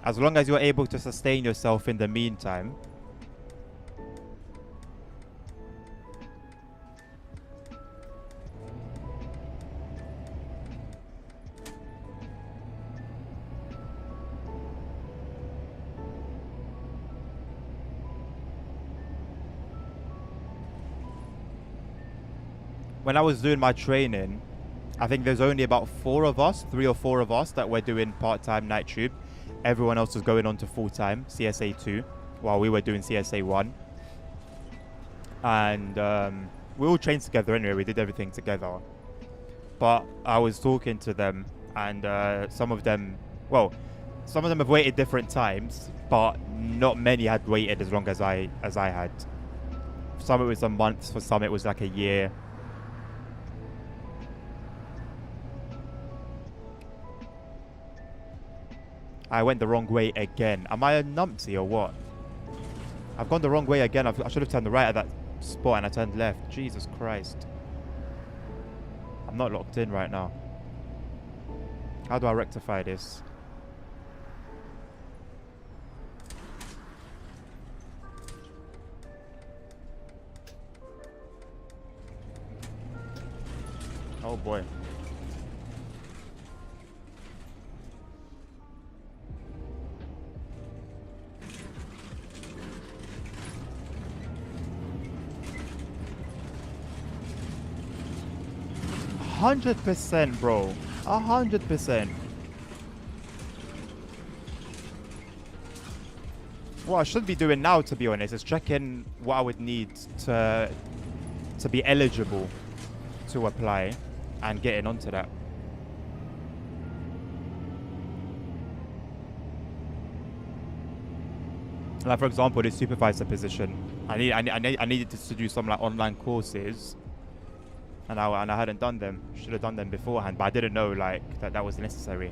As long as you're able to sustain yourself in the meantime. When I was doing my training, I think there's only about 3 or 4 of us that were doing part-time night tube. Everyone else was going on to full-time, CSA 2, while we were doing CSA 1. And we all trained together anyway, we did everything together. But I was talking to them, and some of them have waited different times, but not many had waited as long as I had. For some it was a month, for some it was like a year. I went the wrong way again. Am I a numpty or what? I've gone the wrong way again. I should have turned right at that spot and I turned left. Jesus Christ. I'm not locked in right now. How do I rectify this? Oh boy. %, bro. 100%. What I should be doing now, to be honest, is checking what I would need to be eligible to apply and getting onto that. Like, for example, the supervisor position. I needed to do some like online courses. And I hadn't done them. Should have done them beforehand, but I didn't know like that was necessary.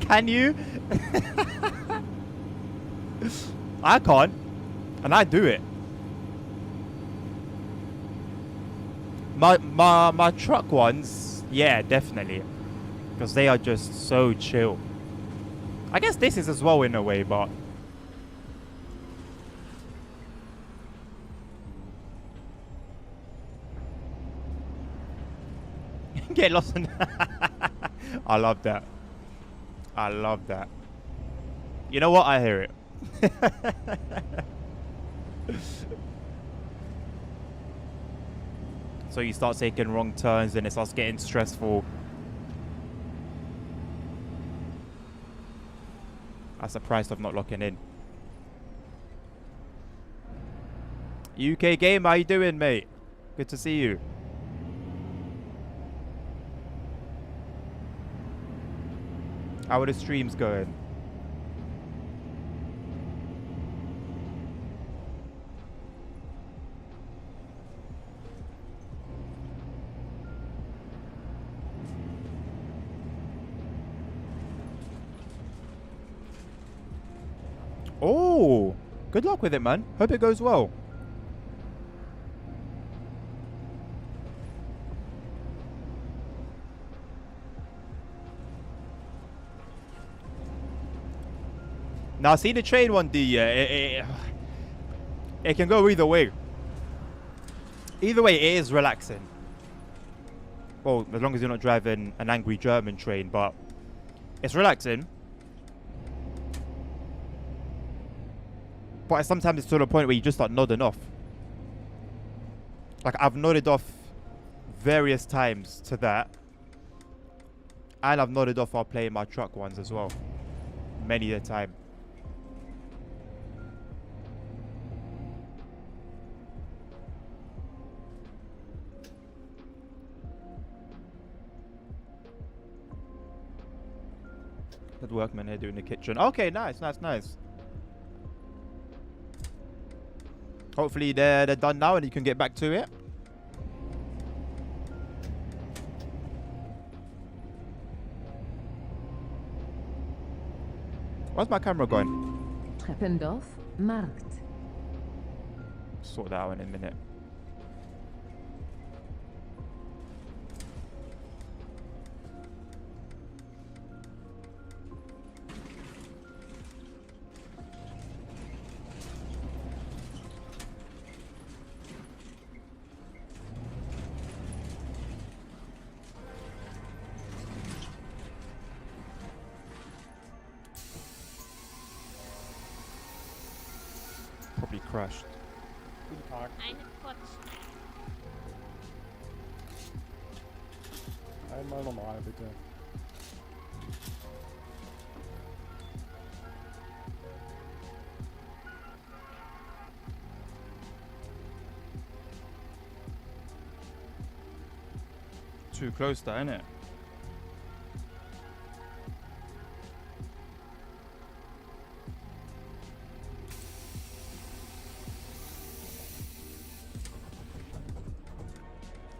Can you? I can't, and I do it. My truck ones, yeah, definitely, because they are just so chill. I guess this is as well in a way, but Get lost in. I love that. I love that. You know what? I hear it. So you start taking wrong turns and it starts getting stressful. That's the price of not locking in. UK Game, how you doing, mate? Good to see you. How are the streams going? Oh, good luck with it, man. Hope it goes well. Now, see the train one, it can go either way. Either way, it is relaxing. Well, as long as you're not driving an angry German train, but it's relaxing. But sometimes it's to the point where you just start nodding off. Like, I've nodded off various times to that. And I've nodded off while playing my truck ones as well. Many a time. Good workman here doing the kitchen. Okay, nice, nice, nice. Hopefully they're done now and you can get back to it. Where's my camera going? Treppendorf, Markt. Sort that out in a minute. Probably crashed. Guten Tag. Einmal normal, bitte. Too close there, innit?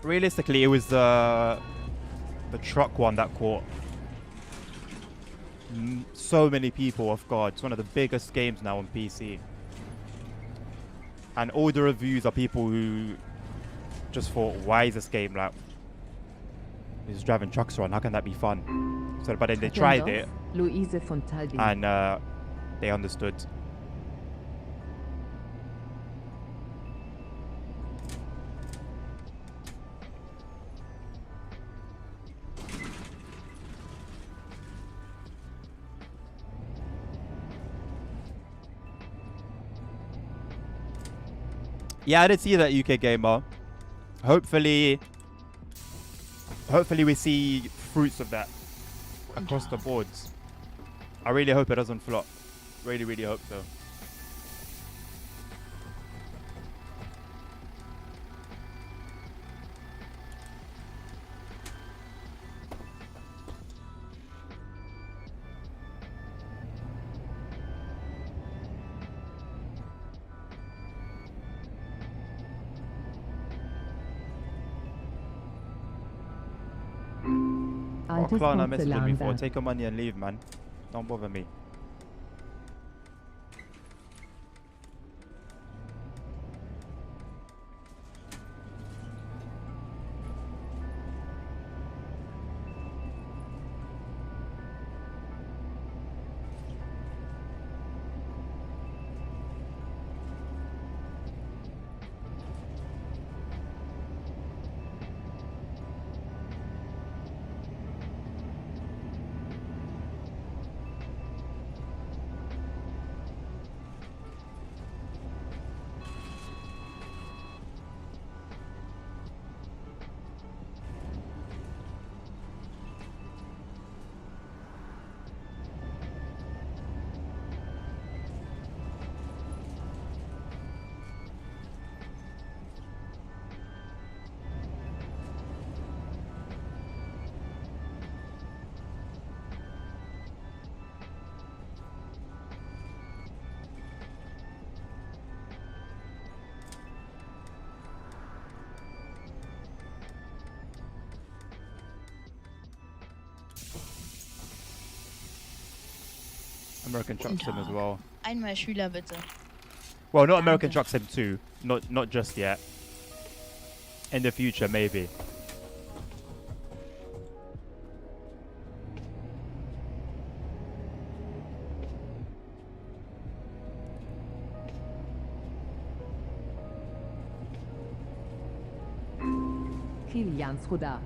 Realistically, it was the truck one that caught so many people off guard. It's one of the biggest games now on PC. And all the reviews are people who just thought, why is this game like... He's driving trucks around, how can that be fun? So, but then they tried it, Luise von Taldi. and they understood. Yeah, I did see that, UK Gamer. Hopefully we see fruits of that across the boards. I really hope it doesn't flop. Really, really hope so. What clan I messaged me for? Take your money and leave, man. Don't bother me. American Truck Sim as Tag. well. Einmal Schüler bitte. Well, not American Danke. Truck Sim 2. Not just yet. In the future, maybe. Kilian Skoda.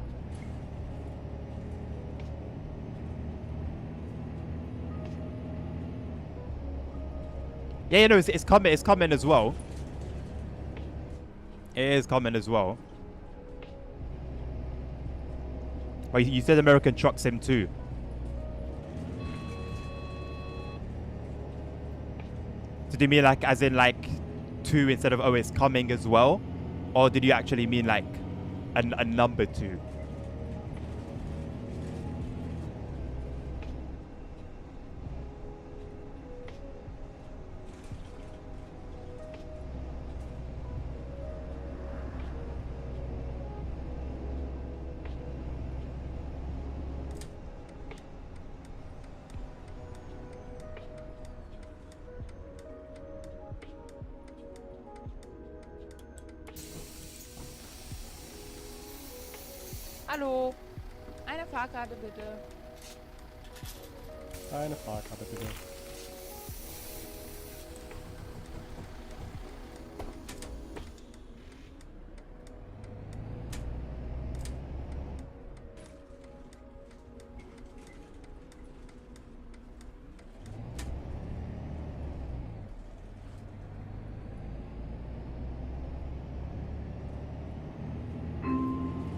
Yeah, you know, it's coming. It's coming as well. It is coming as well. Oh, you said American Truck Sim 2. So do you mean like as in like 2 instead of it's coming as well? Or did you actually mean like a number 2? Hallo. Eine Fahrkarte bitte. Eine Fahrkarte bitte.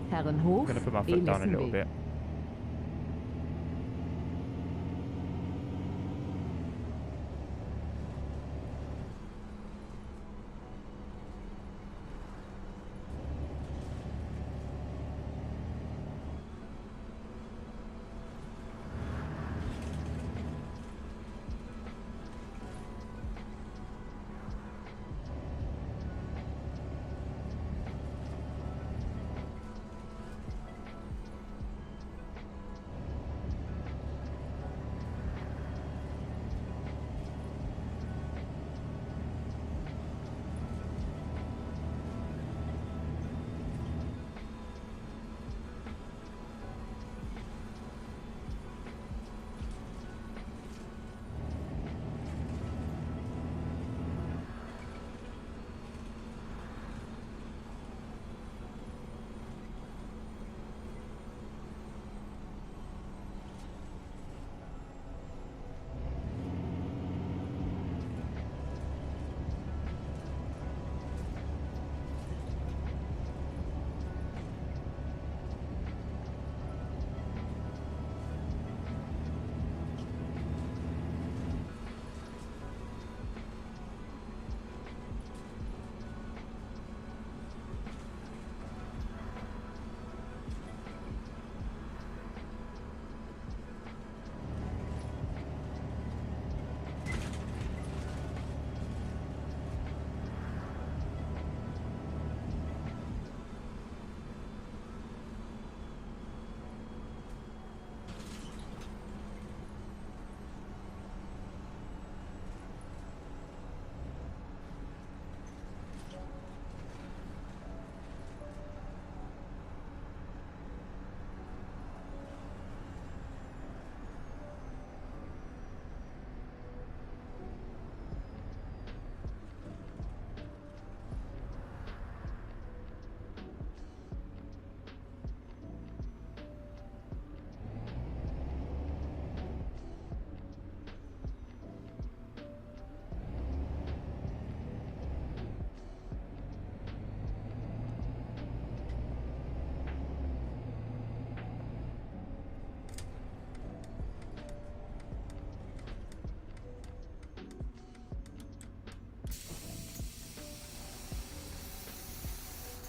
Herrenhof. I'm gonna put my foot down a little Elissenweg. bit.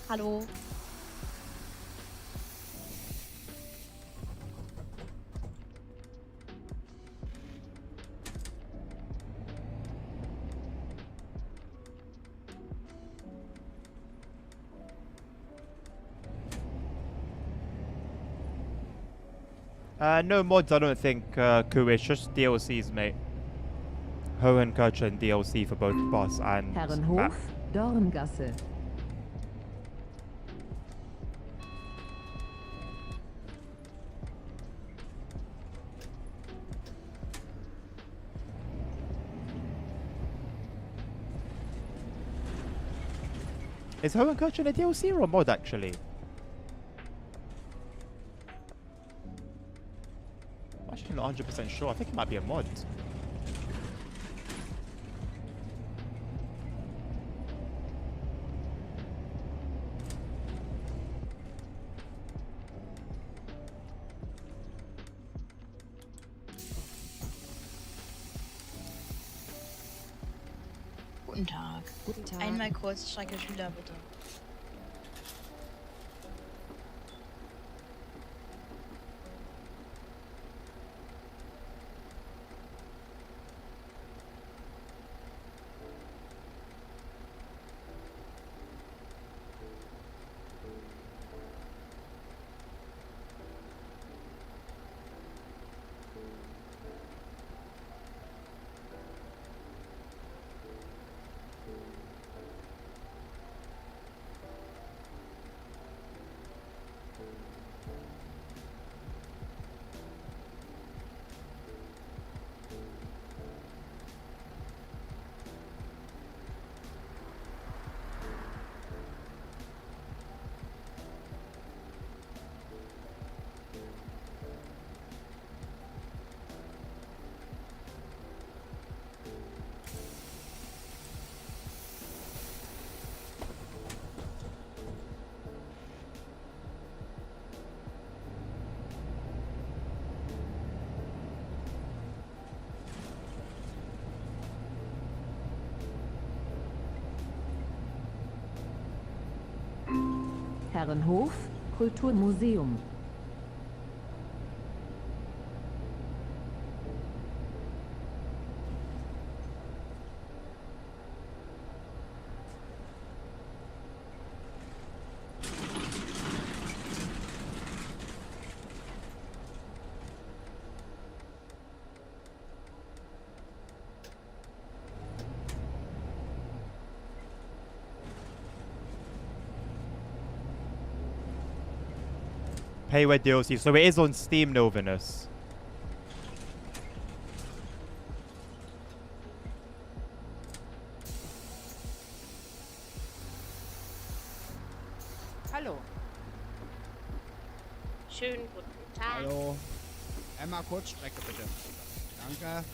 Hallo. No mods, I don't think, Kuish. Just DLCs, mate. Hohenkirchen DLC for both bus and map. Herrenhof, Dorngasse. Is Hohenkirchen a DLC or a mod actually? I'm actually not 100% sure. I think it might be a mod. Guten Tag. Guten Tag. Einmal Kurzstrecke Schüler bitte. Herrenhof, Kulturmuseum. Payware DLC. So it is on Steam, Novinus. Hallo. Schönen guten Tag. Hallo. Einmal Kurzstrecke bitte. Danke.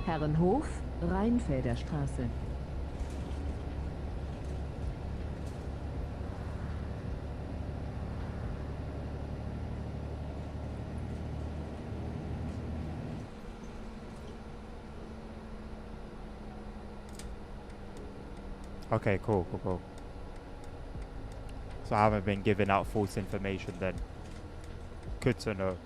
Herrenhof, Rheinfelder Straße. Okay, cool. So I haven't been giving out false information then. Good to know.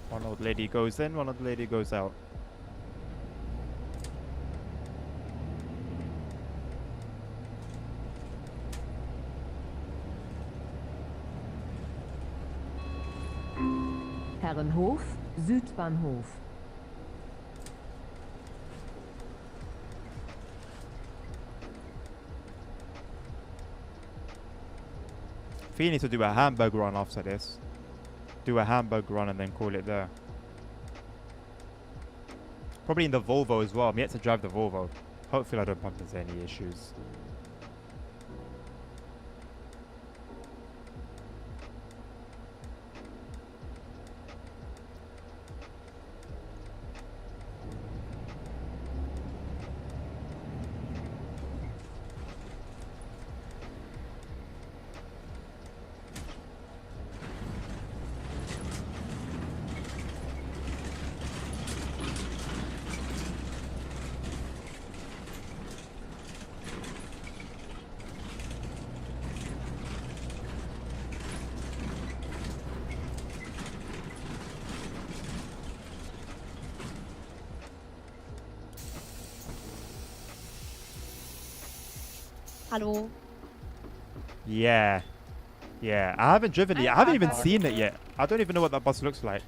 One old lady goes in, one old lady goes out. Herrenhof, Südbahnhof. I think you need to do a hamburger run after this. Do a hamburger run and then call it there. Probably in the Volvo as well. I'm yet to drive the Volvo. Hopefully I don't bump into any issues. Hallo. Yeah. Yeah. I haven't driven it yet. I haven't even seen it yet. I don't even know what that bus looks like.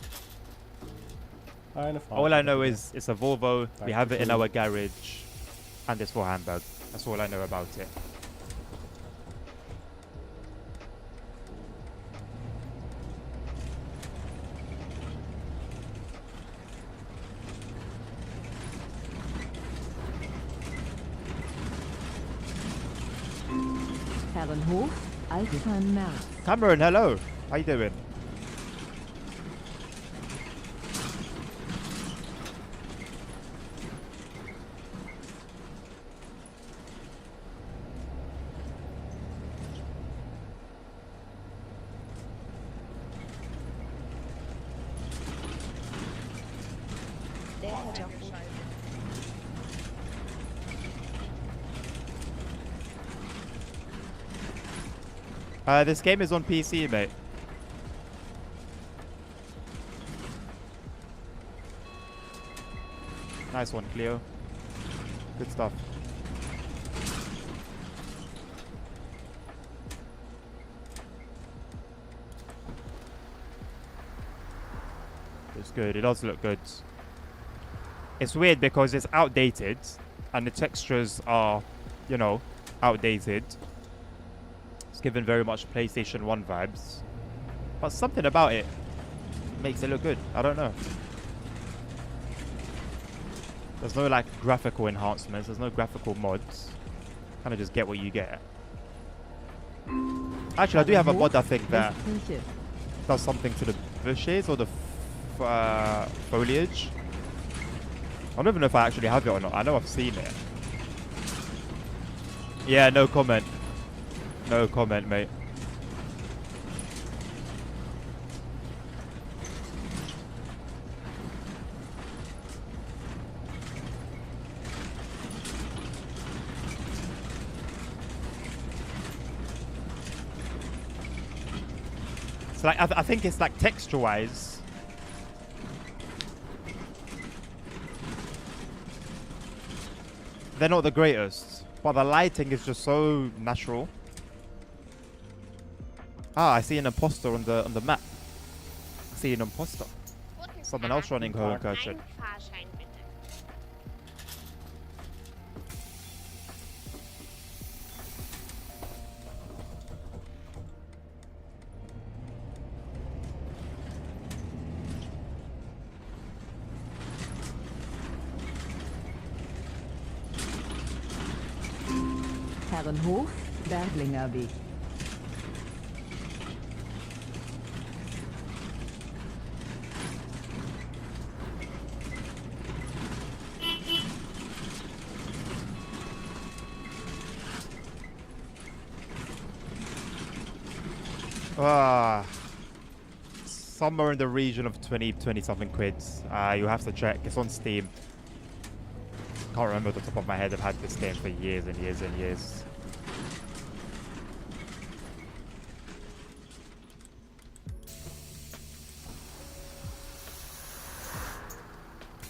Eine Frage. All I know bitte. is it's a Volvo. We have it in Dankeschön. our garage. And it's for Hamburg. That's all I know about it. Herrenhof, Alternmerz. Cameron, hello. How you doing? Der hört ja auch gut. This game is on PC, mate. Nice one, Cleo. Good stuff. It's good. It does look good. It's weird because it's outdated and the textures are, you know, outdated. It's given very much PlayStation 1 vibes. But something about it makes it look good. I don't know. There's no like graphical enhancements. There's no graphical mods. Kind of just get what you get. Actually, I do have a mod I think that Westkirche. does something to the bushes or the foliage. I don't even know if I actually have it or not. I know I've seen it. Yeah, no comment. No comment, mate. So like, I think it's like texture-wise. They're not the greatest, but the lighting is just so natural. Ah, I see an imposter on the map. I see an imposter. Someone else running Hohenkirchen. Fahrschein bitte. Herrenhof, Berglinger Weg. Ah, somewhere in the region of 20 something quids. You have to check. It's on Steam. Can't remember off the top of my head. I've had this game for years and years and years.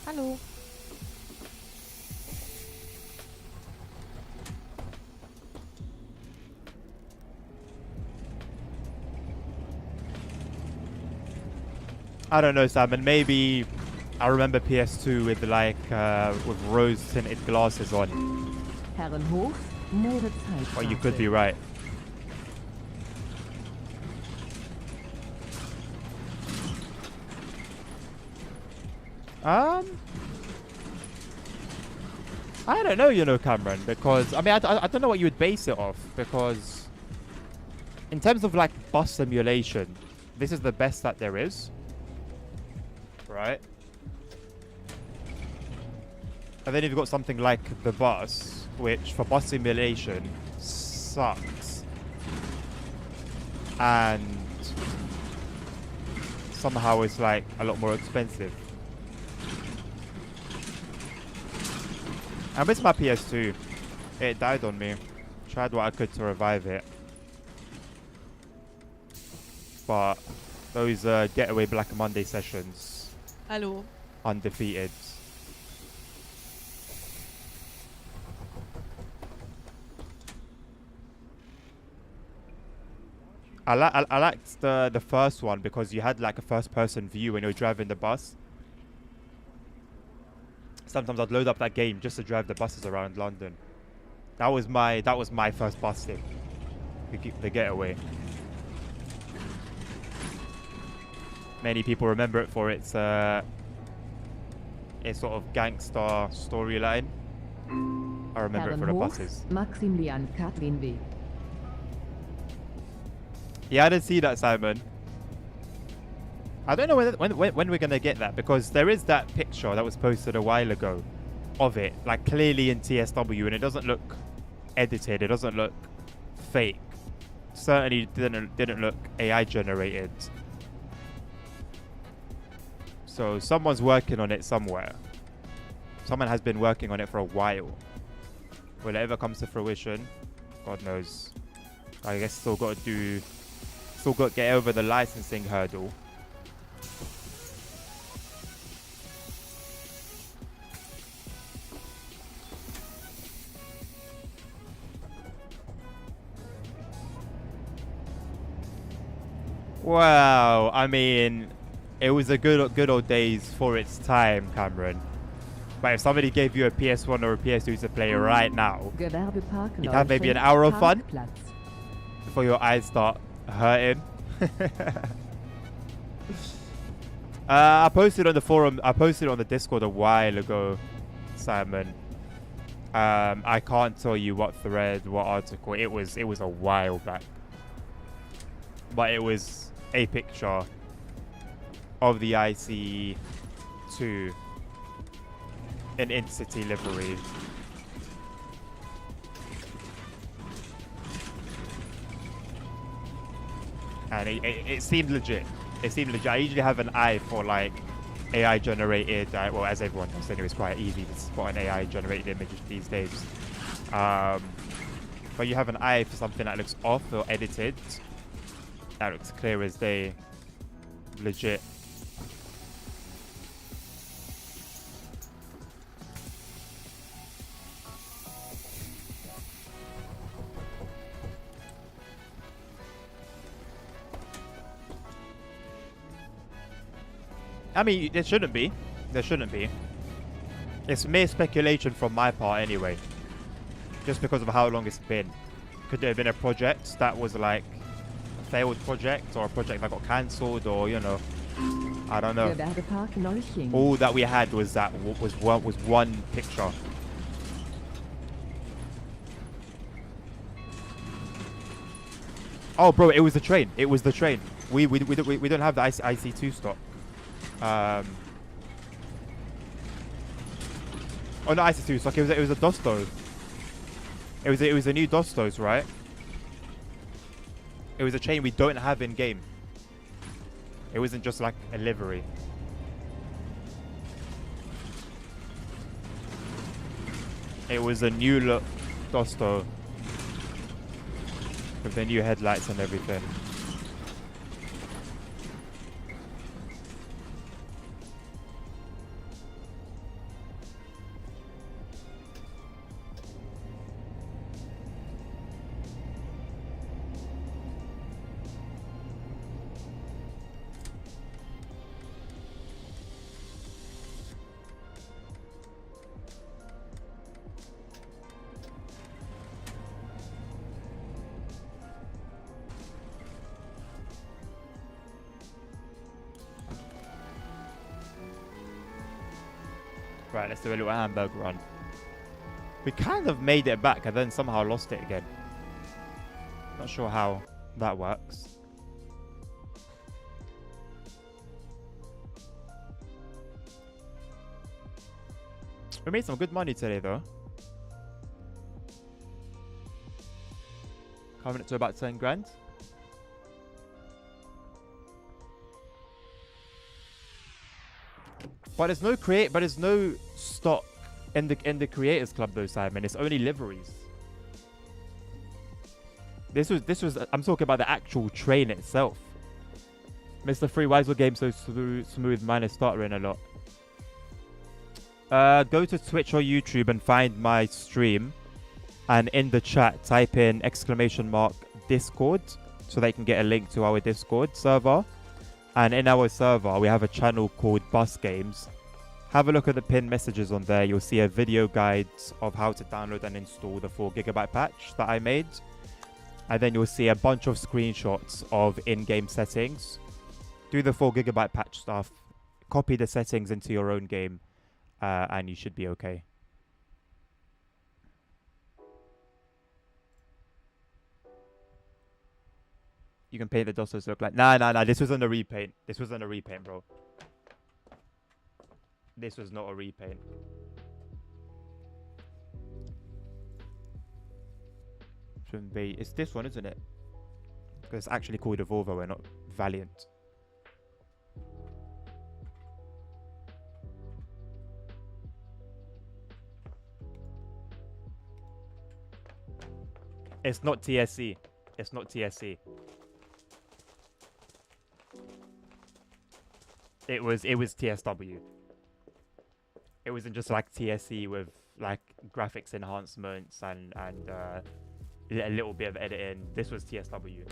Hallo. I don't know, Simon. Maybe I remember PS2 with like with rose tinted glasses on. Herrenhof, Moritzheitstraße. But you could be right. I don't know, you know, Cameron, because I mean, I don't know what you would base it off, because in terms of like bus simulation, this is the best that there is, right? And then you've got something like the bus, which for bus simulation sucks, and somehow it's like a lot more expensive. I miss my PS2. It died on me. Tried what I could to revive it. But those Getaway Black Monday sessions, Hallo. undefeated. I liked the first one because you had like a first person view when you're driving the bus. Sometimes I'd load up that game just to drive the buses around London. That was my first bus thing. The Getaway. Many people remember it for its sort of gangster storyline. I remember it for the buses. Maximilian Katlinweg. Yeah, I didn't see that, Simon. I don't know when we're gonna get that, because there is that picture that was posted a while ago of it, like clearly in TSW, and it doesn't look edited. It doesn't look fake. Certainly didn't look AI generated. So someone's working on it somewhere. Someone has been working on it for a while. Will it ever come to fruition? God knows. I guess still got to get over the licensing hurdle. Wow, I mean, it was a good old days for its time, Cameron. But if somebody gave you a PS1 or a PS2 to play right now, you'd have maybe an hour of fun before your eyes start hurting. I posted on the forum, I posted on the Discord a while ago, Simon. I can't tell you what thread, what article. It was a while back. But it was a picture of the IC2 in Intercity livery. And it seemed legit. It seemed legit. I usually have an eye for like AI generated, well, as everyone knows anyway, it's quite easy to spot an AI generated image these days. But you have an eye for something that looks off or edited. That looks clear as day. Legit. I mean, there shouldn't be. There shouldn't be. It's mere speculation from my part anyway. Just because of how long it's been. Could there have been a project that was like a failed project, or a project that got cancelled, or you know, I don't know. All that we had was one picture. Oh, bro, it was the train. It was the train. We don't have the IC2 stock. Oh no, IC2 stock. It was a Dosto. It was a new Dostos, right? It was a chain we don't have in game. It wasn't just like a livery. It was a new look Dosto with the new headlights and everything. Right, let's do a little hamburger run. We kind of made it back and then somehow lost it again. Not sure how that works. We made some good money today though. Coming up to about 10 grand. But there's no stock in the Creators Club though, Simon. It's only liveries. This was I'm talking about the actual train itself. Mr. Free, why is your game so smooth? Mine is stuttering a lot. Go to Twitch or YouTube and find my stream, and in the chat type in !Discord, so they can get a link to our Discord server. And in our server, we have a channel called Bus Games. Have a look at the pinned messages on there. You'll see a video guide of how to download and install the 4GB patch that I made. And then you'll see a bunch of screenshots of in-game settings. Do the 4GB patch stuff. Copy the settings into your own game. And you should be okay. You can paint the dusters look like... Nah. This wasn't a repaint. This wasn't a repaint, bro. This was not a repaint. Shouldn't be. It's this one, isn't it? Because it's actually called Evolvo and not Valiant. It's not TSC. It's not TSC. It was TSW. It wasn't just like TSC with like graphics enhancements and a little bit of editing. This was TSW.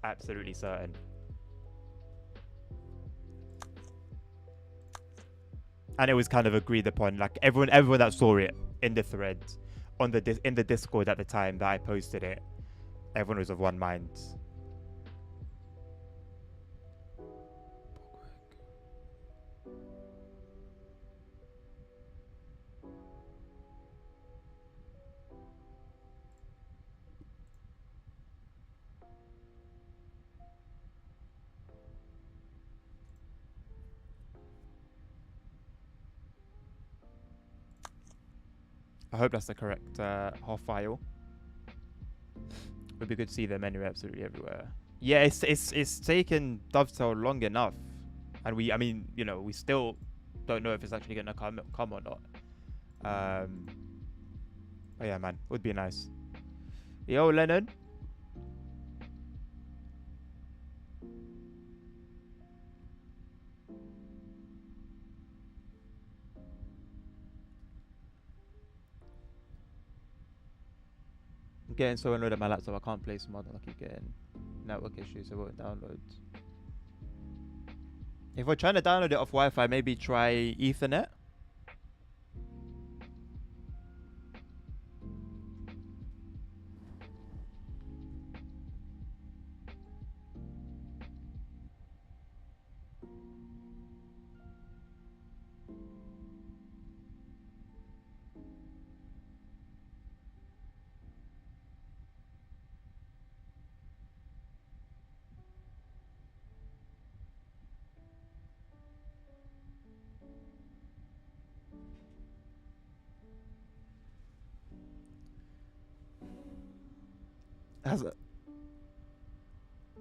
Absolutely certain. And it was kind of agreed upon. Like everyone that saw it in the thread, in the Discord at the time that I posted it, everyone was of one mind. I hope that's the correct HOF file. Would be good to see them anyway, absolutely everywhere. Yeah, it's taken Dovetail long enough, and I mean, you know, we still don't know if it's actually gonna come or not. But yeah, man, would be nice. Yo, Lennon. I'm getting so annoyed at my laptop, I can't play some other. I keep getting network issues, it won't download. If we're trying to download it off Wi-Fi, maybe try Ethernet.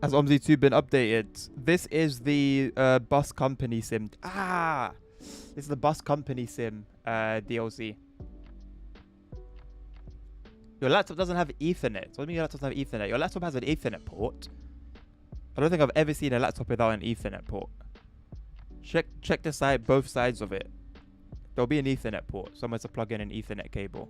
Has OMSI 2 been updated? This is the bus company sim. This is the bus company sim DLC. Your laptop doesn't have Ethernet. What do you mean your laptop doesn't have Ethernet? Your laptop has an Ethernet port. I don't think I've ever seen a laptop without an Ethernet port. Check the side, both sides of it. There'll be an Ethernet port. Somewhere to plug in an Ethernet cable.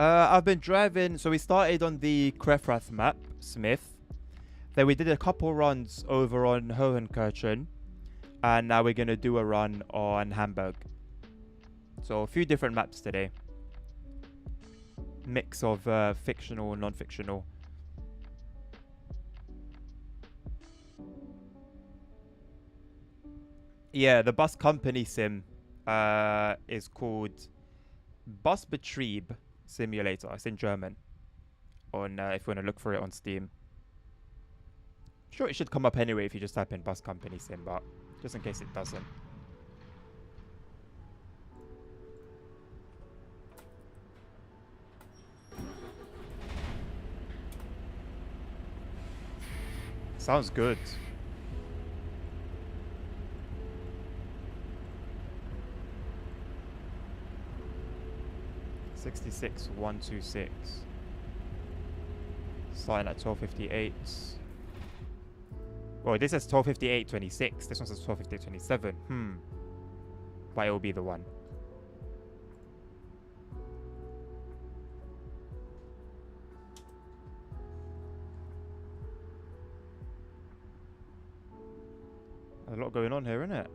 I've been driving, so we started on the Krefrath map, Smith. Then we did a couple runs over on Hohenkirchen. And now we're going to do a run on Hamburg. So a few different maps today. Mix of fictional and non-fictional. Yeah, the bus company sim is called Busbetrieb Simulator. It's in German. on if you want to look for it on Steam. Sure, it should come up anyway if you just type in Bus Company Sim, but just in case it doesn't. Sounds good. $66,126. Starting at 12:58. Well, this says 12:58.26. This one says 12:58.27. But it will be the one. There's a lot going on here, isn't it?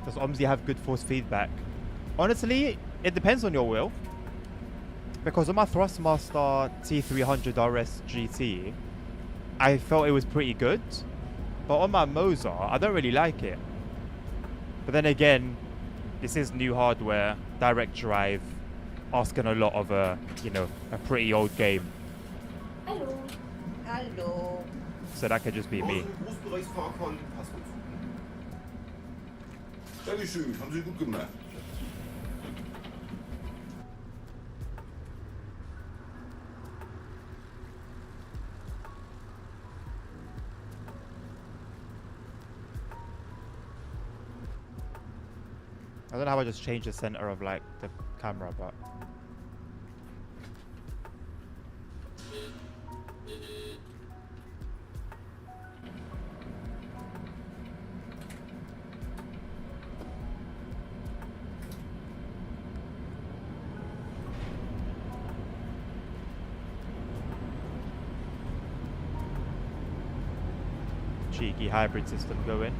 Does OMSI have good force feedback? Honestly, it depends on your will. Because on my Thrustmaster T300 RS GT, I felt it was pretty good. But on my Mozart, I don't really like it. But then again, this is new hardware, direct drive, asking a lot of a pretty old game. Hallo. Hallo. So that could just be me. Großbereichsfahrkarten, Passwort suchen. Dankeschön, haben Sie gut gemacht. I don't know how I just changed the center of like the camera, but cheeky hybrid system going.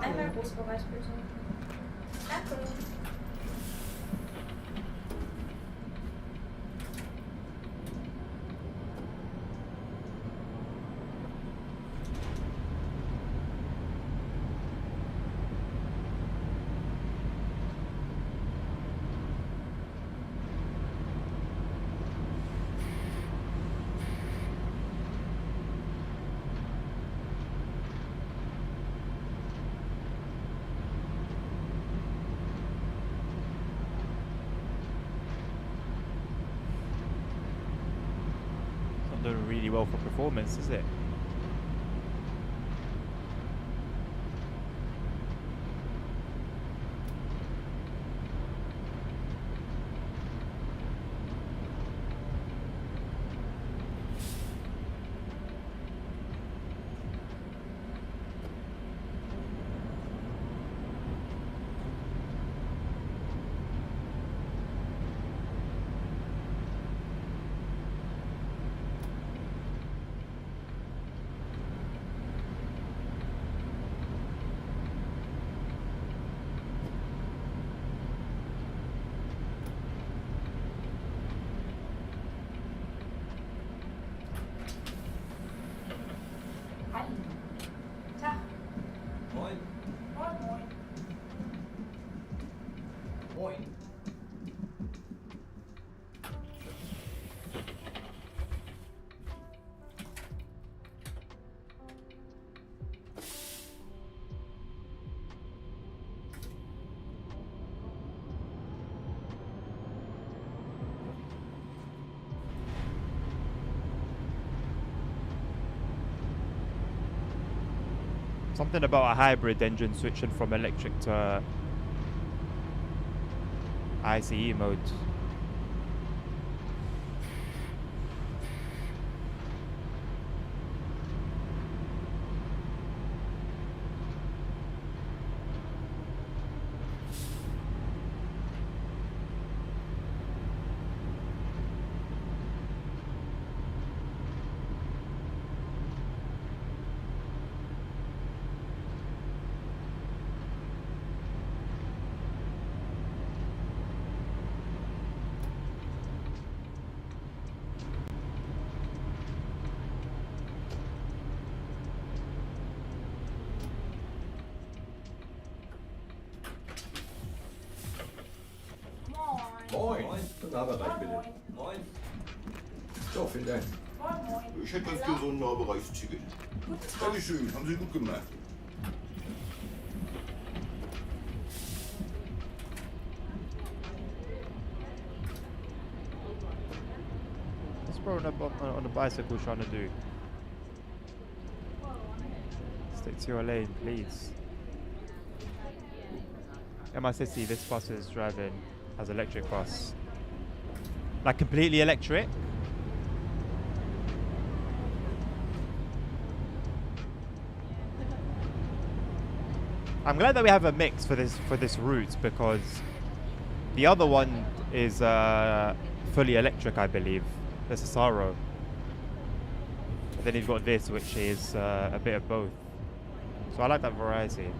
Einmal Großbereich bitte. Danke. Not doing really well for performance, is it? Hallo. Tag. Moin. Moin, moin. Moin. Something about a hybrid engine switching from electric to ICE mode. Moin. Guten Nahbereich bitte. Moin. So, vielen Dank. Moin, moin. Ich hätte ganz gerne so ein Nahbereichsticket. Dankeschön, haben Sie gut gemacht. What's bro on a bicycle trying to do? Stick to your lane, please. In my city, this bus is driving as electric bus. Like completely electric. I'm glad that we have a mix for this route, because the other one is fully electric, I believe. The Cesaro. Then you've got this, which is a bit of both. So I like that variety.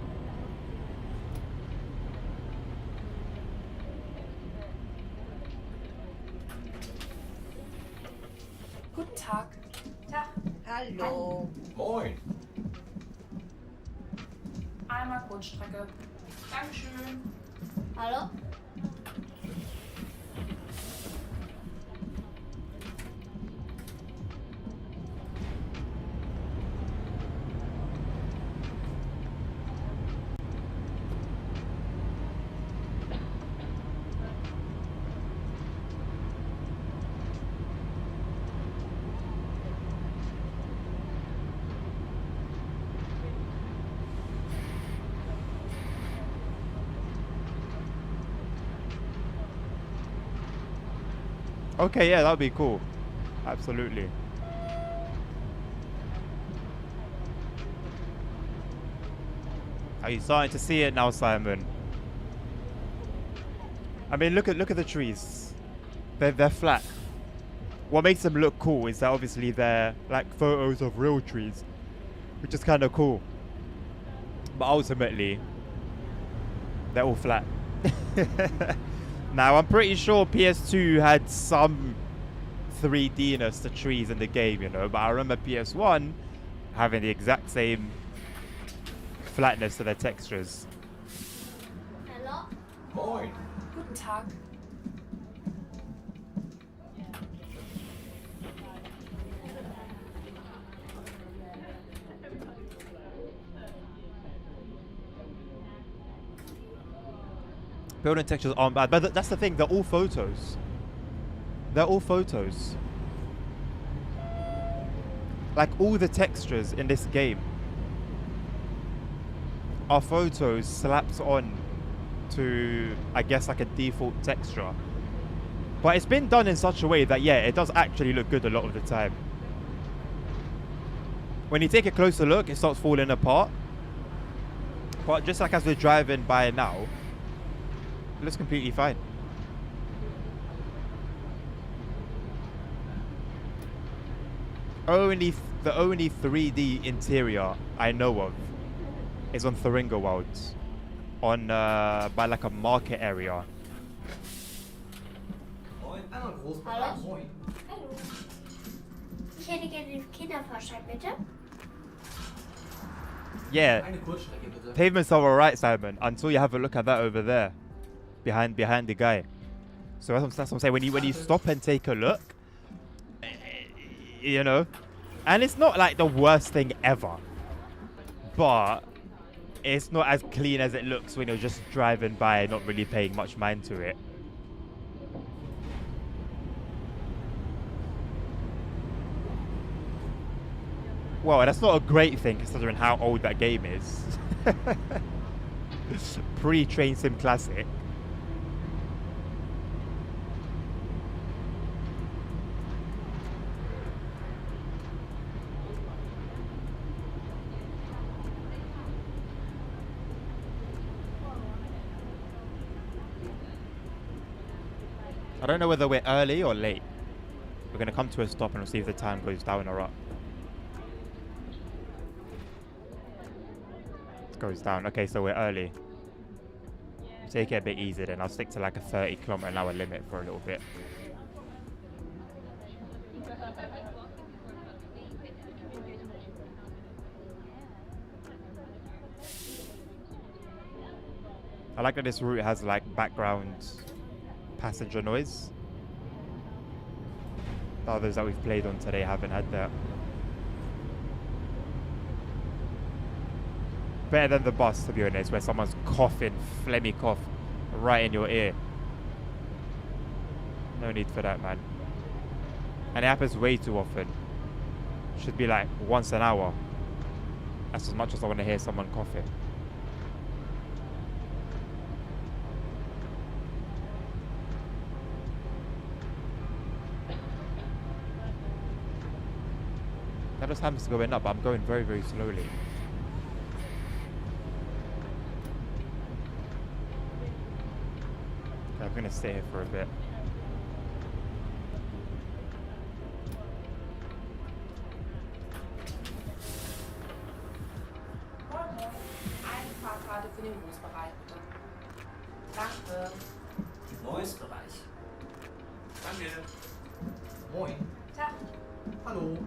Guten Tag. Tag. Hallo. Moin. Einmal Kurzstrecke. Dankeschön. Hallo? Okay, yeah, that'd be cool. Absolutely. Are you starting to see it now, Simon? I mean, look at the trees. They're flat. What makes them look cool is that obviously they're like photos of real trees, which is kind of cool. But ultimately, they're all flat. Now, I'm pretty sure PS2 had some 3D-ness to trees in the game, you know, but I remember PS1 having the exact same flatness to their textures. Hello? Moin. Guten Tag. Building textures aren't bad, but that's the thing, they're all photos. They're all photos. Like, all the textures in this game are photos slapped on to, I guess, like a default texture. But it's been done in such a way that, yeah, it does actually look good a lot of the time. When you take a closer look, it starts falling apart. But just like as we're driving by now, it looks completely fine. The only 3D interior I know of is on Thuringo World, on by like a market area. Moin. Einmal groß. Hallo? Moin. Hallo. Ich hätte gerne den Kinderfahrschein, bitte. Yeah, Eine Kurzstrecke bitte. pavements are alright, Simon, until you have a look at that over there, behind the guy. So that's what I'm saying. When you stop and take a look, you know, and it's not like the worst thing ever, but it's not as clean as it looks when you're just driving by, not really paying much mind to it. Well, that's not a great thing considering how old that game is. Pre-Train Sim Classic. I don't know whether we're early or late. We're going to come to a stop and we'll see if the time goes down or up. It goes down. Okay, so we're early. Take it a bit easy then. I'll stick to like a 30km/h limit for a little bit. I like that this route has like background passenger noise. The others that we've played on today haven't had that. Better than the bus, to be honest, where someone's coughing, phlegmy cough, right in your ear. No need for that, man. And it happens way too often. Should be like once an hour. That's as much as I want to hear someone coughing. That just happens to go up, but I'm going very, very slowly. Okay, I'm gonna stay here for a bit. Moin, moin. Eine Fahrkarte für den Großbereich, bitte. Danke. Neues Bereich. Danke. Moin. Tag. Hallo.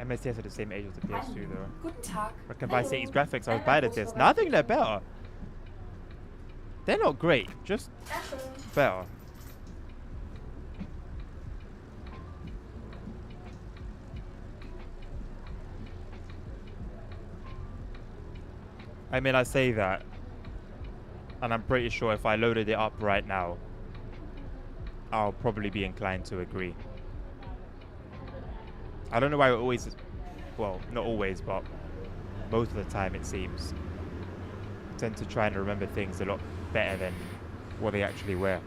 MSDS are the same age as the PS2 though. Guten Tag. Reckon Vice City's graphics are as bad as this. No, I think they're better. They're not great, just Danke. better. I mean, I say that, and I'm pretty sure if I loaded it up right now, I'll probably be inclined to agree. I don't know why it always, well, not always, but most of the time it seems, I tend to try and remember things a lot better than what they actually were.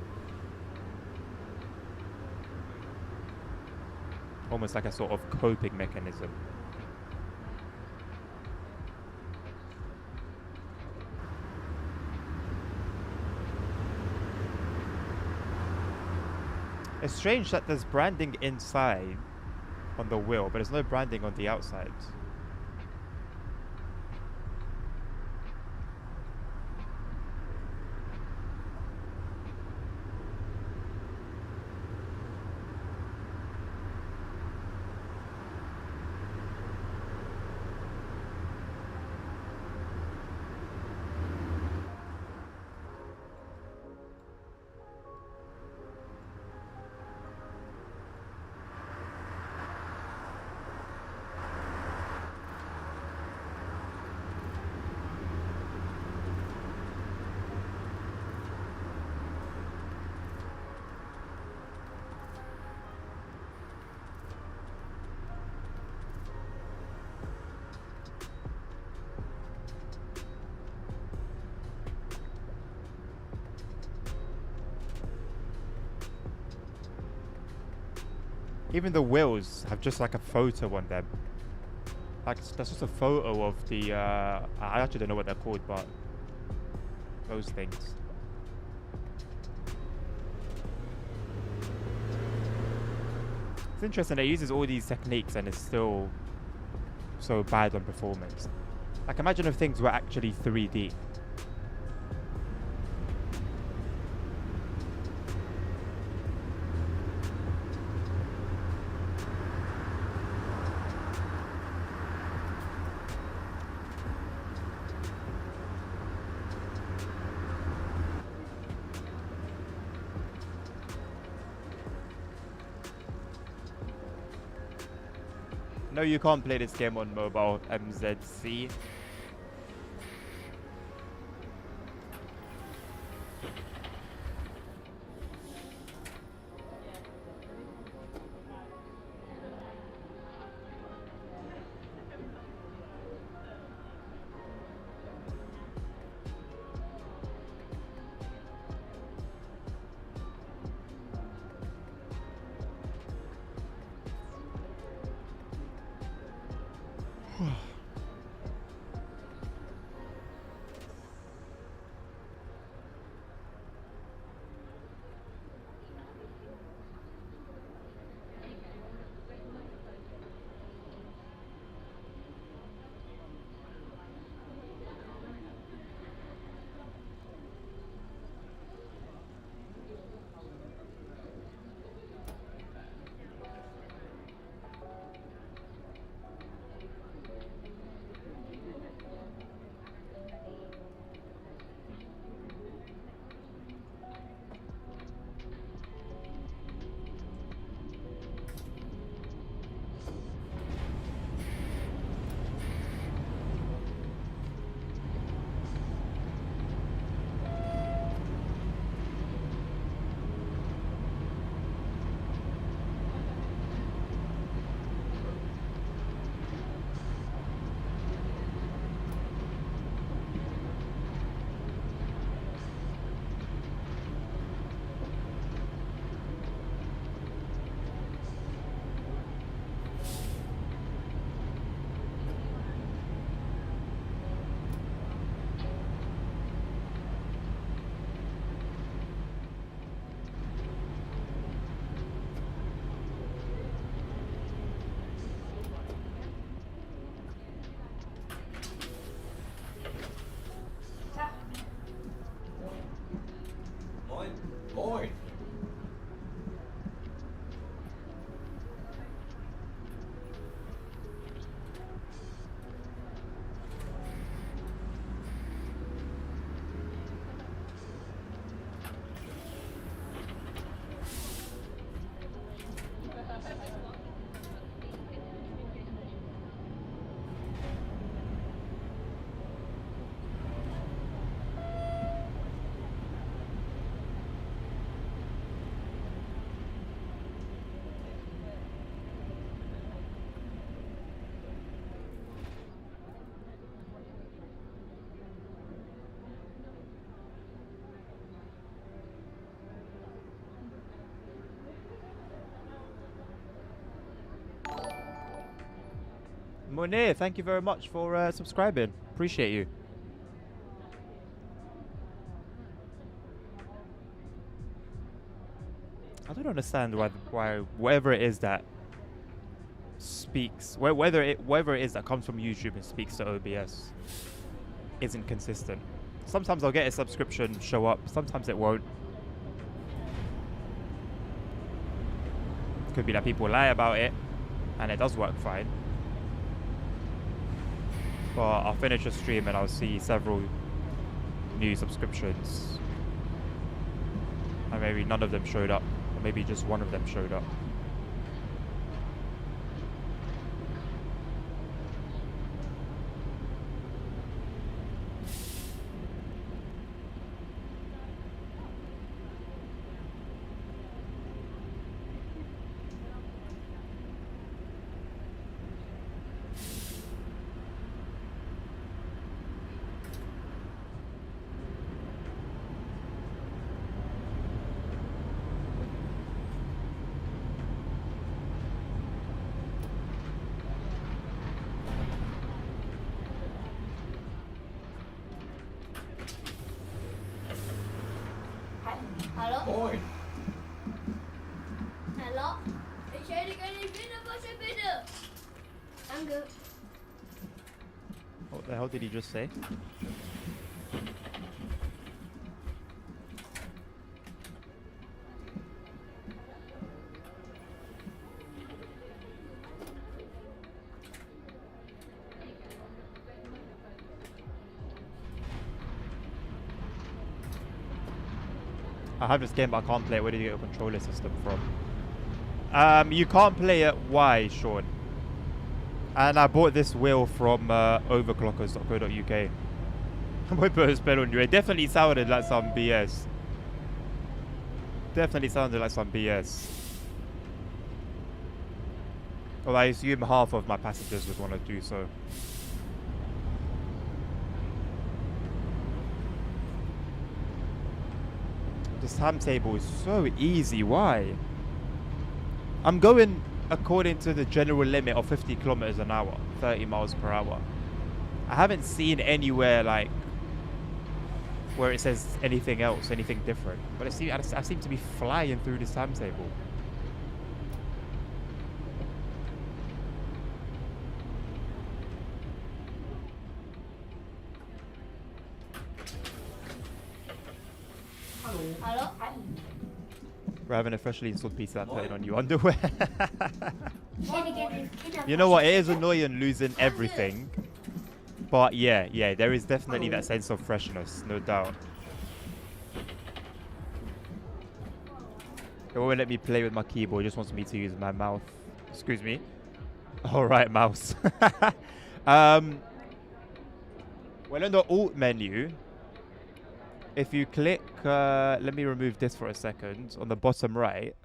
Almost like a sort of coping mechanism. It's strange that there's branding inside on the wheel, but there's no branding on the outside. Even the wheels have just like a photo on them. Like that's just a photo of the. I actually don't know what they're called, but those things. It's interesting. It uses all these techniques and it's still so bad on performance. Like imagine if things were actually 3D. No, you can't play this game on mobile, MZC. Moin. Moin. Munir, thank you very much for subscribing. Appreciate you. I don't understand why whatever it is that speaks, whether it is that comes from YouTube and speaks to OBS, isn't consistent. Sometimes I'll get a subscription show up, sometimes it won't. Could be that people lie about it and it does work fine. But I'll finish a stream and I'll see several new subscriptions. And maybe none of them showed up. Or maybe just one of them showed up. Hallo? Moin. Hallo? Ich hätte gerne Kinderwasser, bitte. Danke. What the hell did he just say? I have this game, but I can't play it. Where did you get a controller system from? You can't play it. Why, Sean? And I bought this wheel from overclockers.co.uk. I'm going to put a spell on you. It definitely sounded like some BS. Definitely sounded like some BS. Well, I assume half of my passengers would want to do so. This timetable is so easy. Why? I'm going according to the general limit of 50 kilometers an hour, 30 miles per hour. I haven't seen anywhere like where it says anything else, anything different. But I seem to be flying through this timetable. Hallo? We're having a freshly installed PC and putting on new underwear. Ich hätte gerne Kinderwasser. You know what? It is annoying losing everything. But yeah, there is definitely that sense of freshness, no doubt. It won't let me play with my keyboard, it just wants me to use my mouth. Excuse me. Alright, mouse. Well, in the Alt menu, if you click, let me remove this for a second, on the bottom right,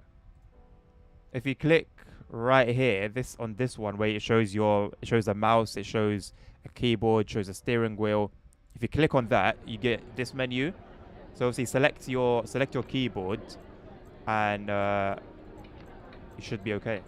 if you click right here, on this one where it shows a mouse, it shows a keyboard, shows a steering wheel. If you click on that, you get this menu. So obviously select your keyboard, and you should be okay.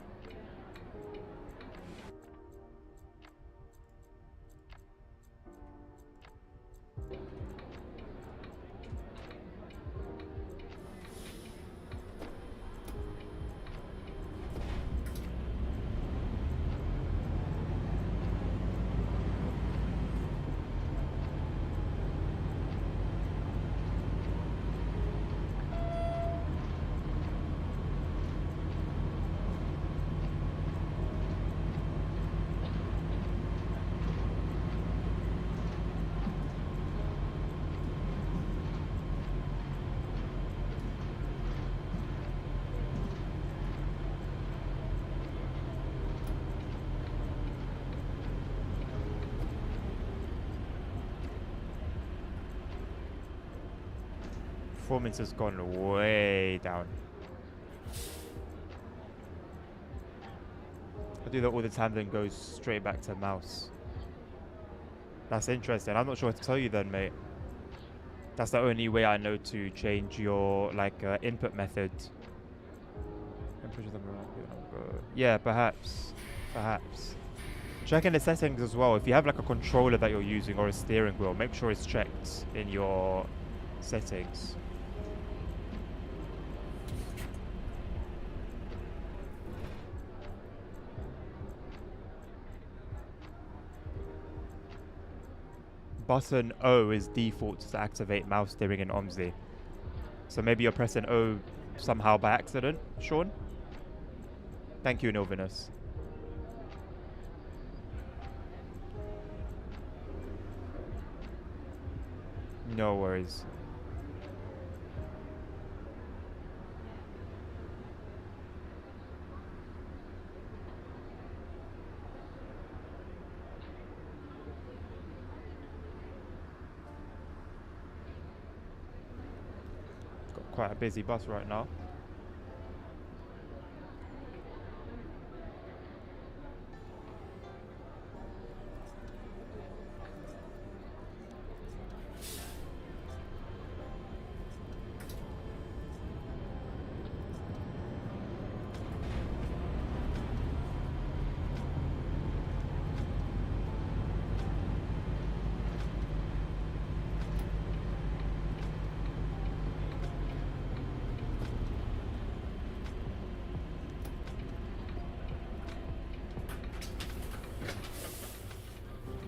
Performance has gone way down. I do that all the time, then goes straight back to mouse. That's interesting. I'm not sure what to tell you then, mate. That's the only way I know to change your input method. Yeah, perhaps. Check in the settings as well. If you have like a controller that you're using or a steering wheel, make sure it's checked in your settings. button O is default to activate mouse steering in OMSI. So maybe you're pressing O somehow by accident, Sean? Thank you, Nilvinus. No worries. Got quite a busy bus right now.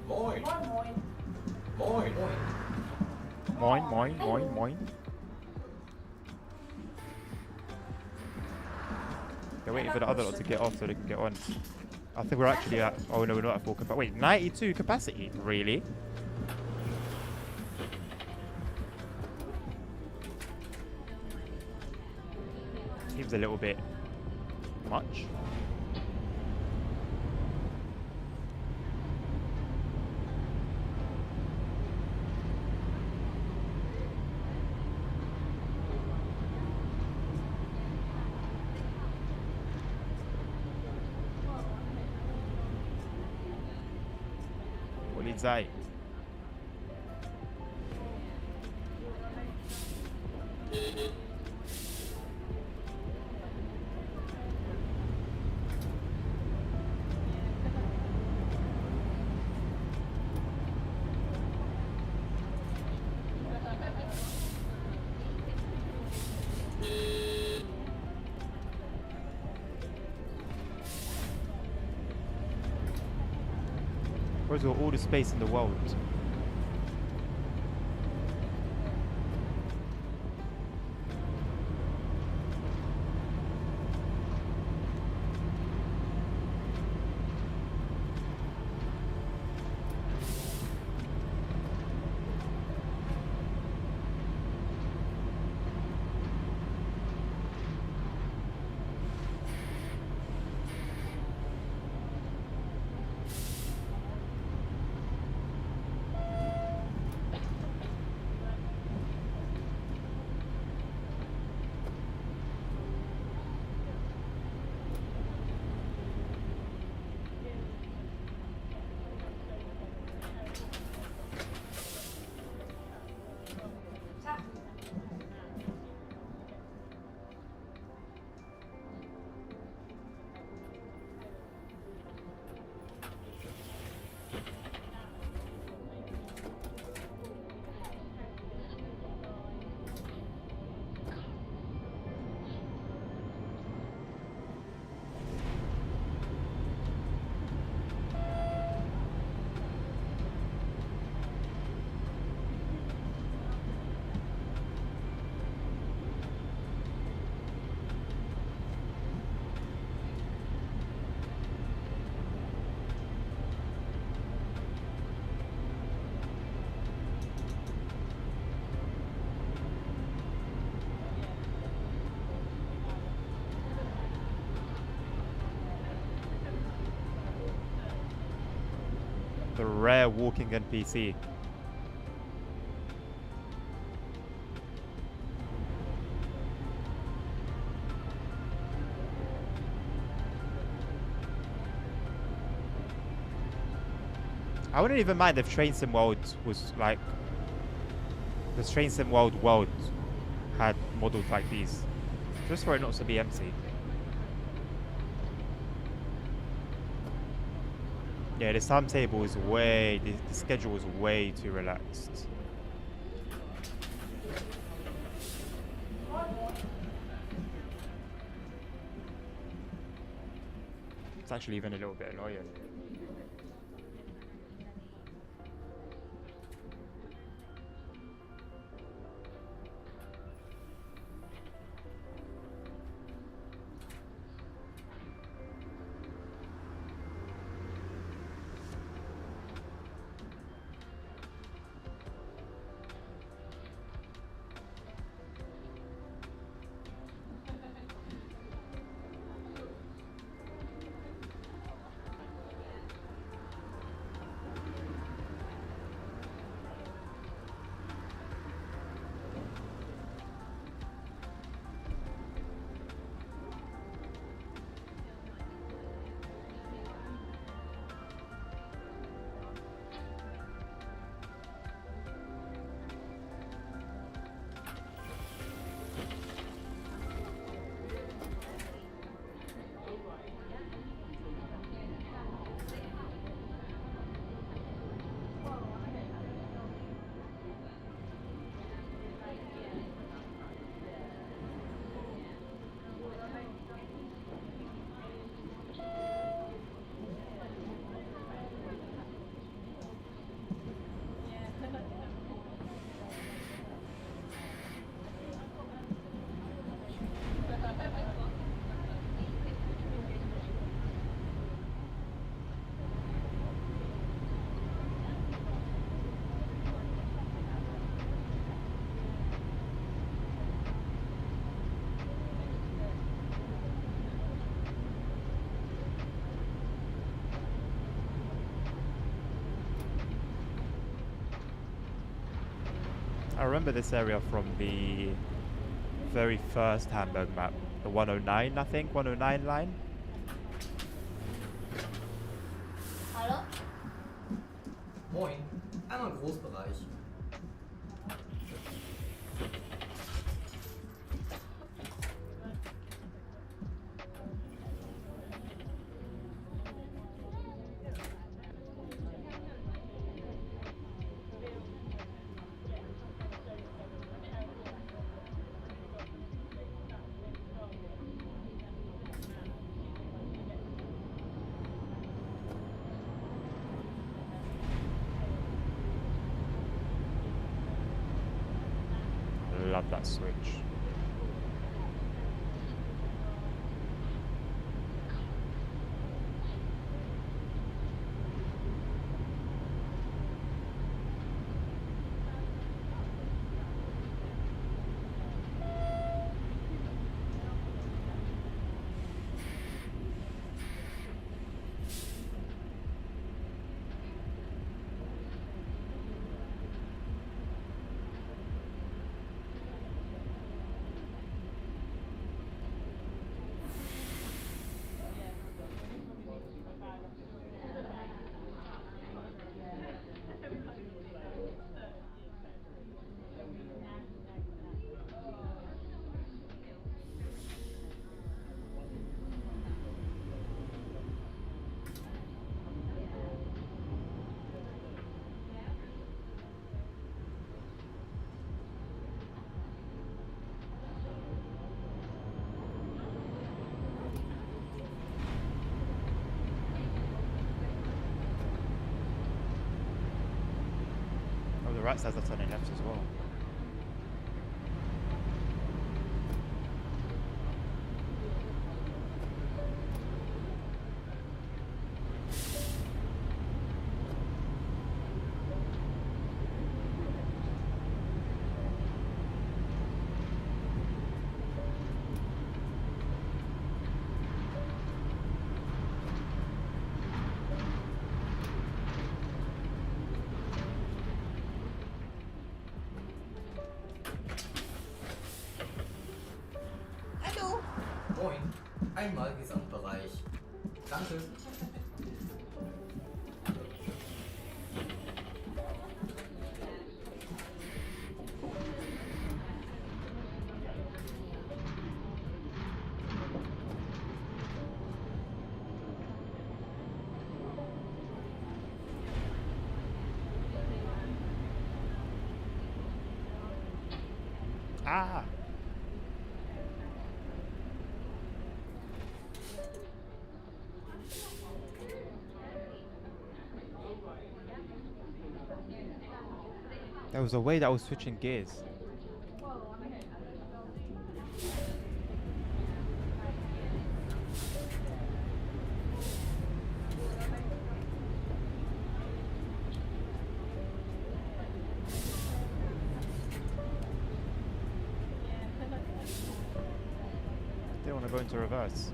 Moin. Moin, moin. Moin. Moin, moin, moin, moin. They're waiting for the other lot to get off so they can get on. I think we're actually at... Oh, no, we're not at full capacity. Wait, 92 capacity? Really? Seems a little bit much. Polizei. Where's all the space in the world? The rare walking NPC. I wouldn't even mind if Train Sim World was like... The Train Sim World had models like these. Just for it not to be empty. Yeah, the timetable is way... The schedule is way too relaxed. It's actually even a little bit annoying. I remember this area from the very first Hamburg map, the 109, I think, 109 line. Hallo? Moin. Einmal Großbereich. Love that switch. Oh, the right sides are turning left as well. Moin. Einmal Gesamtbereich. Danke. Ah! There was a way that I was switching gears. They want to go into reverse.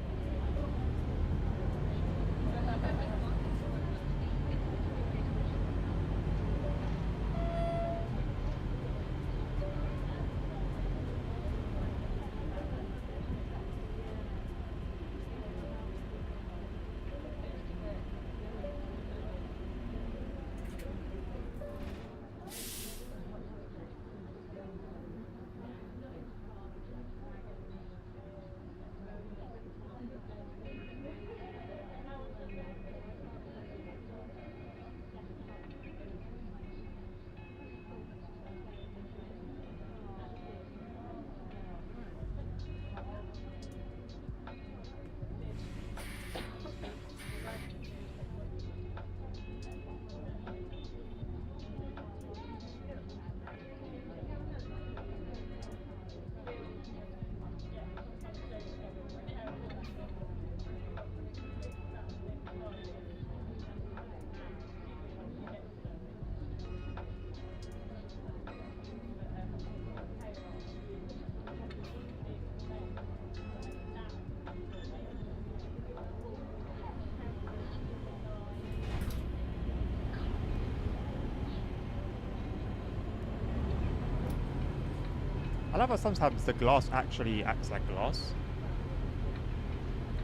love how sometimes the glass actually acts like glass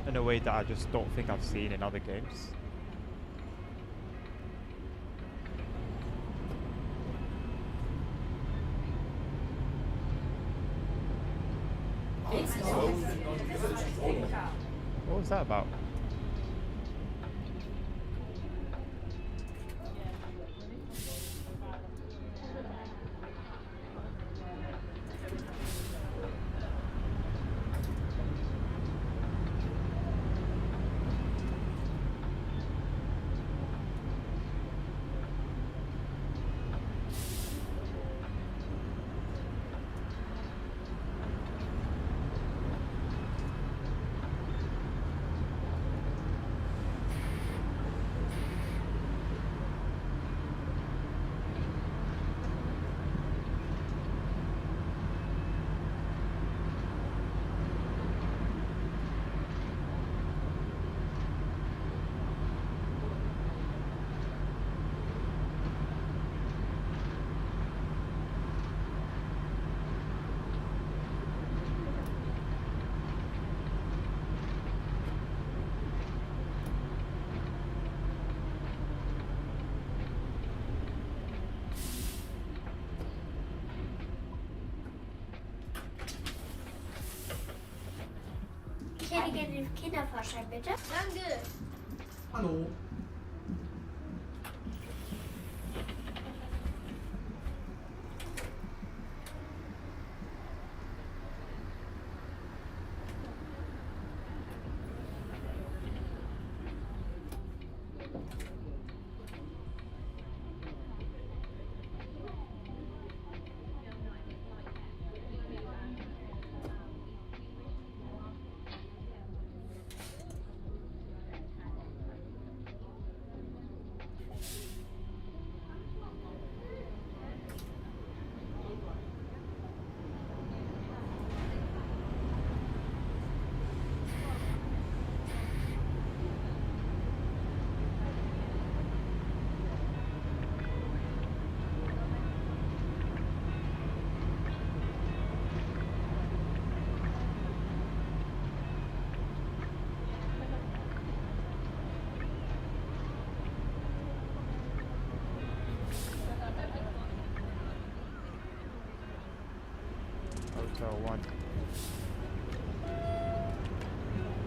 in a way that I just don't think I've seen in other games. What was that about? Ich hätte gerne den Kinderfahrschein, bitte. Danke. Hallo. Hotel 1.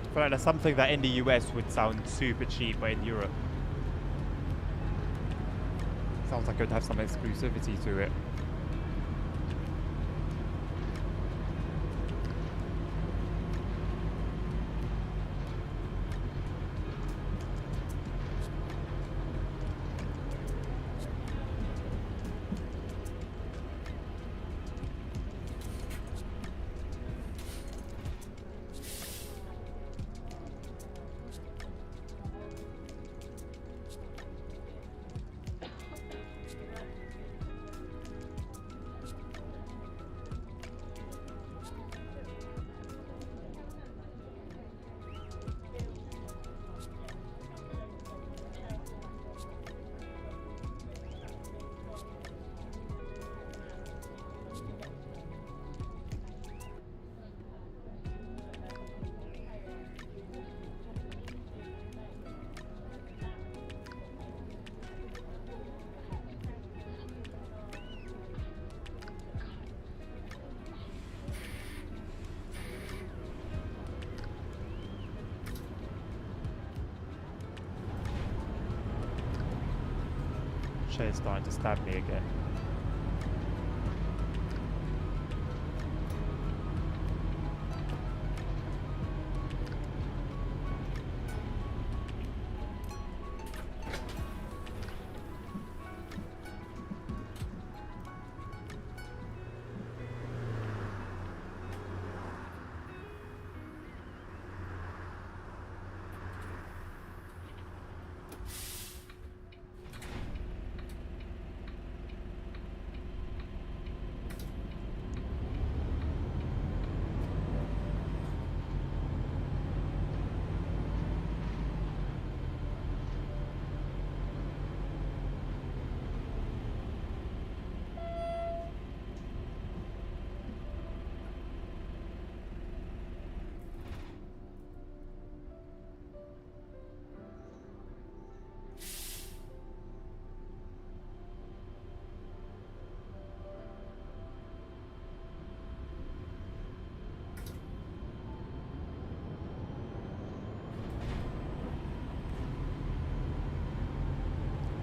I feel like there's something that in the US would sound super cheap, but in Europe sounds like it would have some exclusivity to it. Shay's starting to stab me again.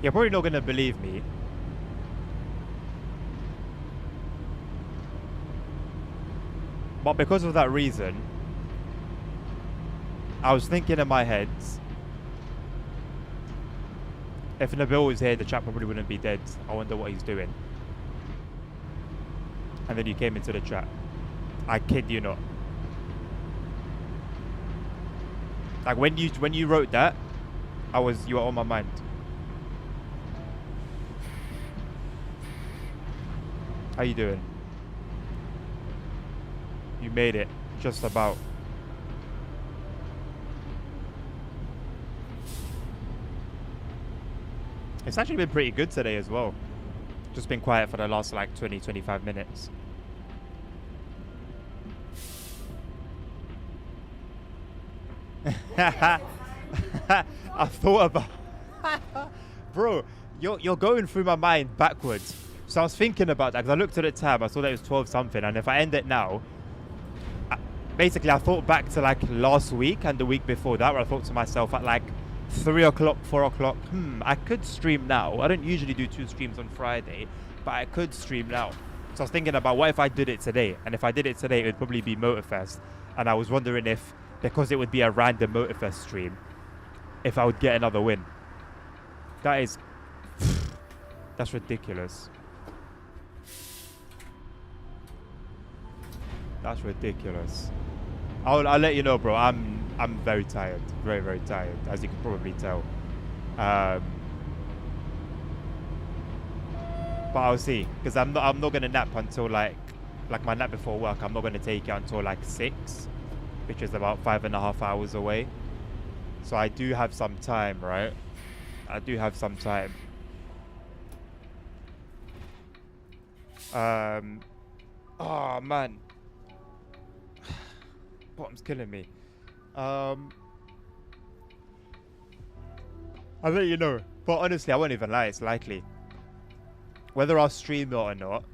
You're probably not gonna believe me. But because of that reason, I was thinking in my head, if Nabil was here, the chap probably wouldn't be dead. I wonder what he's doing. And then you came into the chat. I kid you not. Like when you wrote that, you were on my mind. How you doing? You made it, just about. It's actually been pretty good today as well. Just been quiet for the last like 20-25 minutes. I thought about bro, you're going through my mind backwards. So I was thinking about that because I looked at the tab, I saw that it was 12 something, and if I end it now, basically I thought back to like last week and the week before that, where I thought to myself at like 3 o'clock, 4 o'clock, I could stream now. I don't usually do 2 streams on Friday, but I could stream now. So I was thinking about what if I did it today, and if I did it today it would probably be Motorfest, and I was wondering if, because it would be a random Motorfest stream, if I would get another win. That is that's ridiculous. That's ridiculous. I'll let you know, bro. I'm very tired, very, very tired, as you can probably tell. But I'll see, because I'm not gonna nap until like my nap before work. I'm not gonna take it until like 6, which is about 5.5 hours away. So I do have some time, right? I do have some time. Oh man, bottom's killing me. I'll let you know, but honestly I won't even lie, it's likely. Whether I'll stream it or not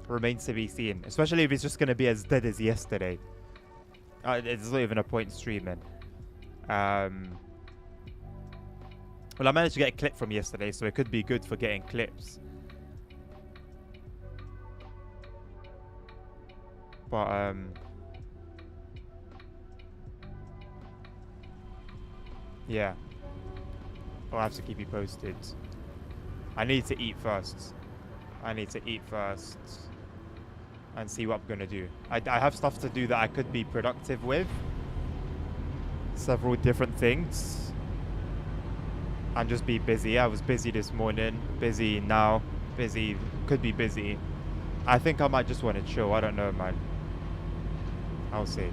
remains to be seen, especially if it's just going to be as dead as yesterday. There's not even a point streaming. Well, I managed to get a clip from yesterday, so it could be good for getting clips. But yeah, I'll have to keep you posted. I need to eat first. And see what I'm gonna do. I have stuff to do that I could be productive with. Several different things. And just be busy. I was busy this morning, busy now, busy, could be busy. I think I might just want to chill. I don't know, man. I'll see.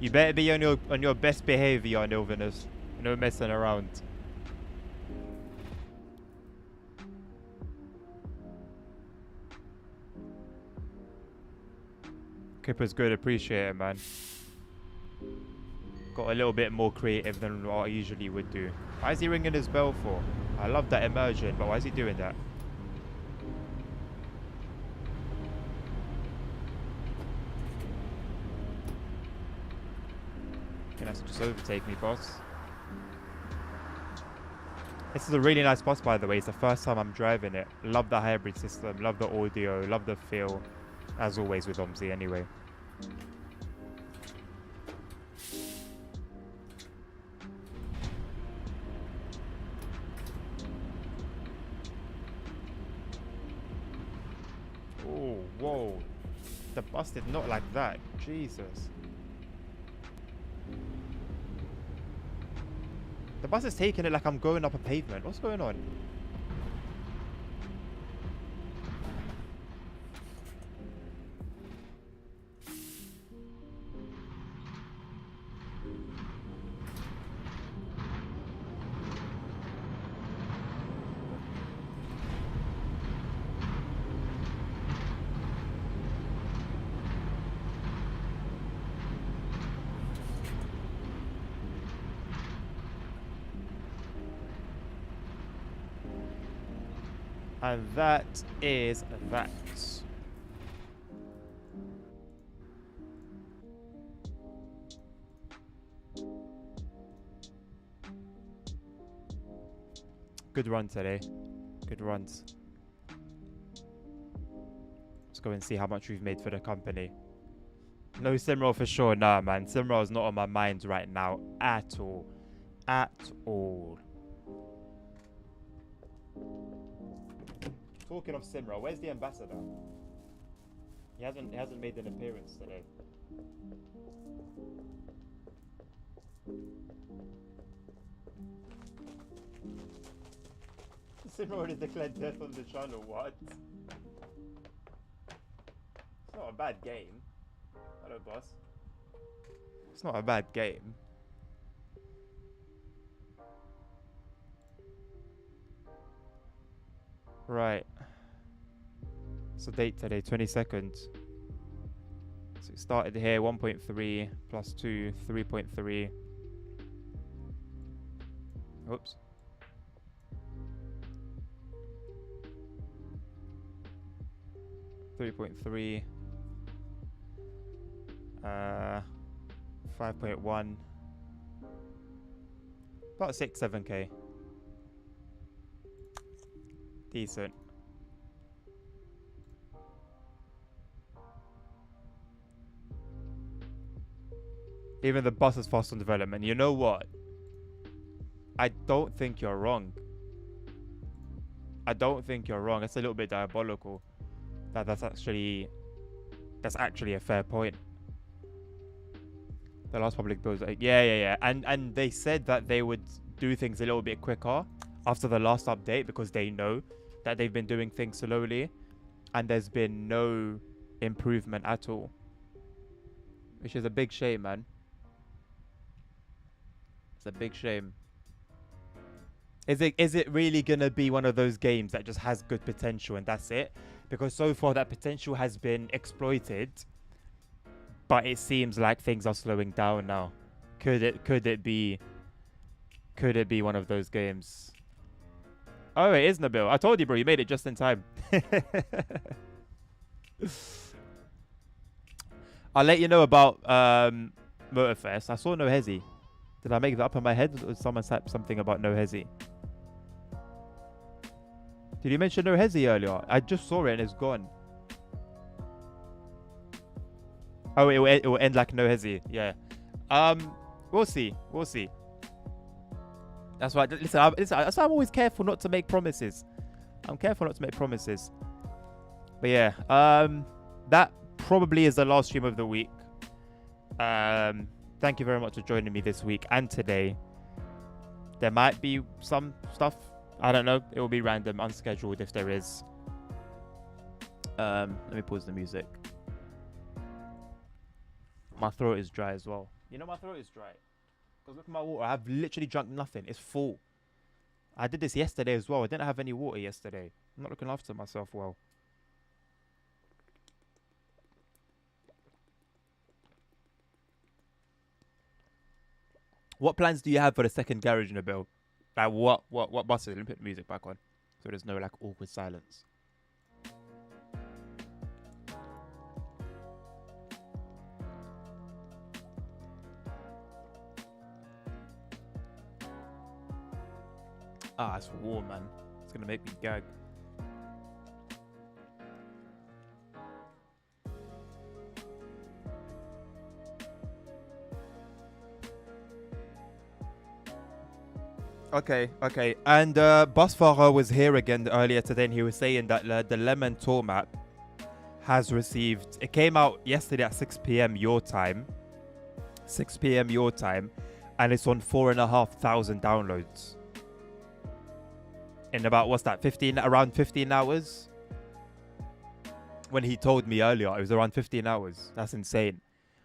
You better be on your best behavior, Nilvinus. No messing around. Kipper's good, appreciate it, man. Got a little bit more creative than what I usually would do. Why is he ringing his bell for? I love that immersion, but why is he doing that? You're gonna have to just overtake me, boss. This is a really nice bus, by the way. It's the first time I'm driving it. Love the hybrid system, love the audio, love the feel. As always with OMSI anyway. Oh, whoa. The bus did not like that. Jesus. The bus is taking it like I'm going up a pavement. What's going on? And that is that. Good run today. Good runs. Let's go and see how much we've made for the company. No Simroll for sure. Nah, man. Simroll is not on my mind right now at all. At all. Talking of Simroll, where's the ambassador? He hasn't made an appearance today. Simroll has declared death on the channel. What? It's not a bad game. Hello, boss. It's not a bad game. Right. So date today, 22nd. So it started here, 1.3 plus 2, 3.3. Oops. $3.3. 5.1. About 6-7k. Decent. Even the bus is fast on development. You know what? I don't think you're wrong. I don't think you're wrong. It's a little bit diabolical. That's actually a fair point. The last public build, yeah. And they said that they would do things a little bit quicker after the last update because they know that they've been doing things slowly and there's been no improvement at all. Which is a big shame, man. It's a big shame. Is it really gonna be one of those games that just has good potential and that's it? Because so far that potential has been exploited, but it seems like things are slowing down now. Could it be one of those games? Oh, it is Nabil. I told you, bro. You made it just in time. I'll let you know about Motorfest. I saw No Hezi. Did I make that up in my head, or did someone type something about No Hezi? Did you mention No Hezi earlier? I just saw it and it's gone. Oh, it will end like No Hezi. Yeah. We'll see. We'll see. That's why. Listen. That's why I'm always careful not to make promises. I'm careful not to make promises. But yeah. That probably is the last stream of the week. Thank you very much for joining me this week and today. There might be some stuff. I don't know. It will be random, unscheduled if there is. Let me pause the music. My throat is dry as well. You know my throat is dry. Because look at my water. I've literally drunk nothing. It's full. I did this yesterday as well. I didn't have any water yesterday. I'm not looking after myself well. What plans do you have for the second garage, Nabil? Like what buses? Let me put the music back on. So there's no like awkward silence. Ah, it's warm, man. It's gonna make me gag. Okay. And Busfahrer was here again earlier today, and he was saying that the Lemon Tour map has received. It came out yesterday at 6 p.m. your time. 6 p.m. your time, and it's on 4,500 downloads. In about, what's that, around 15 hours? When he told me earlier, it was around 15 hours. That's insane.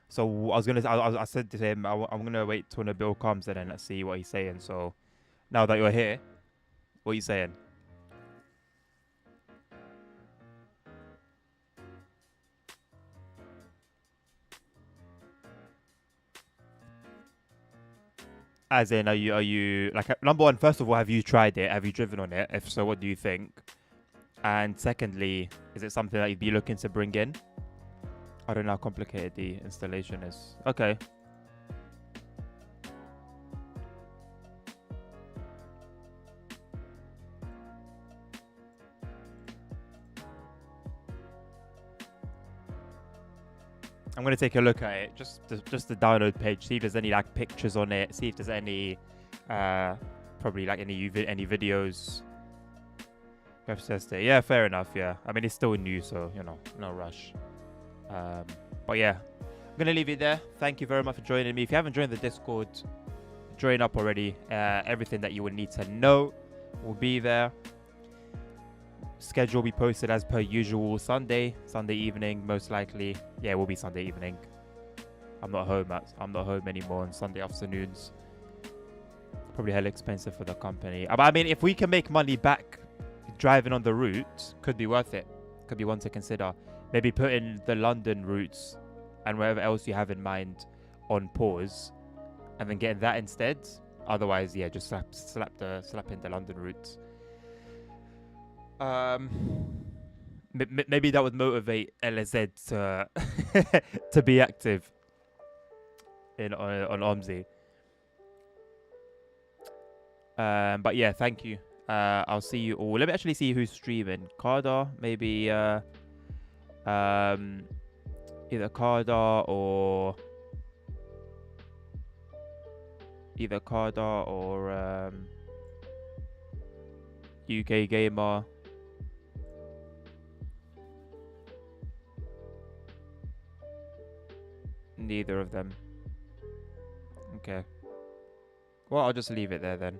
So I said to him, I'm gonna wait till Nabil comes and then let's see what he's saying. So now that you're here, what are you saying? As in, are you like, number one, first of all, have you tried it? Have you driven on it? If so, what do you think? And secondly, is it something that you'd be looking to bring in? I don't know how complicated the installation is. Okay. I'm going to take a look at it, just the download page, see if there's any like pictures on it, see if there's any probably like any videos. Web test it. Yeah, fair enough. Yeah, I mean it's still new, so you know, no rush. But yeah, I'm gonna leave it there. Thank you very much for joining me. If you haven't joined the Discord, join up already. Everything that you would need to know will be there. Schedule will be posted as per usual. Sunday evening, most likely. Yeah, it will be Sunday evening. I'm not home anymore on Sunday afternoons. Probably hell expensive for the company. But I mean, if we can make money back driving on the route, could be worth it. Could be one to consider. Maybe putting the London routes and whatever else you have in mind on pause, and then getting that instead. Otherwise, yeah, just slap in the London routes. Maybe that would motivate LZ to to be active on OMSI. But yeah, thank you. I'll see you all. Let me actually see who's streaming. Carda, maybe either Carda or UK Gamer. Neither of them. Okay. Well, I'll just leave it there then.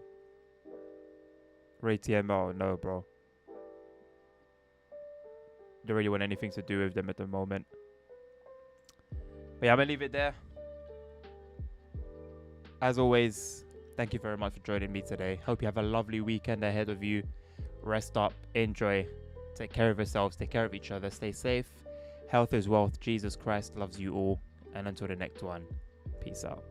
Ray TMO, no, bro. Don't really want anything to do with them at the moment. But yeah, I'm gonna leave it there. As always, thank you very much for joining me today. Hope you have a lovely weekend ahead of you. Rest up, enjoy, take care of yourselves, take care of each other, stay safe. Health is wealth. Jesus Christ loves you all. And until the next one, peace out.